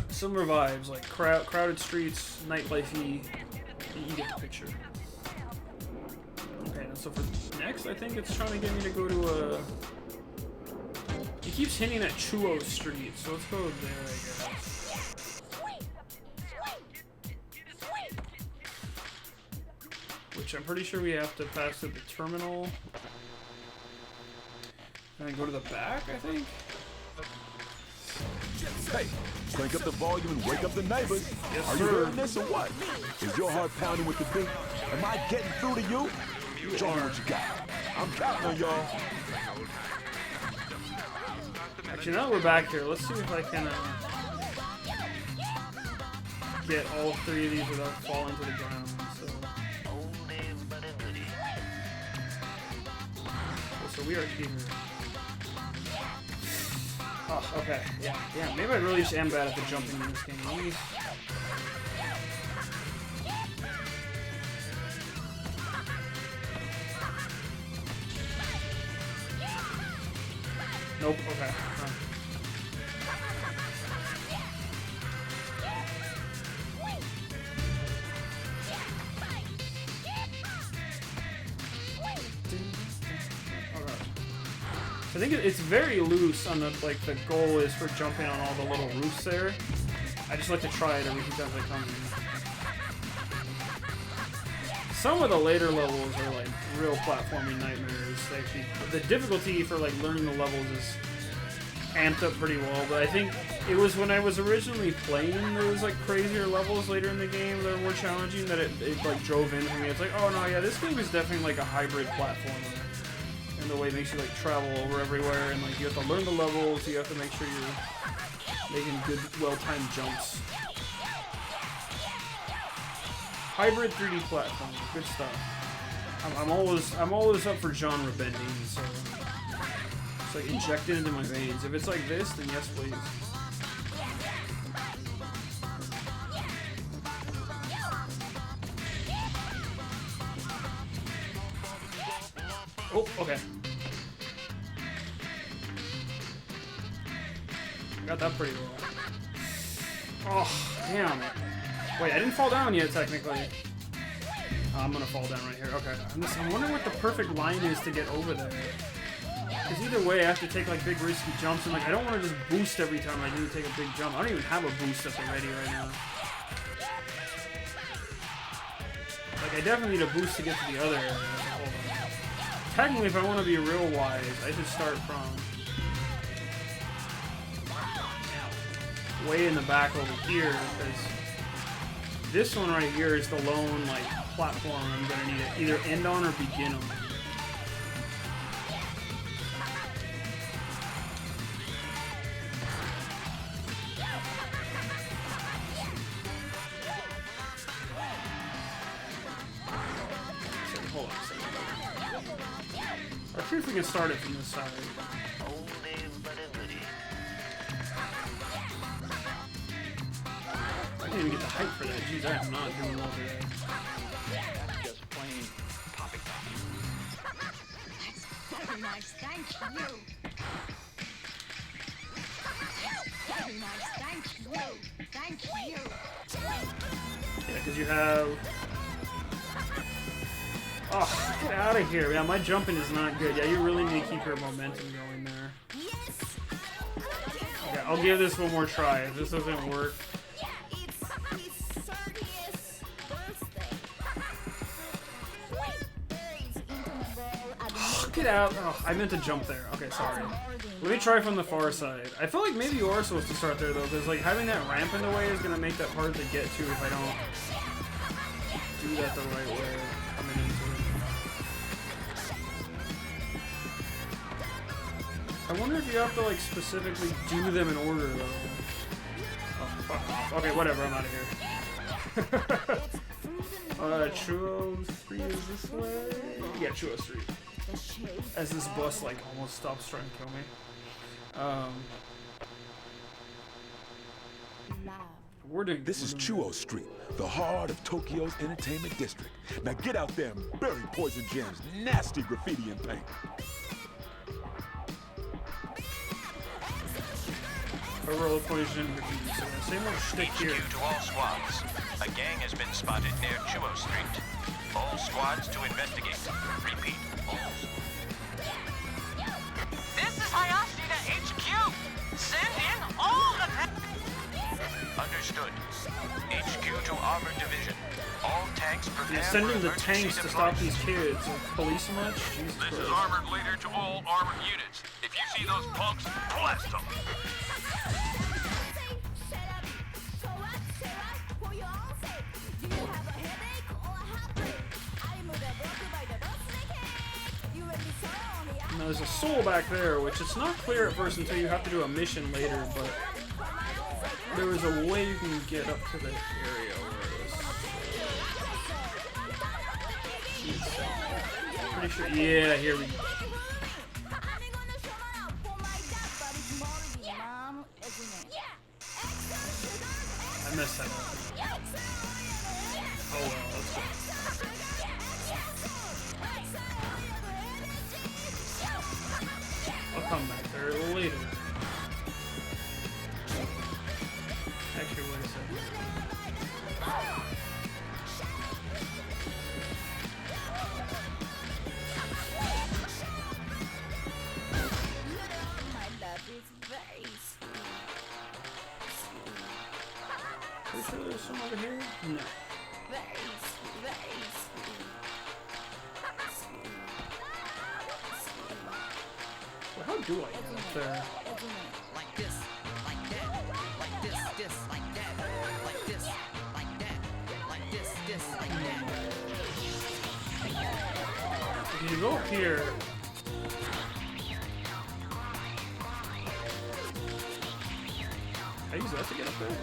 Similar vibes, like crowded streets, nightlife-y. You get the picture. Okay, so for next, I think it's trying to get me to go to a... It keeps hinting at Chuo Street, so let's go there, I guess. Which I'm pretty sure we have to pass through the terminal. And then go to the back, I think? Hey, crank up the volume and wake up the neighbors. Yes, Are sir. you hearing this or what? Is your heart pounding with the beat? Am I getting through to you? Show me what you got. I'm counting on y'all. Actually, now that we're back here, let's see if I can get all three of these without falling to the ground. So we are here. Oh, okay. Yeah, maybe I really just am bad at the jumping in this game. Nope, okay. I think it's very loose on the, like, the goal is for jumping on all the little roofs there. I just like to try it every few times I come in. Some of the later levels are, like, real platforming nightmares. The difficulty for, like, learning the levels is amped up pretty well, but I think it was when I was originally playing those, like, crazier levels later in the game that were more challenging that it like, drove in for me. It's like, oh, no, yeah, this game is definitely, like, a hybrid platformer. And the way it makes you, like, travel over everywhere, and, like, you have to learn the levels, you have to make sure you're making good, well-timed jumps. Hybrid 3D platform, good stuff. I'm always up for genre bending, so it's like injected into my veins. If it's like this, then yes, please. Oh, okay. Got that pretty well. Oh, damn it. Wait, I didn't fall down yet, technically. I'm gonna fall down right here. Okay. I'm wondering what the perfect line is to get over there. Because either way, I have to take, like, big risky jumps, and, like, I don't want to just boost every time I do take a big jump. I don't even have a boost at the ready right now. Like, I definitely need a boost to get to the other area. Hold on. Technically, if I want to be real wise, I should start from way in the back over here, because this one right here is the lone, like, platform I'm going to need to either end on or begin on. Hold on a second. Let's see if we can start it from this side. I didn't even get the height for that. Jeez, I am not doing well today. Just plain poppycock. Very nice, thank you. Very nice, thank you. Thank you. Yeah, because you have... Oh, get out of here. Yeah, my jumping is not good. Yeah, you really need to keep your momentum going there. Okay, I'll give this one more try. If this doesn't work... Get out. Oh, I meant to jump there. Okay, sorry. Let me try from the far side. I feel like maybe you are supposed to start there, though, because, like, having that ramp in the way is going to make that hard to get to if I don't do that the right way coming into it. I wonder if you have to, like, specifically do them in order, though. Oh, fuck off. Okay, whatever. I'm out of here. Chuo Street is this way? Yeah, Chuo Street. As this bus, like, almost stops trying to kill me. This is Chuo Street, the heart of Tokyo's entertainment district. Now get out there and bury Poison Jam's nasty graffiti and paint. Overall Poison graffiti. So same old shtick here. HQ to all squads. A gang has been spotted near Chuo Street. All squads to investigate. Repeat. This is Hayashi to HQ. Send in all the... Understood. HQ to Armored Division. All tanks prepare. You're sending for the emergency tanks to stop deployment. these kids. Like, police them much? Jesus This is Christ. Armored Leader to all armored units. If you see those punks, blast them. Now, there's a soul back there, which it's not clear at first until you have to do a mission later, but there is a way you can get up to the area where it is. Pretty sure. Yeah, here we go. I messed that up. Oh well, let's go. I'll come back there later. Actually, wait a second. some over here? No. Well, how do I get up there? Like this, like that, like this, like that, like this, like that, like this, like that. If you go up here. I use that to get up there.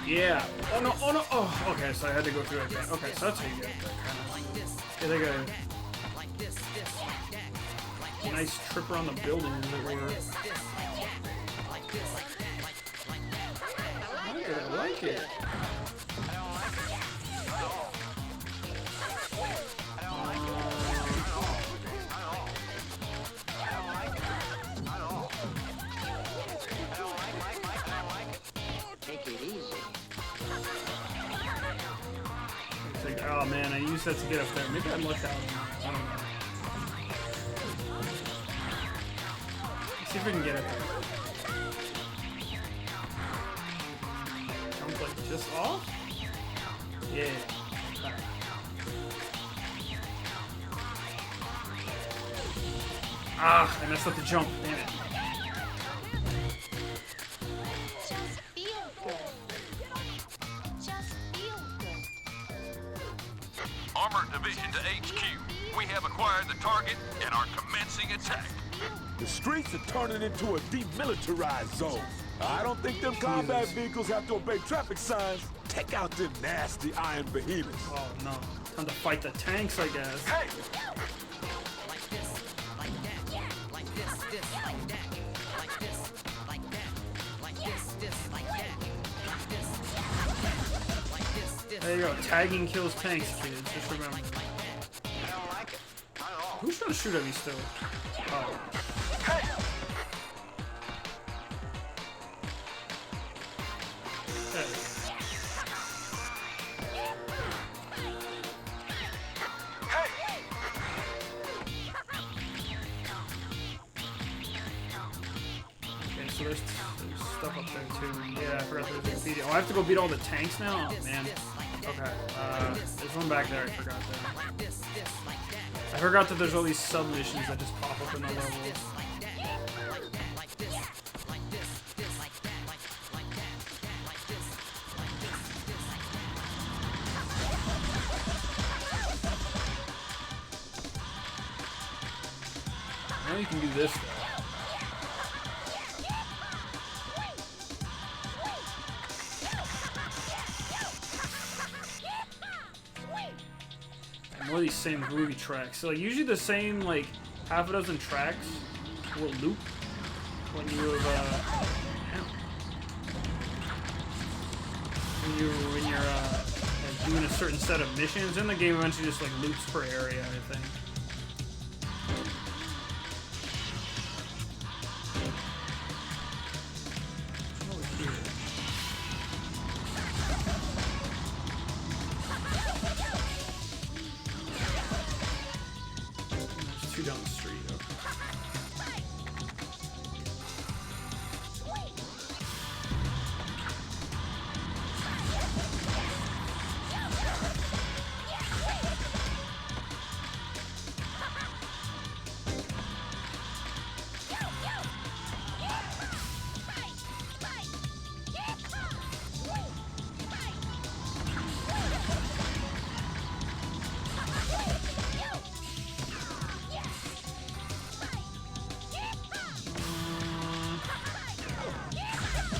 Yeah. Oh no, oh no, oh, okay, so I had to go through that. Okay, so that's how you get up there, kind of. Yeah, they got a nice trip around the building, as it were. I like it. Take it easy. It's like, oh man, I used that to get up there. Maybe I looked out. I don't know. Let's see if we can get up there. Jump like just off? Yeah. Alright. Ah, I messed up the jump. Damn it. Just feel good. Just feel good. Armored Division to HQ. We have acquired the target and are commencing attack. The streets are turning into a demilitarized zone. I don't think them combat vehicles have to obey traffic signs. Take out them nasty iron behemoths. Oh no. Time to fight the tanks, I guess. Hey! Like this, like that, like this, like that, like this, like that, like this, like that, like this, There you go. Tagging kills tanks, kids. Just remember. Who's trying to shoot at me still? Oh. Hey. Okay, so there's stuff up there too. Yeah, I forgot there was a beat. Oh, I have to go beat all the tanks now? Oh, man. Okay, there's one back there, I forgot that. I forgot that there's all these sub-missions that just pop up in the levels. Now you can do this though. More of these same groovy tracks. So like usually the same like half a dozen tracks will loop when you have when you're like doing a certain set of missions. And the game eventually just like loops per area, I think. Over here. There's two down the street. Okay.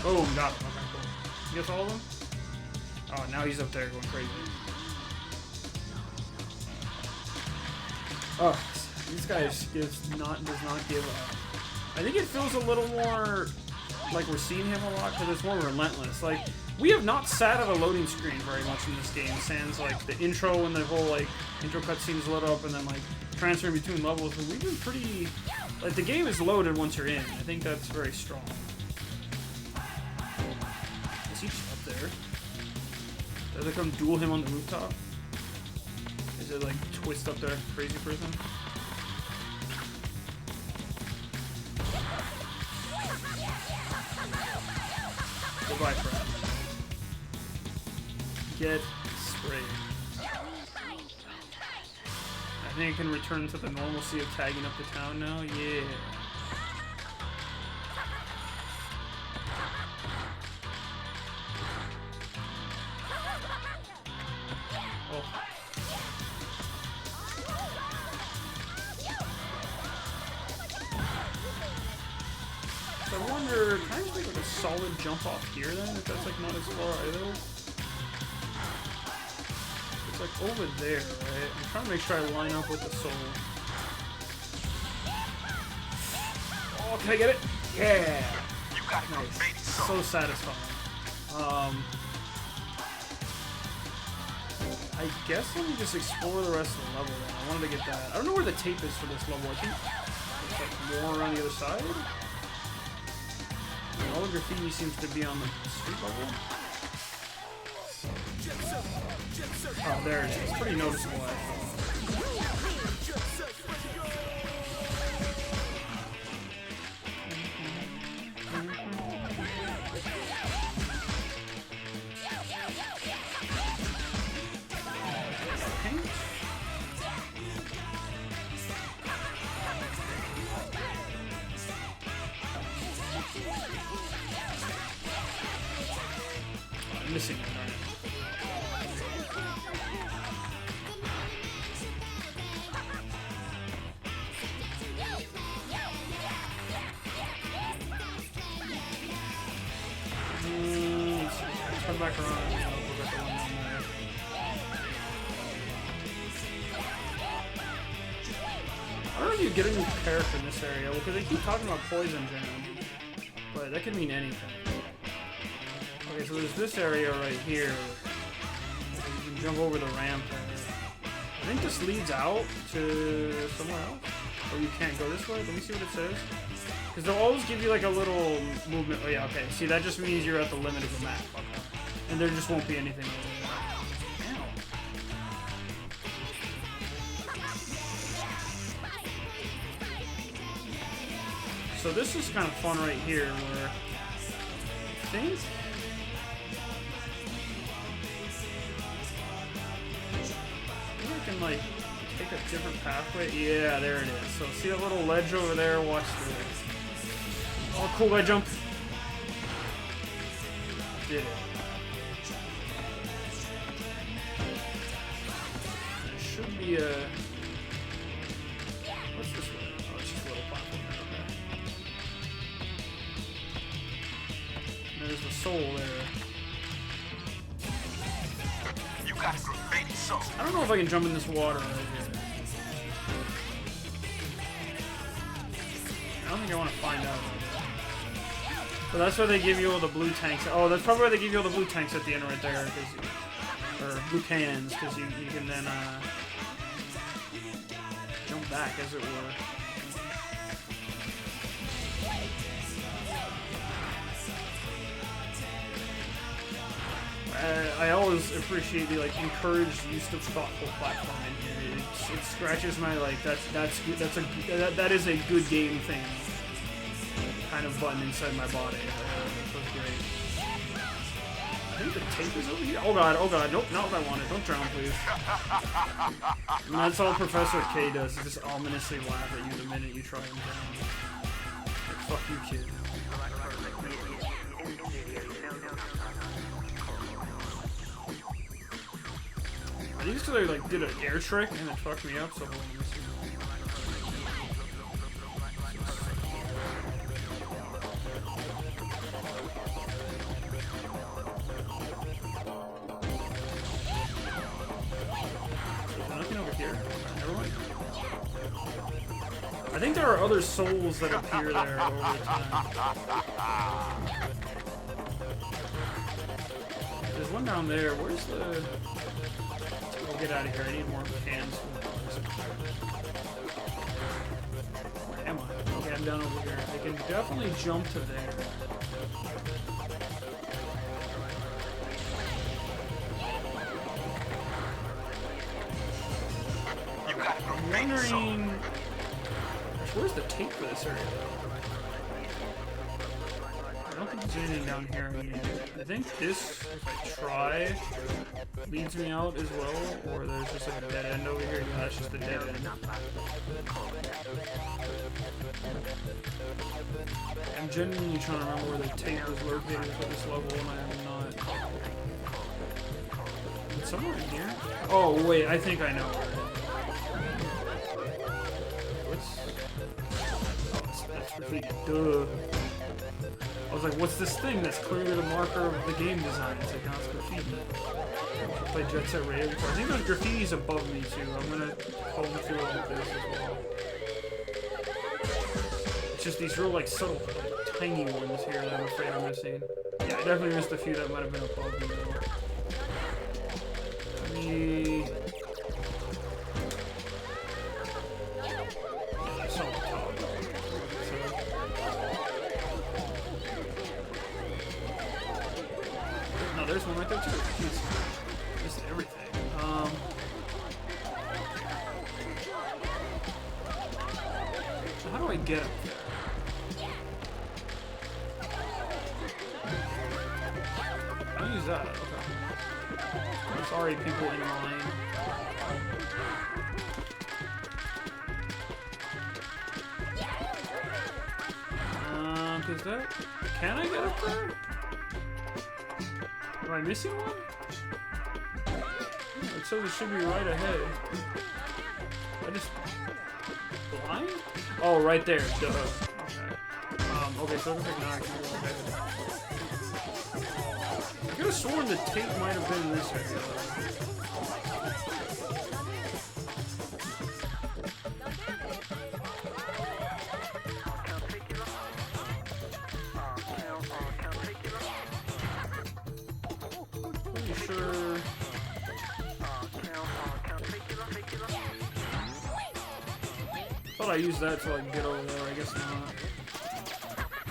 Boom, got him. Okay, cool. You guess all of them? Oh, now he's up there going crazy. Oh, these guys does not give up. I think it feels a little more like we're seeing him a lot because it's more relentless. Like, we have not sat at a loading screen very much in this game, sans like the intro and the whole like intro cutscenes lit up and then like transferring between levels. But we've been pretty like the game is loaded once you're in. I think that's very strong. Is he up there? Does it come duel him on the rooftop? Is it like twist up there, crazy person? Goodbye, friend. Get sprayed. I think I can return to the normalcy of tagging up the town now. Yeah. Oh. So I wonder, can I just make like a solid jump off here then? If that's like not as far either? It's like over there, right? I'm trying to make sure I line up with the soul. Oh, can I get it? Yeah! You got it, Nice. baby. So satisfying. I guess let me just explore the rest of the level then. I wanted to get that. I don't know where the tape is for this level. I think it's like more on the other side. And all the graffiti seems to be on the street level. Oh, there it is. It's pretty noticeable, actually. I'm missing it, darn it. Let's see. Let's come back around. We'll get the one down there. I don't know if you get a new character in this area, because they keep talking about Poison Jam, but that could mean anything. Okay, so there's this area right here. You can jump over the ramp there. I think this leads out to somewhere else. Or you can't go this way. Let me see what it says. Because they'll always give you like a little movement. Oh yeah, okay. See, that just means you're at the limit of the map. Okay. And there just won't be anything over there. Ow. So this is kind of fun right here where I think I can like take a different pathway. Yeah, there it is. So see that little ledge over there? Watch this. Oh, cool! I jumped. Did it. There should be a. What's this way? Oh, it's just a little platform. Okay. There's the soul there. You got it, baby. So. I don't know if I can jump in this water right here. I don't think I want to find out. But that's why they give you all the blue tanks. Oh, that's probably why they give you all the blue tanks at the end right there. Or blue cans, because you can then jump back, as it were. I always appreciate the encouraged use of thoughtful platforming here. It scratches my that is a good game thing kind of button inside my body. That was great. I think the tape is over here. Oh god, nope, not what I wanted. Don't drown, please. And that's all Professor K does. He just ominously laugh at you the minute you try and drown. Like, fuck you, kid. I used to did an air trick and it fucked me up, so hold on, let me see. Is there nothing over here? Never mind. I think there are other souls that appear there over time. There's one down there. Where's the... Get out of here. I need more cans. Where am I? Okay, I'm down over here. I can definitely jump to there. I'm wondering... Where's the tape for this area? I don't think there's anything down here. I think this, if I try, leads me out as well, or there's just like a dead end over here. Yeah, that's just a dead end. I'm genuinely trying to remember where the tape was located for this level, and I am not. It's somewhere in here? Oh, wait, I think I know where. That's graffiti. Duh. I was like, what's this thing that's clearly the marker of the game design? It's like, no, it's graffiti. I played Jet Set Radio before. I think there's graffitis above me, too. I'm gonna hold the field with this as well. It's just these real, like, subtle, like, tiny ones here that I'm afraid I'm missing. Yeah, I definitely missed a few that might have been above me, though. Let me... No, there's one right there too. Jeez. Just everything. How do I get up there? I'll use that. Okay. There's already people in line. Is that? Can I get up there? Am I missing one? It says it should be right ahead. I just... blind? Oh, right there. Duh. Okay. Okay, so it looks like now I can go ahead. I could have sworn the tape might have been in this area. I used that to like get over there, I guess not.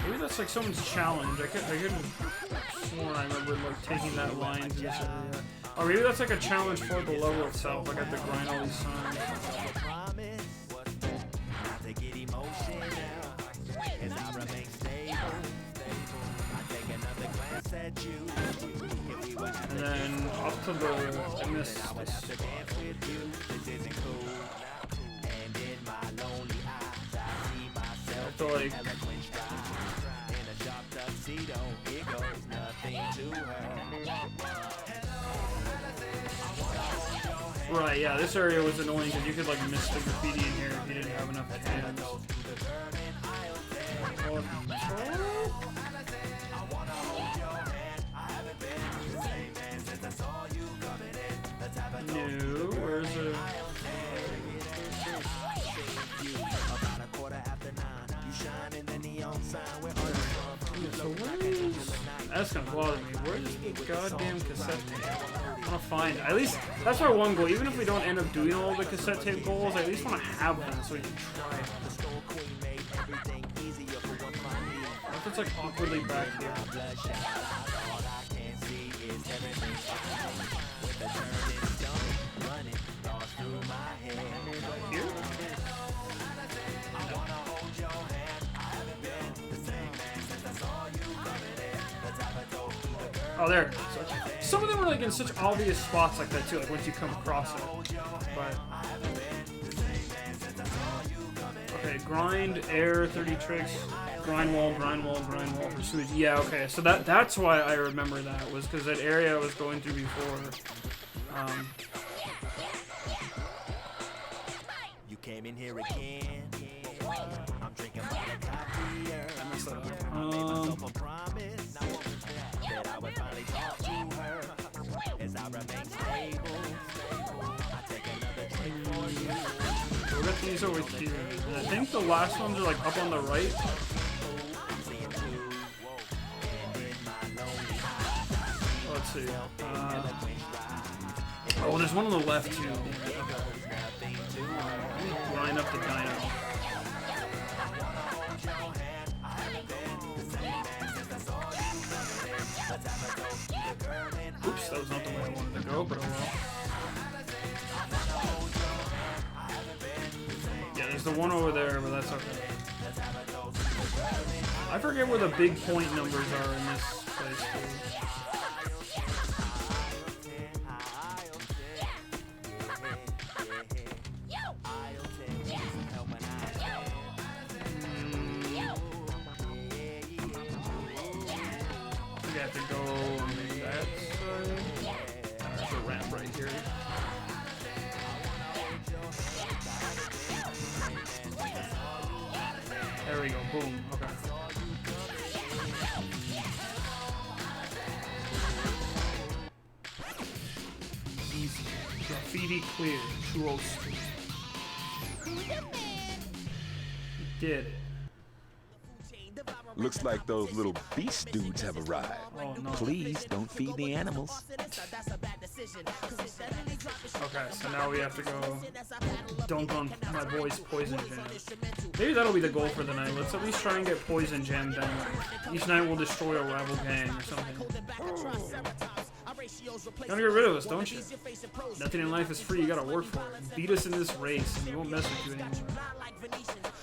Maybe that's like someone's challenge. I couldn't sworn I remember like taking that line to this area. Or maybe that's like a challenge for the level itself. Like I have to grind all these signs. And then off to the I missed this. So like right, yeah, this area was annoying because you could like miss the graffiti in here if you didn't have enough hands. No, where's it? So that's gonna bother me. Where's the goddamn cassette tape? I wanna find it. At least that's our one goal. Even if we don't end up doing all the cassette tape goals, I at least wanna have them so we can try it. What if it's like awkwardly back here? Here? Oh, there. Some of them are like in such obvious spots like that too, like once you come across it. But okay, grind, air, 30 tricks, grind wall, pursuit. Yeah, okay. So that's why I remember that was because that area I was going through before. You came in here again. I'm drinking my coffee. I messed that up. I made myself a promise that I would finally talk to her as I remain stable. I take another drink for you. We got these over here. And I think the last ones are like up on the right. Let's see. Oh, there's one on the left too. Line up the dino. Oops, that was not the way I wanted to go, but oh well. Yeah, there's the one over there, but that's okay. I forget where the big point numbers are in this place. I have to go on that side. There's a ramp right here. There we go. Boom. Okay. Easy. Graffiti clear. True Street. Did it. Looks like those little beast dudes have arrived. Oh, no. Please don't feed the animals. Okay, so now we have to go dunk on my boy's Poison Jam. Maybe that'll be the goal for the night. Let's at least try and get Poison Jam done. Each night we'll destroy a rival gang or something. You wanna get rid of us, don't you? Nothing in life is free, you gotta work for it. Beat us in this race and we won't mess with you anymore.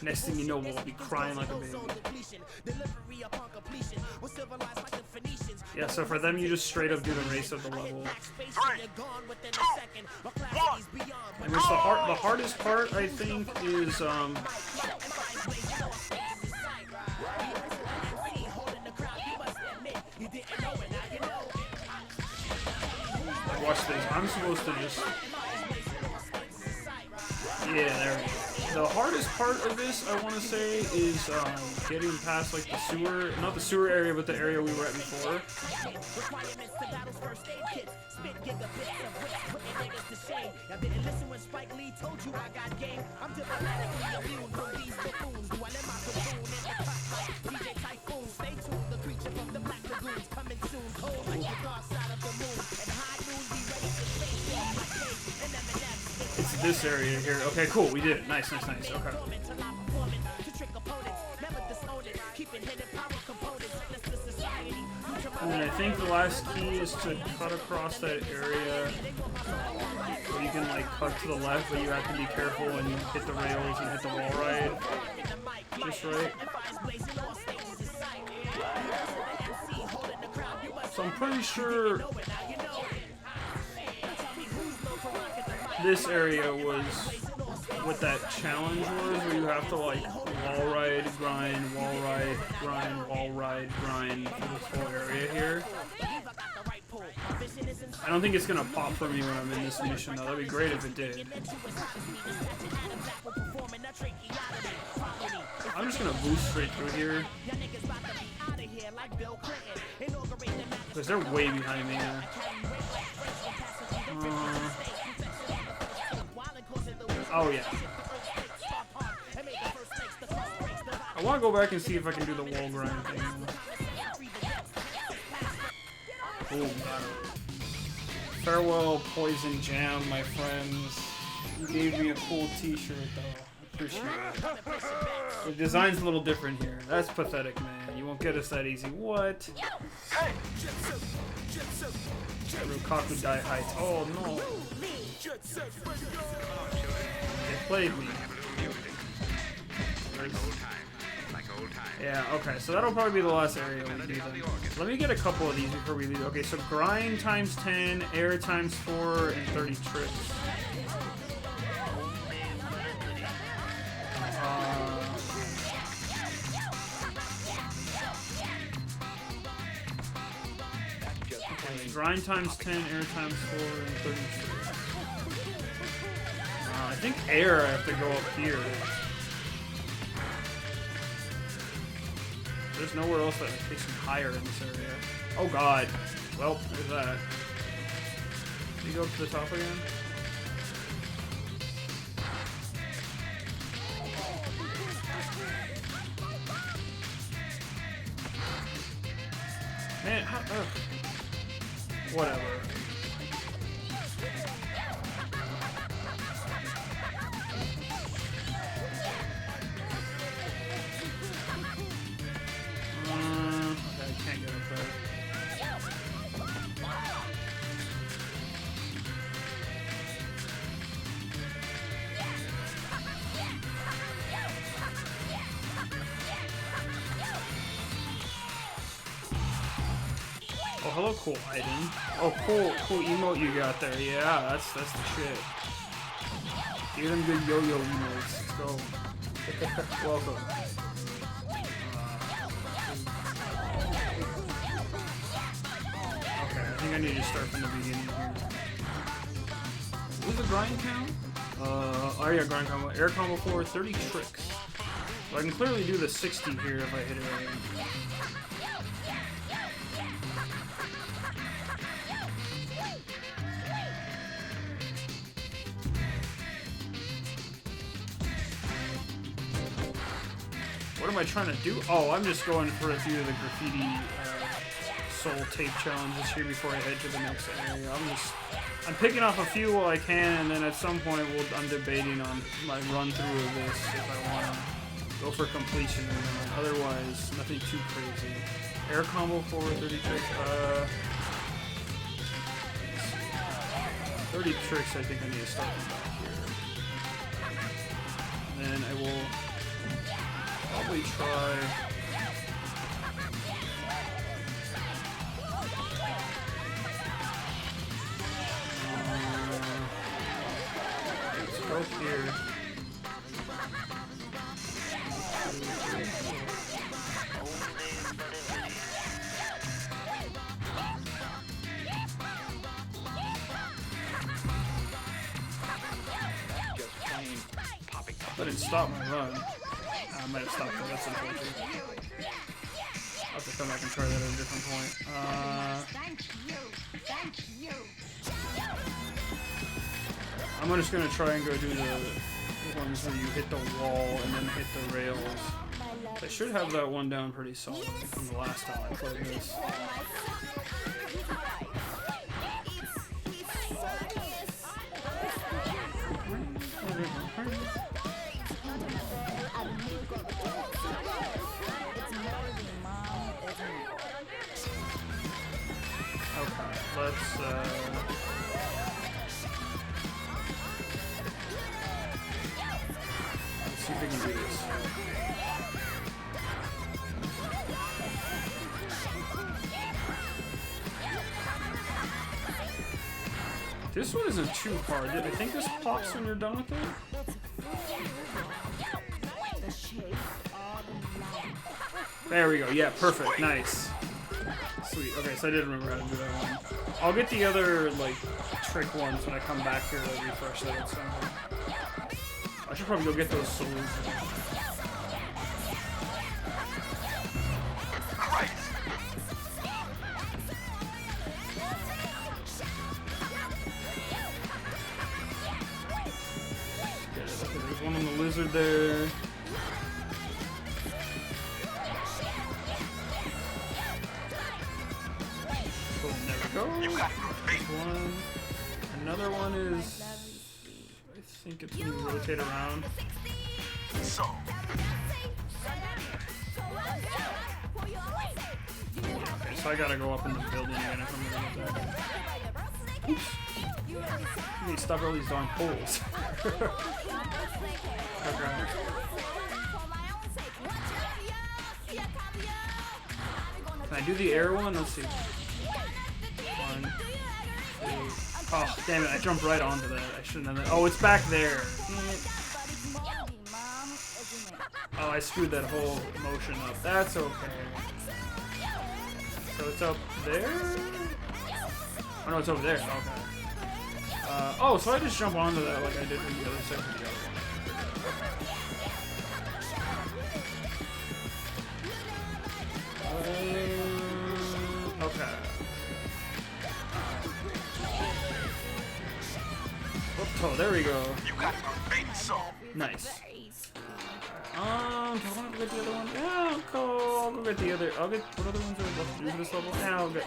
Next thing you know, we'll be crying like a baby. Yeah, so for them, you just straight up do the race of the level. 3, 2, 1. And there's the hardest part, I think, is watch this. I'm supposed to just... Yeah, there we go. The hardest part of this, I want to say, is getting past, like, the sewer... Not the sewer area, but the area we were at before. It's this area here. Okay, cool. We did it. Nice, nice, nice. Okay. And then I think the last key is to cut across that area where you can, like, cut to the left, but you have to be careful when you hit the rails and hit the wall ride. Just right. So I'm pretty sure this area was what that challenge was, where you have to, like, wall ride, grind, wall ride, grind, wall ride, grind for this whole area here. I don't think it's gonna pop for me when I'm in this mission though. That'd be great if it did. I'm just gonna boost straight through here. Because they're way behind me now. Oh yeah. I want to go back and see if I can do the wall grind thing. Oh, got it. Farewell, Poison Jam, my friends. You gave me a cool t-shirt though. Appreciate it. The design's a little different here. That's pathetic, man. You won't get us that easy. What? Hey! Rukaku Die Heights. Oh no. They played me. Yeah, okay, so that'll probably be the last area we do then. Let me get a couple of these before we leave. Okay, so grind times 10, air times 4, and 30 trips. Okay, grind times 10, air times 4, and 30 trips. I think air I have to go up here. There's nowhere else that takes me higher in this area. Oh god. Well, there's that. Can you go up to the top again? Man, how... Whatever. Okay, I can't get up there. Oh, hello, cool item. Oh, cool emote you got there. Yeah, that's the shit. Give them good yo-yo emotes. Let's go. Welcome. Okay, I think I need to start from the beginning here. What was the grind count? Oh yeah, grind combo. Air combo 4, 30 tricks. So I can clearly do the 60 here if I hit it right. What am I trying to do? Oh, I'm just going for a few of the graffiti soul tape challenges here before I head to the next area. I'm picking off a few while I can, and then at some point I'm debating on my run through of this if I want to go for completion or not. Otherwise, nothing too crazy. Air combo for 30 tricks. 30 tricks. I think I need to start from back here. And then I will probably try. Let's go here. I didn't stop my run. I might have stopped it. That's unfortunate. I'll have to come back and try that at a different point. I'm just gonna try and go do the ones where you hit the wall and then hit the rails. I should have that one down pretty solid from the last time I played this. Let's see if we can do this. This one isn't too hard. I think this pops when you're done with it. There we go. Yeah, perfect. Nice. Sweet. Okay, so I did remember how to do that one. I'll get the other, like, trick ones when I come back here to refresh that at some point. I should probably go get those souls. Okay, there's one on the lizard there. One. Another one is, I think it's going to rotate around. Okay, so I gotta go up in the building again if I'm gonna get that. Oops. I need to stop all these darn poles. Okay. Can I do the air one? Let's see. Oh, damn it, I jumped right onto that. I shouldn't have that. Oh, it's back there. Oh, I screwed that whole motion up. That's okay. So it's up there? Oh, no, it's over there. Okay. Oh, so I just jump onto that like I did from the other side of the other one. Okay. Oh, there we go. Nice. Do I want to get the other one? Yeah, I'll go get the other. I'll get what other ones are left to do for this level? Yeah, I'll get.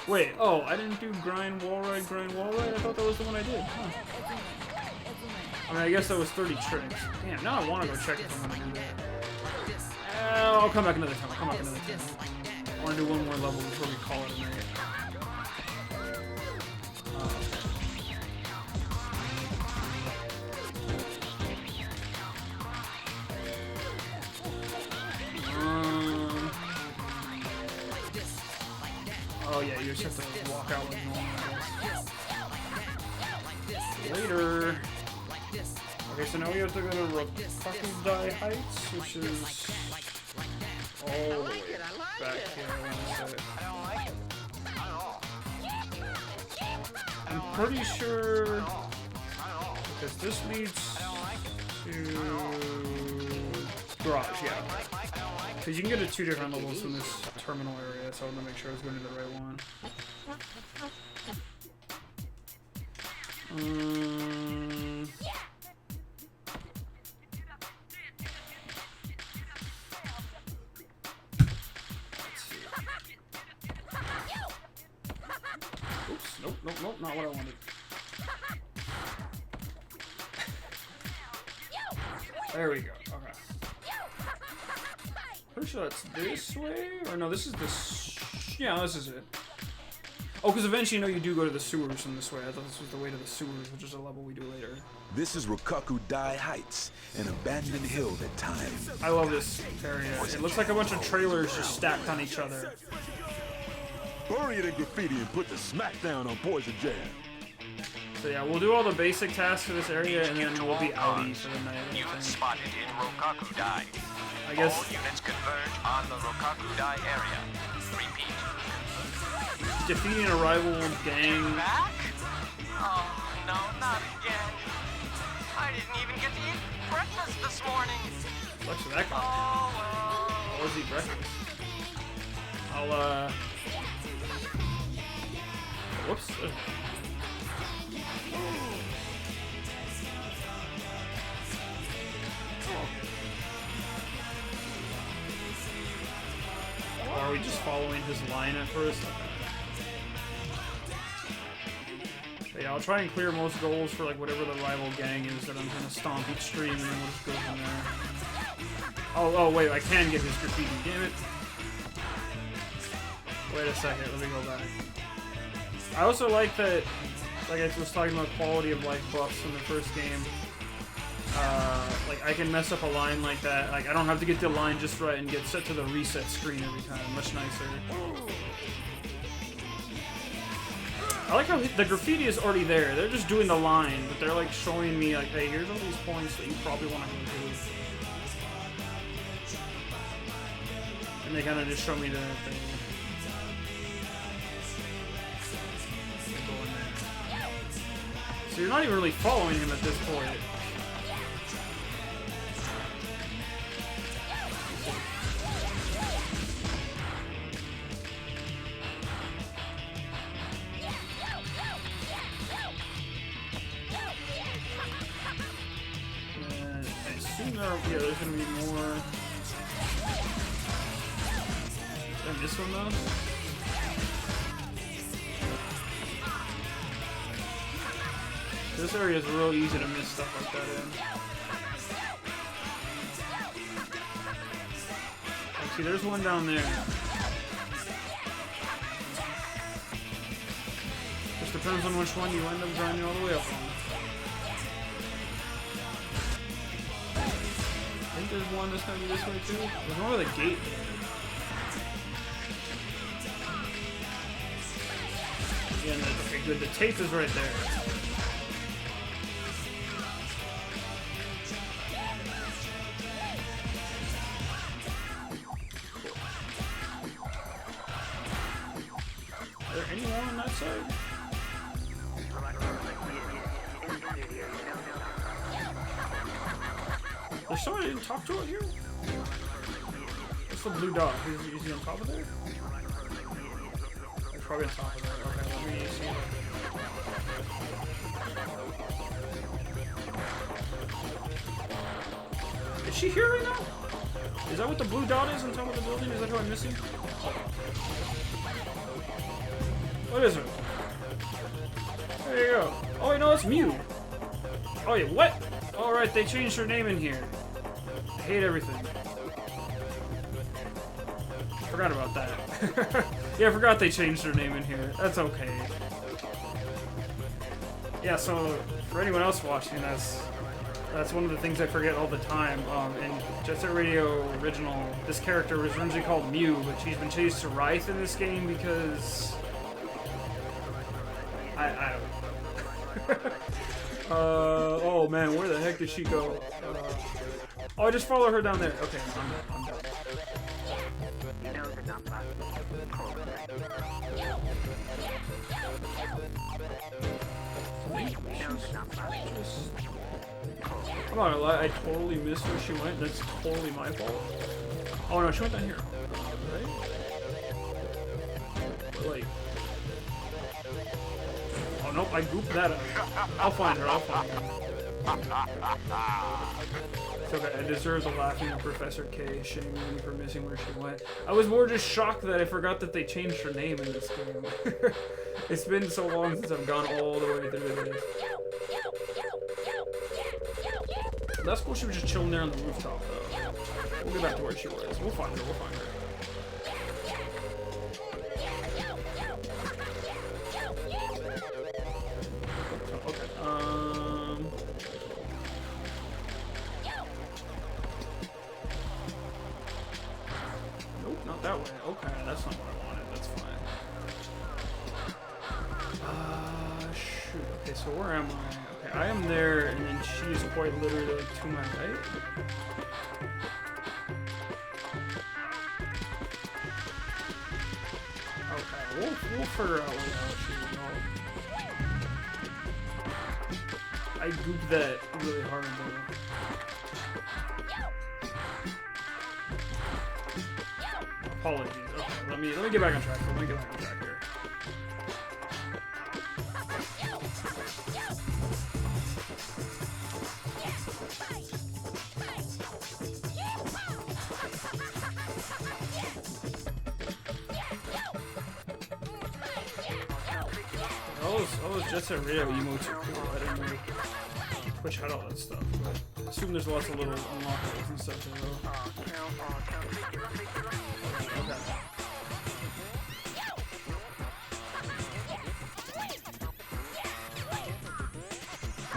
Wait, oh, I didn't do grind wall ride. I thought that was the one I did. Huh. I mean, I guess that was 30 tricks. Damn, now I want to go check if I'm gonna do that. I'll come back another time. I want to do one more level before we call it a night. Oh yeah, you just have to walk out like normal. Later. Okay, so now we have to go to Rokakudai Heights, which is all the way back here, I want to say. I'm pretty sure, because this leads to Garage, yeah. Because you can get it 2 different levels from this terminal area, so I want to make sure I was going to the right one. Oops, nope, not what I wanted. There we go, okay. Pretty sure that's this way? Or no, this is this. Yeah, this is it. Oh, because eventually, you know, you do go to the sewers from this way. I thought this was the way to the sewers, which is a level we do later. This is Rokakudai Heights, an abandoned hill at times. I love this area. It looks like a bunch of trailers just stacked on each other. Bury it in graffiti and put the smack down on Poison Jam. So yeah, we'll do all the basic tasks for this area, and then we'll be outie for the night. Units spotted in Rokakudai. I guess. All units converge on the Rokakudai area. Repeat. Defeating a rival gang. Back? Oh, no, not again. I didn't even get to eat breakfast this morning. What's that guy? Oh, well. I'll eat breakfast. Whoops. Oh, are we just following his line at first? But yeah, I'll try and clear most goals for like whatever the rival gang is that I'm trying to stomp each stream, and then we'll just go from there. Oh wait, I can get his graffiti, damn it. Wait a second, let me go back. I also like that, like I was talking about quality of life buffs in the first game. Like I can mess up a line like that. Like I don't have to get the line just right and get set to the reset screen every time. Much nicer. I like how the graffiti is already there. They're just doing the line, but they're like showing me like, hey, here's all these points that you probably want to go to. And they kind of just show me the thing. So you're not even really following him at this point. And I assume there's gonna be more. Did I miss one though? This area is real easy to miss stuff like that in. Like, see, there's one down there. Just depends on which one you end up grinding all the way up on. I think there's one that's gonna be this way too. There's one with a gate there. Yeah, okay, good. The tape is right there. Are there any more on that side? There's someone I didn't talk to out here? What's the blue dot? Is he on top of there? He's probably on top of there. Okay, let me see. Is she here right now? Is that what the blue dot is on top of the building? Is that who I'm missing? What is it? There you go. Oh wait, no, it's Mew. Oh yeah, what? Alright, they changed her name in here. I hate everything. Forgot about that. Yeah, I forgot they changed her name in here. That's okay. Yeah, so for anyone else watching, that's That's one of the things I forget all the time. In Jet Set Radio original, this character was originally called Mew, but she's been changed to Wraith in this game because I don't know. Oh man, where the heck did she go? Oh, I just follow her down there. Okay, I'm done. Come on, I totally missed where she went. That's totally my fault. Oh no, she went down here. Right? But like... Oh nope, I gooped that up. I'll find her, It's okay, I deserve the laughing at Professor K, shaming me for missing where she went. I was more just shocked that I forgot that they changed her name in this game. It's been so long since I've gone all the way through this. That's cool, she was just chilling there on the rooftop though. We'll get back to where she was. We'll find her, Okay, nope, not that way. Okay, that's not what I wanted. That's fine. Shoot. Okay, so where am I? Okay, I am there, and then she is quite literally like, to my right. Okay, we'll figure out where she is going. I gooped that really hard though. Apologies. Okay, let me get back on track here. All those Jet Set Radio emotes are cool. I didn't know Twitch had all that stuff, but I assume there's lots of little unlockables and stuff as well.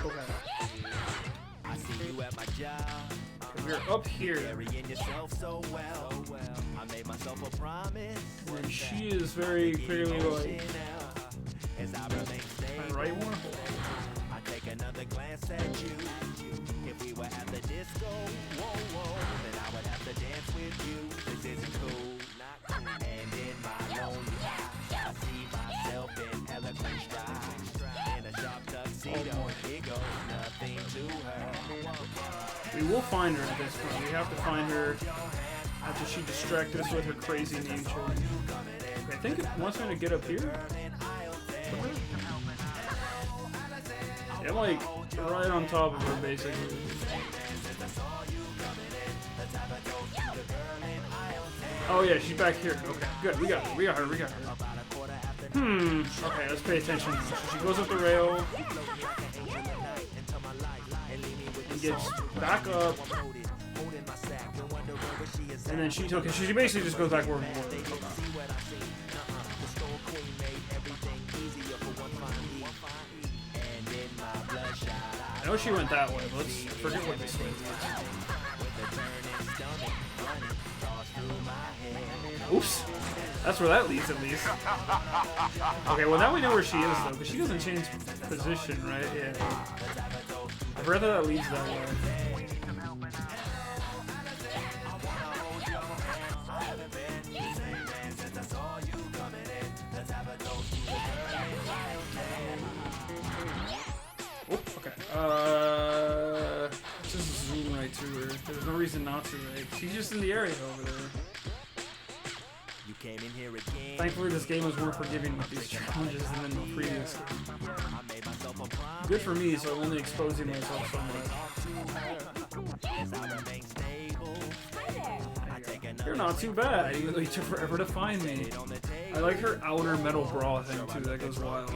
Okay. I see you at my job. We're up here. Carrying yourself so well. I made myself a promise. And she is very clearly like as I remain stable. right one. I take another glance at you. If we were at the disco, then I would have to dance with you. This isn't cool, not cool. And in my lonely eyes, I see myself in eloquent stride. In a sharp tuxedo, it goes nothing to her. We will find her at this point. We have to find her after she distracted us with her crazy name change. I think it wants me to get up here. Yeah, I'm like right on top of her basically. Oh yeah, she's back here. Okay, good. We got her. Okay, let's pay attention. So she goes up the rail and gets back up. And then she basically just goes back where we were. I know she went that way, but let's forget what this way is. Oops. That's where that leads, at least. Okay, well now we know where she is, though, because she doesn't change position, right? Yeah. I forgot that leads that way. Just zoom right to her. There's no reason not to, right? She's just in the area over there. You came in here again. Thankfully, this game was more forgiving with these challenges than in the previous game. Good for me, so I'm only exposing myself so much. You're not too bad, even though you took forever to find me. I like her outer metal bra thing, too. That goes wild.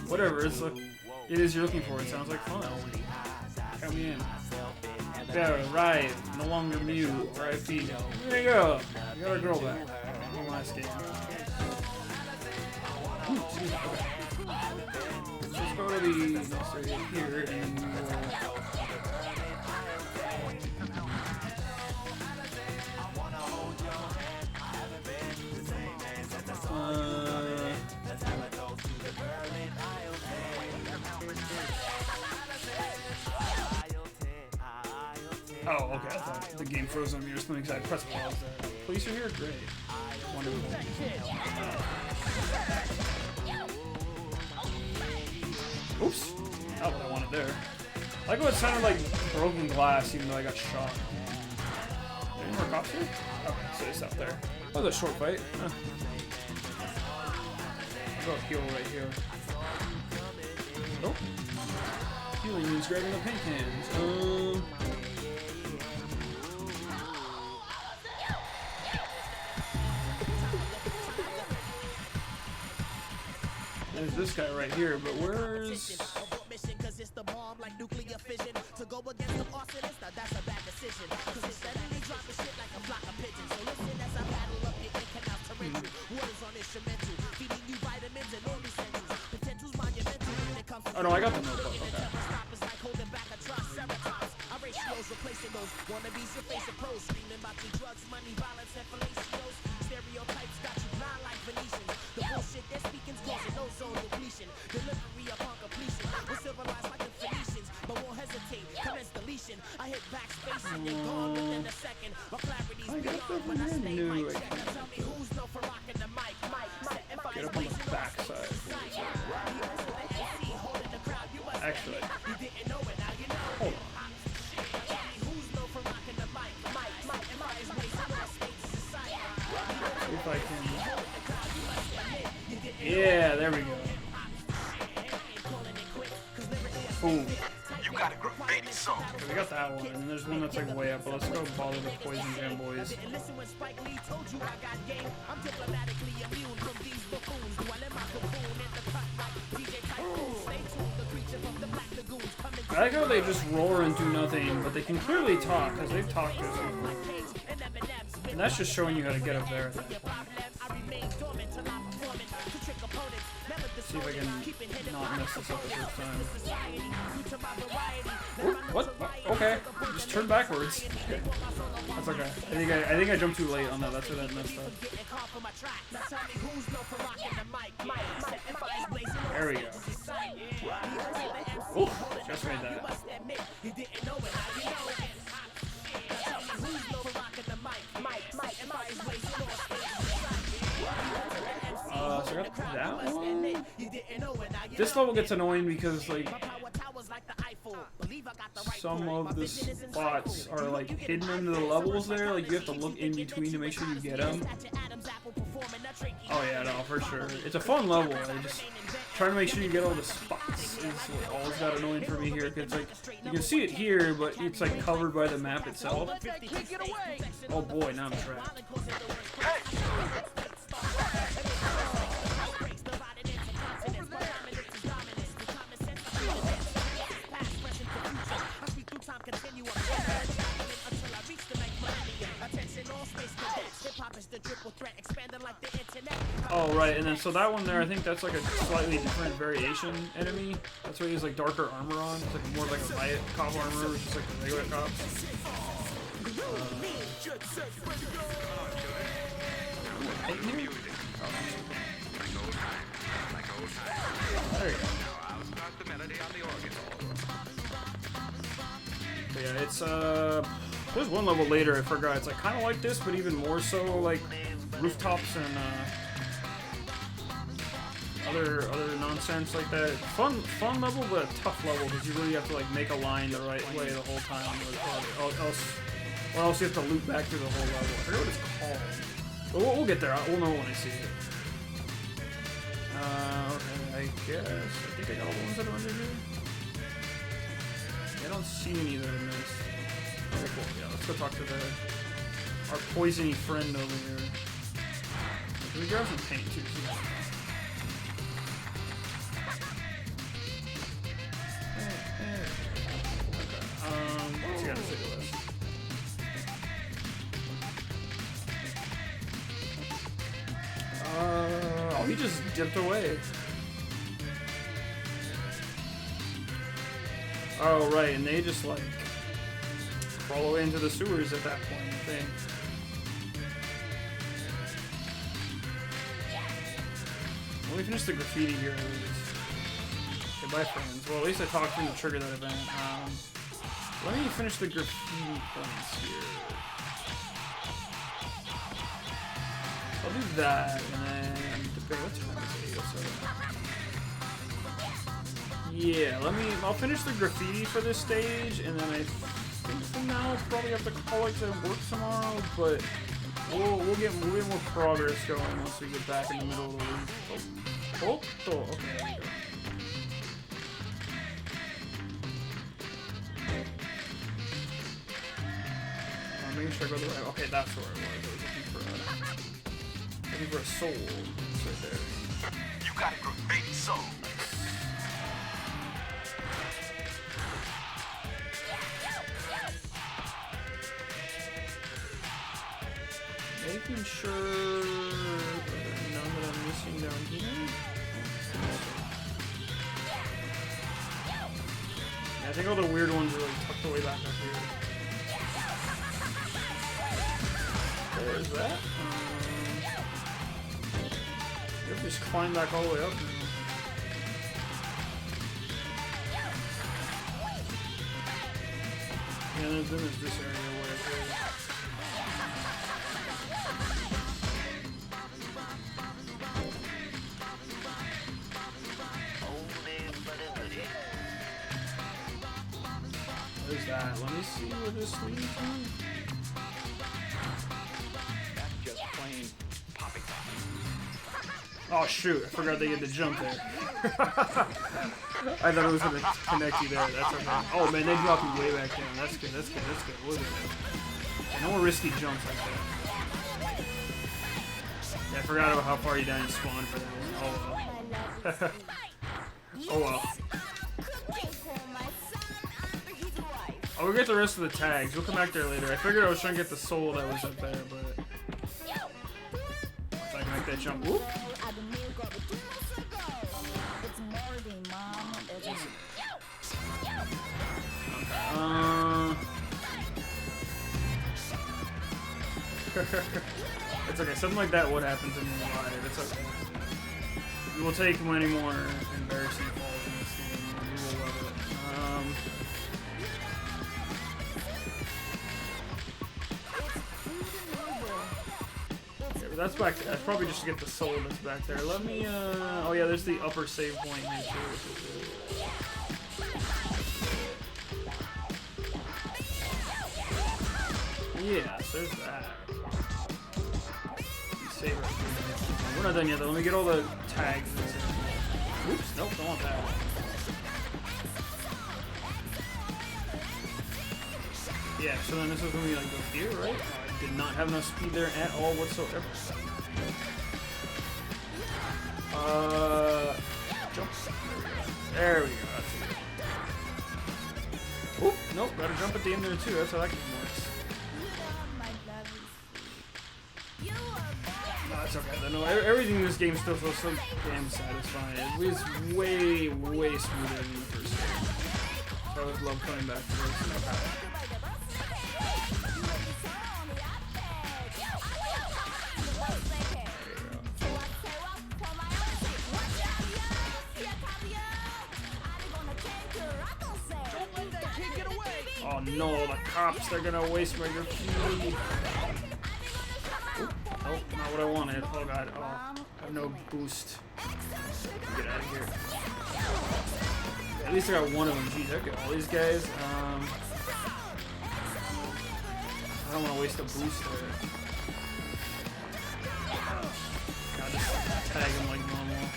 Whatever, it is you're looking for. It sounds like fun. Count me in. Yeah, right. No longer mute. R.I.P. There you go. You got our girl back. One last game. Let's go to the here and Oh, okay. I thought the game froze on me or something because I pressed pause there. Police are here? Great. Wonderful. Oops. Not what I wanted there. I like how it sounded like broken glass even though I got shot. Any more cops here? Okay, so they stopped there. That was a short fight. Huh. I'll go heal right here. Nope. Healing means grabbing the paint cans. There's this guy right here, but where's... Oh no, I got the notebook. Okay. Get up on the backside. Actually, hold on. See if I can. Yeah, there we go. Boom. You got a graffiti song. Okay, we got that one, and there's one that's like way up, but let's go bother the Poison Jam boys. I like how they just roar and do nothing, but they can clearly talk, because they've talked to us before. And that's just showing you how to get up there at that point. See if I can not mess this up the first time. Ooh, what? Okay, just turn backwards. That's okay. I think I jumped too late on that. That's where that messed up. There we go. Ooh, just made that. So I got that one. This level gets annoying because like some of the spots are like hidden under the levels there. Like you have to look in between to make sure you get them. Oh yeah, no, for sure. It's a fun level. I just trying to make sure you get all the spots is what always got annoying for me here. Cause like you can see it here, but it's like covered by the map itself. Oh boy, now I'm trapped. Oh right, and then so that one there, I think that's like a slightly different variation enemy. That's why he has like darker armor on. It's like more like a riot cop armor, which is like the regular cops. There you go. But yeah, it's there's one level later I forgot. It's like kind of like this, but even more so like rooftops and other nonsense like that. Fun level, but a tough level because you really have to like make a line the right way the whole time, or else you have to loop back through the whole level. I forget what it's called. But we'll get there. We'll know when I see it. Okay, I guess I think I got all the ones that are under here. I don't see any that I missed. Okay, cool. Yeah, let's go talk to our poisony friend over here. Can we grab some paint too? Okay. What's he got to say to this? Oh, he just dipped away. Oh, right, and they just like crawl away into the sewers at that point, I think. Let me finish the graffiti here, at least. Okay, bye, friends. Well, at least I talked him to trigger that event. Let me finish the graffiti points here. I'll do that, and then what's yeah, I'll finish the graffiti for this stage, and then I think for now I'll probably have to call it to work tomorrow, but we'll get more progress going once we get back in the middle of the week. Okay, there we go. Making sure I go the right. Okay, that's where it was. I was looking for a soul. It's right there. You got a graffiti soul. Making sure none that I'm missing down here. Yeah, I think all the weird ones are like tucked away back up here. There's that. You have to just climb back all the way up now. Yeah, then there's this area where I go. What is that? Let me see where this leads to. Oh shoot, I forgot they get the jump there. I thought it was going to connect you there, that's okay. Oh man, they dropped you way back down. That's good. Look at that. No more risky jumps like that. Yeah, I forgot about how far you down you spawned for that one. Oh well. Oh well. Oh, we'll get the rest of the tags. We'll come back there later. I figured I was trying to get the soul that was up there, but... if I can make that jump. Whoop. It's okay, something like that would happen to me live. It's okay. We will take many more embarrassing falls in this game. We will love it. Okay, but that's back there. That's probably just to get the soul that's back there. Let me, oh yeah, there's the upper save point here too, which is good. Yeah, so there's that. Save right here. We're not done yet though. Let me get all the tags. Oops, nope, don't want that. Yeah, so then this is when we like go here, right? I did not have enough speed there at all whatsoever. Jump. There we go. That's it. Oop, nope, gotta jump at the end there too. That's how that game works. No, that's okay. No, everything in this game still feels so damn satisfying. It was way, way smoother than the first game. So I always love coming back to this. Okay. Oh no, the cops, they're gonna waste my graffiti. Oh, not what I wanted. Oh god, oh, I have no boost. Get out of here. At least I got one of them. Jeez, I got all these guys. I don't want to waste a boost there. I'll just tag him like normal.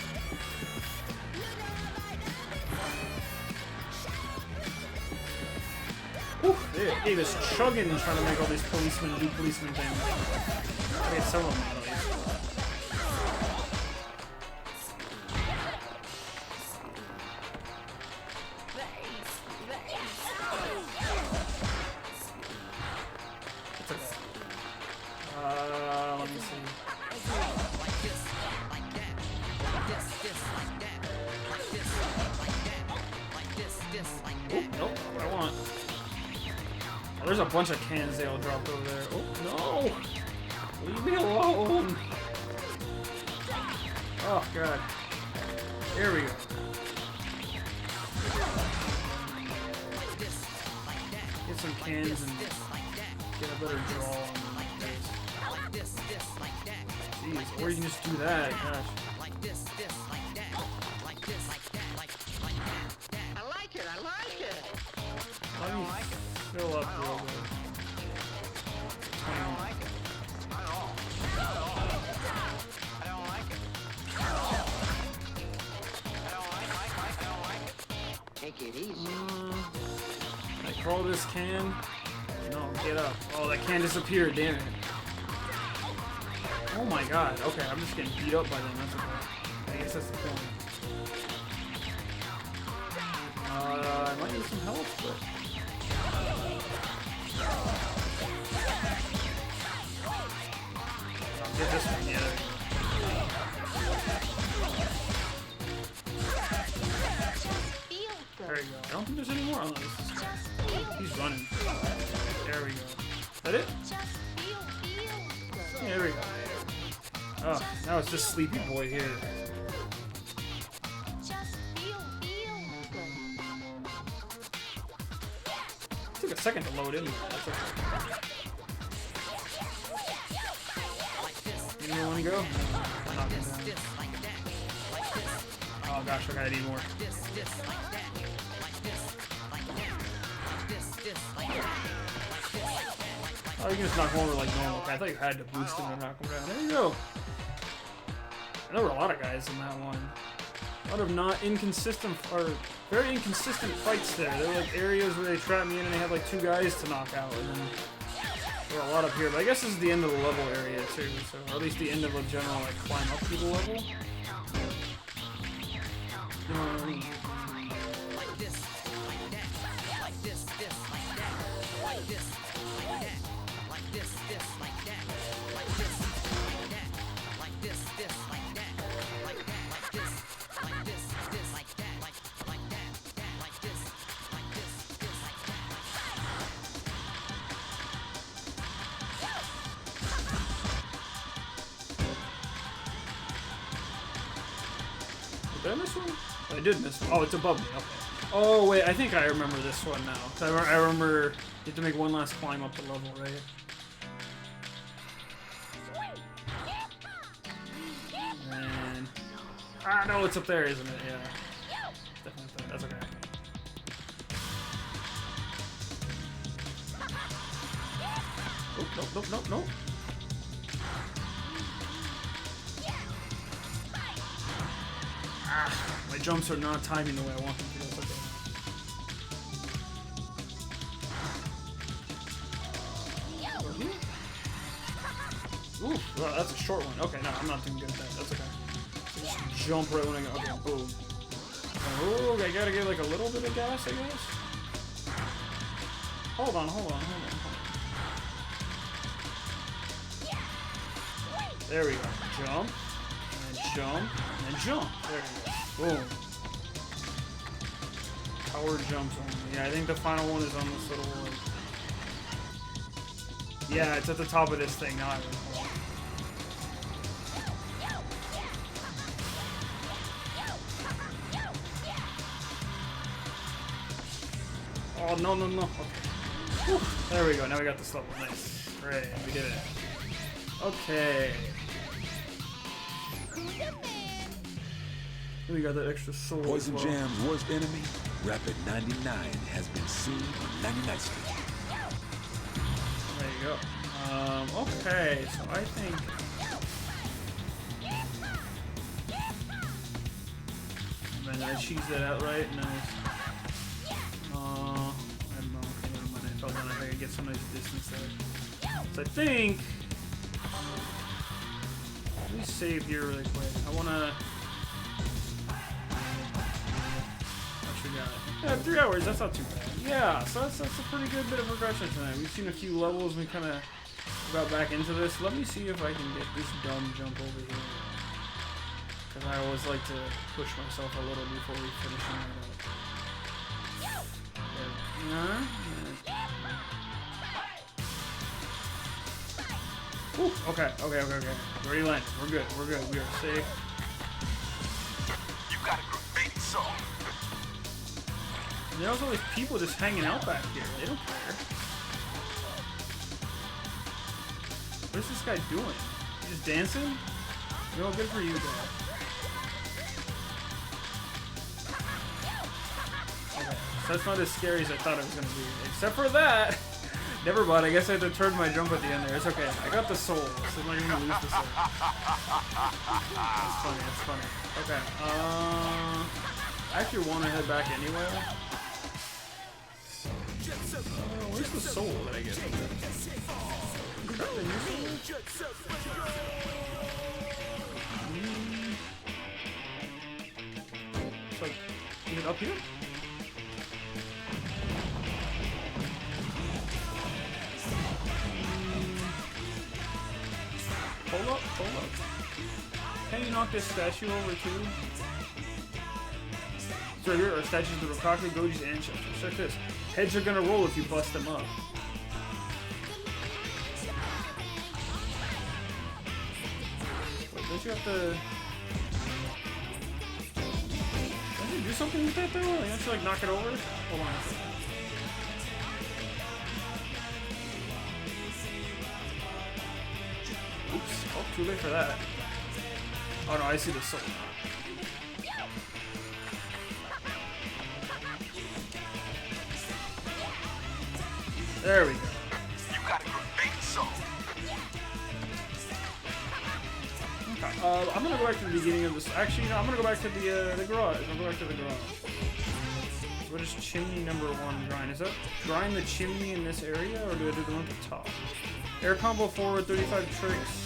Whew, they was chugging and trying to make all these policemen do policeman things. I get some of them out of these. It's okay. Let me see. Oh, nope, what I want. Oh, there's a bunch of cans they all dropped over there. Oh, no! Leave me alone! Oh, God. Here we go. get some cans and get a better draw on this. Jeez, or you can just do that. Gosh. I like it. Let me fill up real bit. Take it easy. I throw this can. No, get up. Oh, that can disappeared. Damn it. Oh my god. Okay, I'm just getting beat up by them. That's okay. I guess that's the point. I might need some help, but. I'll get this one, yeah. There we go. I don't think there's any more on this. He's running. There we go. Is that it? Yeah, there we go. Oh, now it's just Sleepy Boy here. Took a second to load in. That's okay. Anyone want to go? Knock him down. Oh gosh, okay, I need more. Oh, you can just knock him over like normal. Okay, I thought you had to boost him to knock him down. There you go. There were a lot of guys in that one. A lot of not inconsistent, or very inconsistent fights there. There were like areas where they trapped me in and they had like 2 guys to knock out, and then there were a lot up here. But I guess this is the end of the level area too, so or at least the end of a general like climb up to the level. Did I miss one? I did miss one. Oh, it's above me. Okay. Oh, wait. I think I remember this one now. I remember you have to make one last climb up the level, right? And... Ah, no, it's up there, isn't it? Yeah. Definitely up there. That's okay. Oh, nope. Ah, my jumps are not timing the way I want them to. That's okay. Ooh, well, that's a short one. Okay, no, I'm not doing good at that. That's okay. So just jump right when I go. Okay, boom. Oh, I gotta get like a little bit of gas, I guess. Hold on. There we go. Jump. And jump. And jump. There we go. Boom. Power jumps only. Yeah, I think the final one is on this little one. Yeah, it's at the top of this thing. Now I recall. Oh, no. Okay. Whew. There we go. Now we got this level. Nice. Great. We did it. Okay. We got that extra soul. Poison Jam's worst enemy, Rapid 99, has been seen on 99th Street. There you go. Okay, so I think... Man, did I cheese that out right? Nice. I don't know. Okay, never mind. I fell down. I could get some nice distance there. So I think... Let me save here really quick. I wanna... Yeah, 3 hours, that's not too bad. Yeah, so that's a pretty good bit of progression tonight. We've seen a few levels and we kind of got back into this. Let me see if I can get this dumb jump over here. Because I always like to push myself a little before we finish it up. Ooh, okay. Already landed. We're good. We are safe. You got a graffiti song. And there's all these people just hanging out back here. They don't care. What's this guy doing? He's just dancing? You know, good for you, Dad. Okay, so that's not as scary as I thought it was gonna be. Except for that. Never mind, I guess I had to turn my jump at the end there. It's okay. I got the soul, so I'm not gonna lose the soul. That's funny, that's funny. Okay, I actually want to head back anyway. Where's the soul that I get from there? Is that the new soul? It's like, is it up here? Hold up, hold up. Can you knock this statue over too? So here are statues of Rokkaku, Goji's ancestors. Check this. Heads are gonna roll if you bust them up. Wait, don't you have to... Don't you do something with that though? Like, don't you like knock it over? Hold on a second. Oops. Oh, too late for that. Oh no, I see the soul now. There we go. You got a great soul. Okay. I'm gonna go back to the beginning of this. Actually, you know, I'm gonna go back to the garage. I'll go back to the garage. So what is chimney number 1 grind? Is that grind the chimney in this area, or do I do the one at the top? Air combo forward, 35 tricks.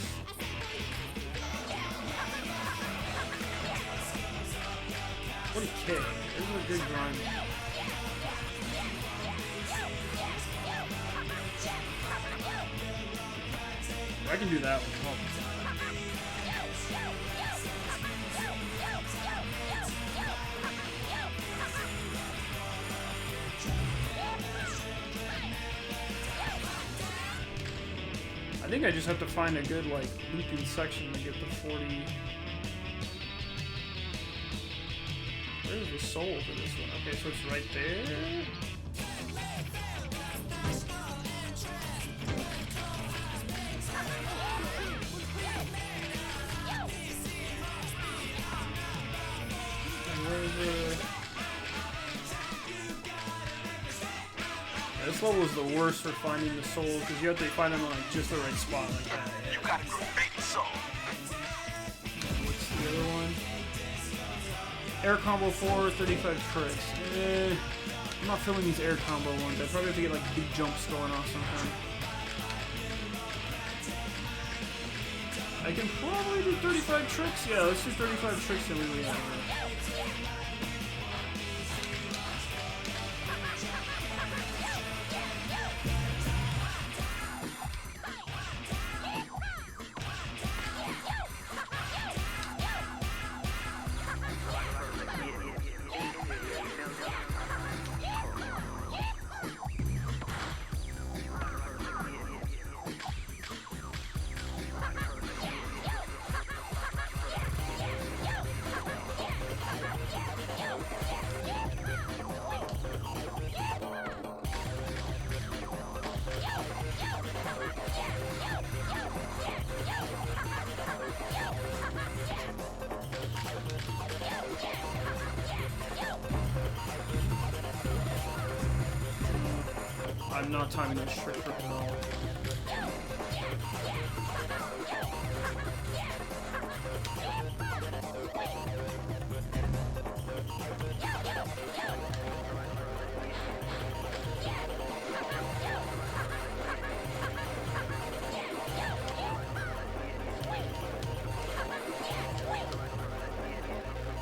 40K. This is a good grind. I can do that one. Hold on. I think I just have to find a good like looping section to get the 40. Where's the soul for this one? Okay, so it's right there. This level is the worst for finding the soul because you have to find them in like just the right spot like that. You got a great soul. What's the other one? Air combo 4, 35 tricks. I'm not feeling these air combo ones. I probably have to get like big jumps going off sometime. I can probably do 35 tricks. Yeah, let's do 35 tricks and we have it. I'm not timing this trick for at all.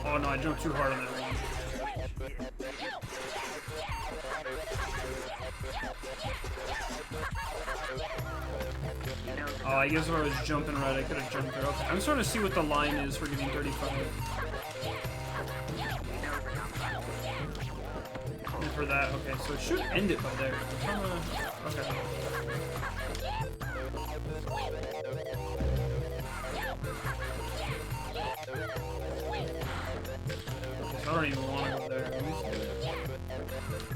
Oh no, I jumped too hard on that one. Oh, I guess if I was jumping right, I could have jumped there. Okay, I'm starting to see what the line is for getting 35. And for that, okay, so it should end it by there. Okay. So I don't even want to go there. Let me see.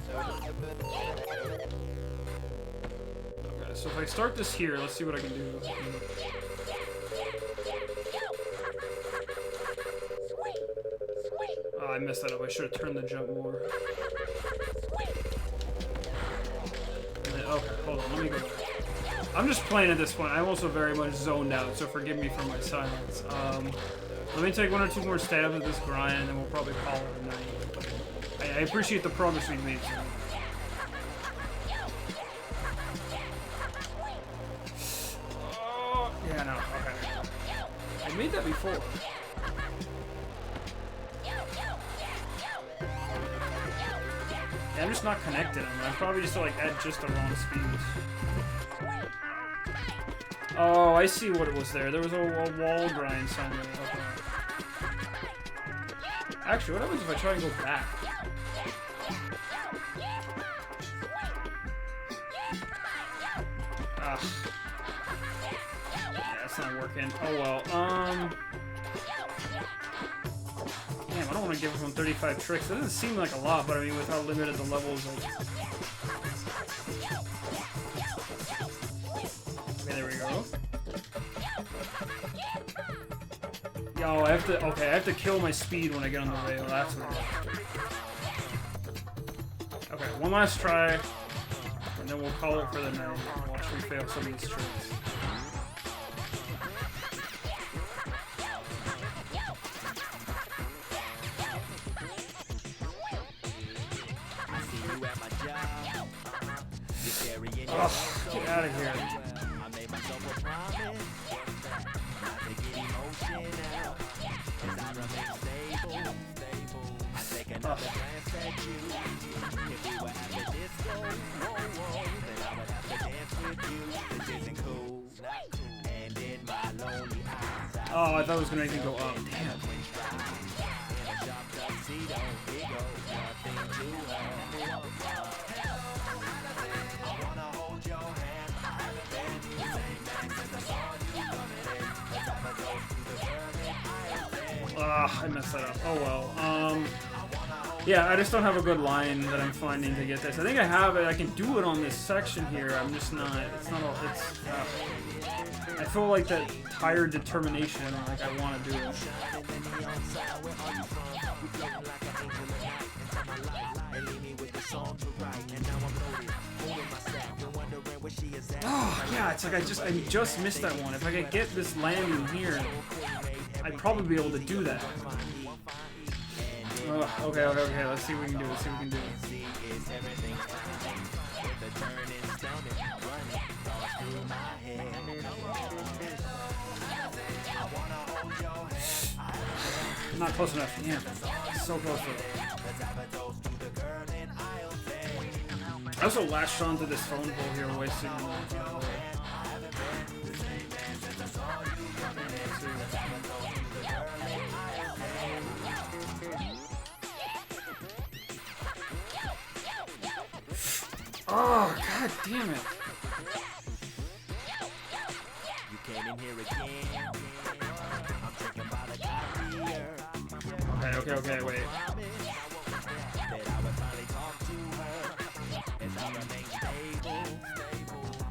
Okay, so if I start this here, let's see what I can do. Oh, I messed that up. I should have turned the jump more. Okay, hold on. Let me go back. I'm just playing at this point. I'm also very much zoned out, so forgive me for my silence. Let me take 1 or 2 more stabs at this grind, and then we'll probably call it a night. But I appreciate the progress we've made. Oh, yeah, no, okay. I made that before. Yeah, I'm just not connected. I'm probably just like at just the wrong speeds. Oh, I see what it was there. There was a wall grind somewhere. Okay. Actually, what happens if I try and go back? Ugh. Yeah, that's not working. Oh well. Damn, I don't want to give him 35 tricks. That doesn't seem like a lot, but I mean, with how limited the levels are. Okay, there we go. Yo, I have to kill my speed when I get on the rail. That's what it is. Okay, one last try, and then we'll call it for the night. Watch me fail some of these tricks. Oh, get out of here. Oh, I thought it was gonna even go up. Damn. I messed that up. Oh well. Yeah, I just don't have a good line that I'm finding to get this. I think I have it. I can do it on this section here. I'm just not. It's not all. It's. I feel like that tired determination. Like I want to do it. Oh yeah, it's like I just missed that one. If I could get this landing here, I'd probably be able to do that. Okay. Let's see what we can do. Not close enough. Damn. So close to it. I also latched onto this phone pole here wasting Oh, god damn it. You came in here again. I'm drinking by the coffee. Okay, wait. That I would finally talk to her as I remain stable.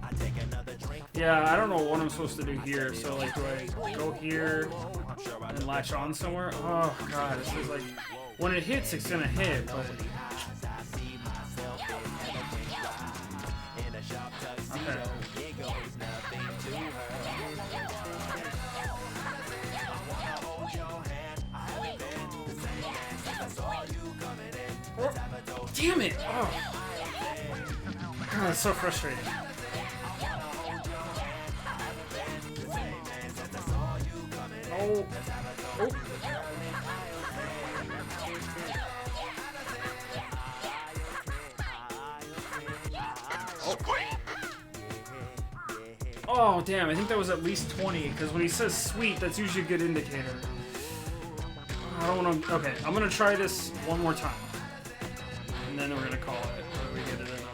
I take another drink. Yeah, I don't know what I'm supposed to do here. So, like, do I go here and latch on somewhere? Oh, God. This is like, when it hits, it's gonna hit, but. Okay. Oh, damn it! Oh. God, that's so frustrating. Oh. Oh. Oh, damn, I think that was at least 20, because when he says sweet, that's usually a good indicator. I don't want to... Okay, I'm going to try this one more time. And then we're going to call it. Whether we get it or not.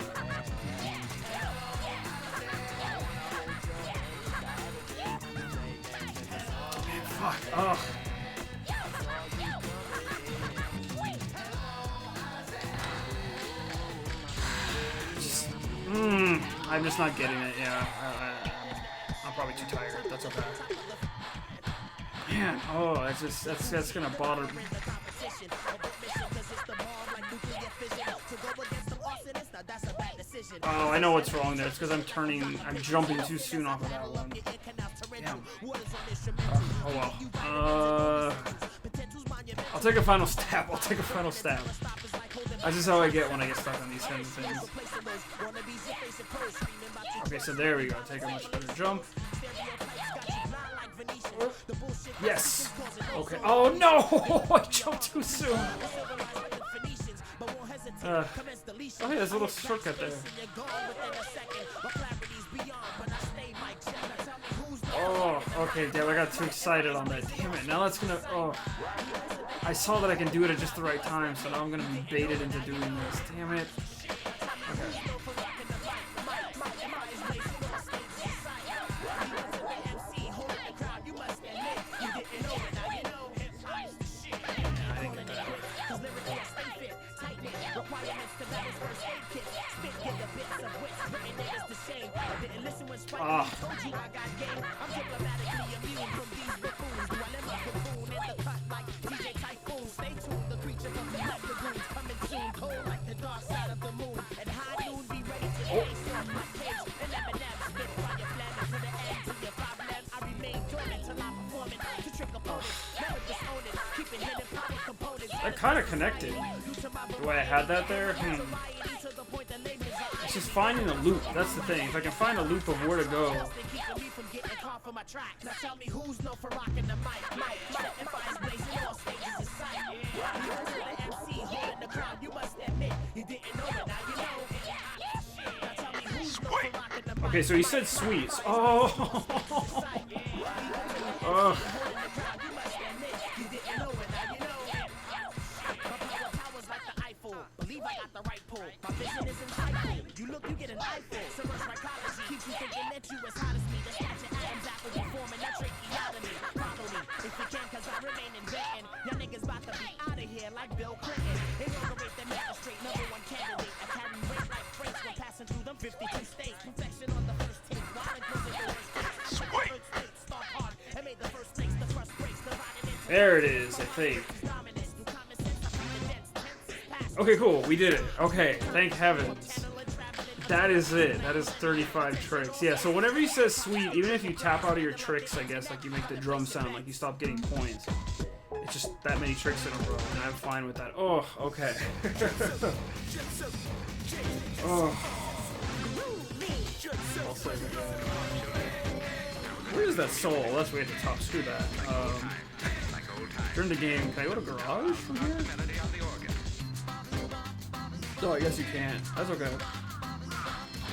Man, fuck. Ugh. I'm just not getting it. Yeah, I'm probably too tired. That's okay. Man, oh, that's gonna bother me. Oh, I know what's wrong there. It's because I'm jumping too soon off of that one. Damn. Oh well. I'll take a final stab. That's just how I get when I get stuck on these kinds of things. Okay, so there we go. Take a much better jump. Yes. Okay. Oh no! I jumped too soon. Oh hey, there's a little shortcut there. Oh, okay, damn, I got too excited on that. Damn it, now that's gonna... Oh. I saw that I can do it at just the right time, so now I'm gonna be baited into doing this. Damn it. Okay. Ah. That kind of connected. The way I had that there. It's just finding a loop. That's the thing. If I can find a loop of where to go. Okay, so he said sweets. Oh. Oh. There it is, I think. Okay, cool. We did it. Okay, thank heavens. That is it. That is 35 tricks. Yeah, so whenever he says sweet, even if you tap out of your tricks, I guess, like you make the drum sound, like you stop getting points. It's just that many tricks in a row, and I'm fine with that. Oh, okay. Oh. Where is that soul? That's way at the top. Screw that. Turn the game. Can I go to garage from here? Oh, I guess you can't. That's okay.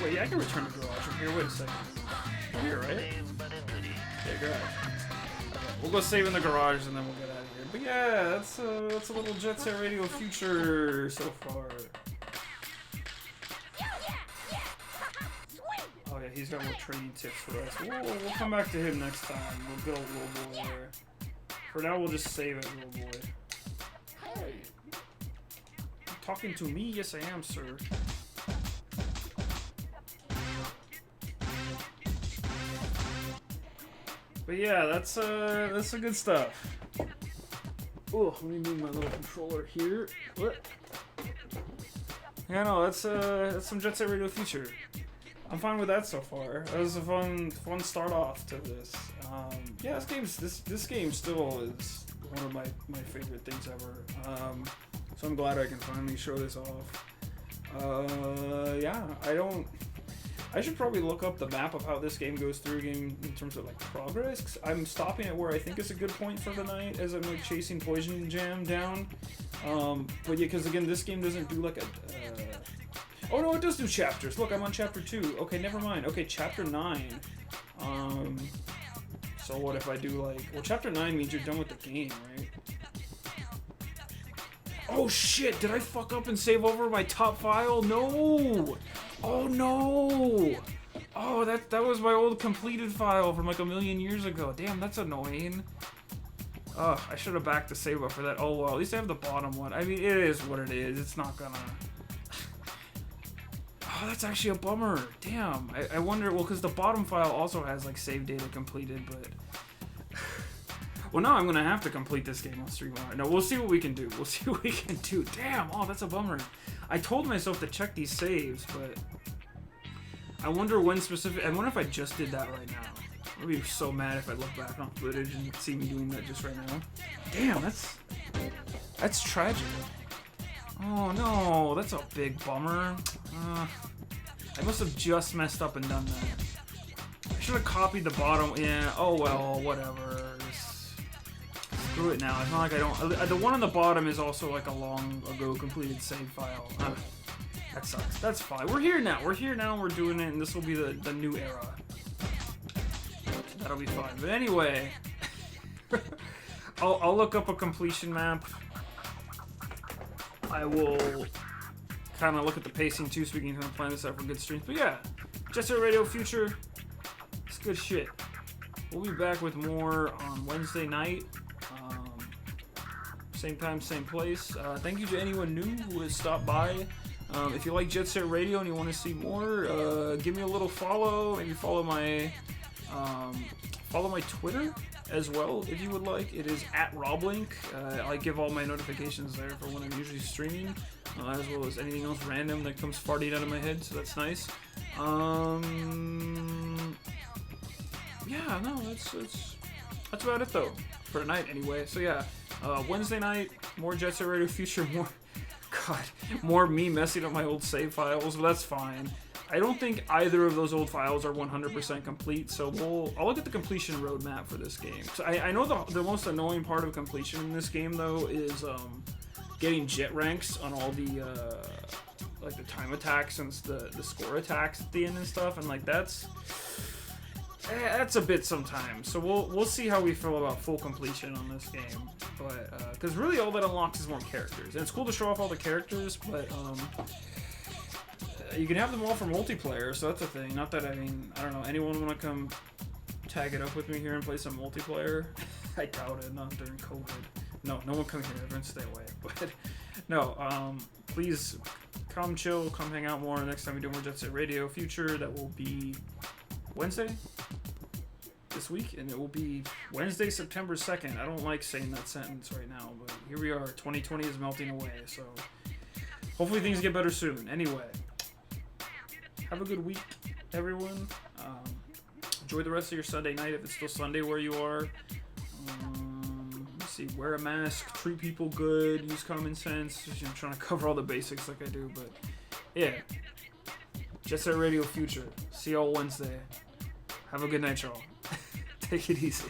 Wait, yeah, I can return to garage from here. Wait a second. Here, right? Yeah, garage. Okay, we'll go save in the garage and then we'll get out of here. But yeah, that's a little Jet Set Radio Future so far. Oh yeah, he's got more trading tips for us. We'll come back to him next time. We'll build Little Boy there. For now, we'll just save it, Little Boy. Hey. You talking to me? Yes, I am, sir. But yeah, that's the good stuff. Oh, let me move my little controller here. What? Yeah, no, that's some Jet Set Radio Future. I'm fine with that so far. That was a fun start off to this. Yeah, this game still is one of my favorite things ever. So I'm glad I can finally show this off. Yeah, I should probably look up the map of how this game goes through game in terms of like progress. 'Cause I'm stopping at where I think is a good point for the night as I'm like chasing Poison Jam down. But yeah, because again, this game doesn't do like a. Oh no, it does do chapters. Look, I'm on chapter 2. Okay, never mind. Okay, chapter 9. So what if I do like? Well, chapter 9 means you're done with the game, right? Oh shit! Did I fuck up and save over my top file? No! Oh no! Oh, that was my old completed file from like a million years ago. Damn, that's annoying. Ugh, I should have backed the save up for that. Oh well, at least I have the bottom one. I mean, it is what it is. It's not gonna... Oh, that's actually a bummer. Damn. I wonder, well, because the bottom file also has, like, save data completed, but... Well, now I'm going to have to complete this game on StreamYard. No, we'll see what we can do. We'll see what we can do. Damn. Oh, that's a bummer. I told myself to check these saves, but... I wonder when specific... I wonder if I just did that right now. I'd be so mad if I look back on footage and see me doing that just right now. Damn, that's tragic. Oh no, that's a big bummer. I must have just messed up and done that. I should have copied the bottom. Yeah, oh well, whatever. Just screw it now. It's not like I don't... The one on the bottom is also like a long ago completed save file. That sucks. That's fine. We're here now. We're here now. We're doing it, and this will be the new era. That'll be fine. But anyway, I'll look up a completion map. I will kind of look at the pacing too, so we can kind of plan this out for good streams. But yeah, Jet Set Radio Future, it's good shit. We'll be back with more on Wednesday night. Same time, same place. Thank you to anyone new who has stopped by. If you like Jet Set Radio and you want to see more, give me a little follow. Maybe follow my Twitter as well if you would like. It is @RobLink. I give all my notifications there for when I'm usually streaming, as well as anything else random that comes farting out of my head, so that's nice. Yeah, no, that's about it though for tonight anyway. So yeah, Wednesday night, more Jet Set Radio Future, more me messing up my old save files, but that's fine. I don't think either of those old files are 100% complete, so I'll look at the completion roadmap for this game. So I know the most annoying part of completion in this game, though, is getting jet ranks on all the like the time attacks and the score attacks at the end and stuff, and like that's a bit sometimes. So we'll see how we feel about full completion on this game, but because really all that unlocks is more characters, and it's cool to show off all the characters, but you can have them all for multiplayer, so that's a thing. Not that, I don't know, anyone want to come tag it up with me here and play some multiplayer? I doubt it, not during COVID. No one come here, everyone stay away. But, no, please come chill, come hang out more next time we do more Jet Set Radio Future. That will be Wednesday this week, and it will be Wednesday, September 2nd. I don't like saying that sentence right now, but here we are. 2020 is melting away, so hopefully things get better soon. Anyway, have a good week, everyone. Enjoy the rest of your Sunday night if it's still Sunday where you are. Let's see, wear a mask, treat people good, use common sense. Just, trying to cover all the basics like I do, but yeah. Jet Set Radio Future. See y'all Wednesday. Have a good night, y'all. Take it easy.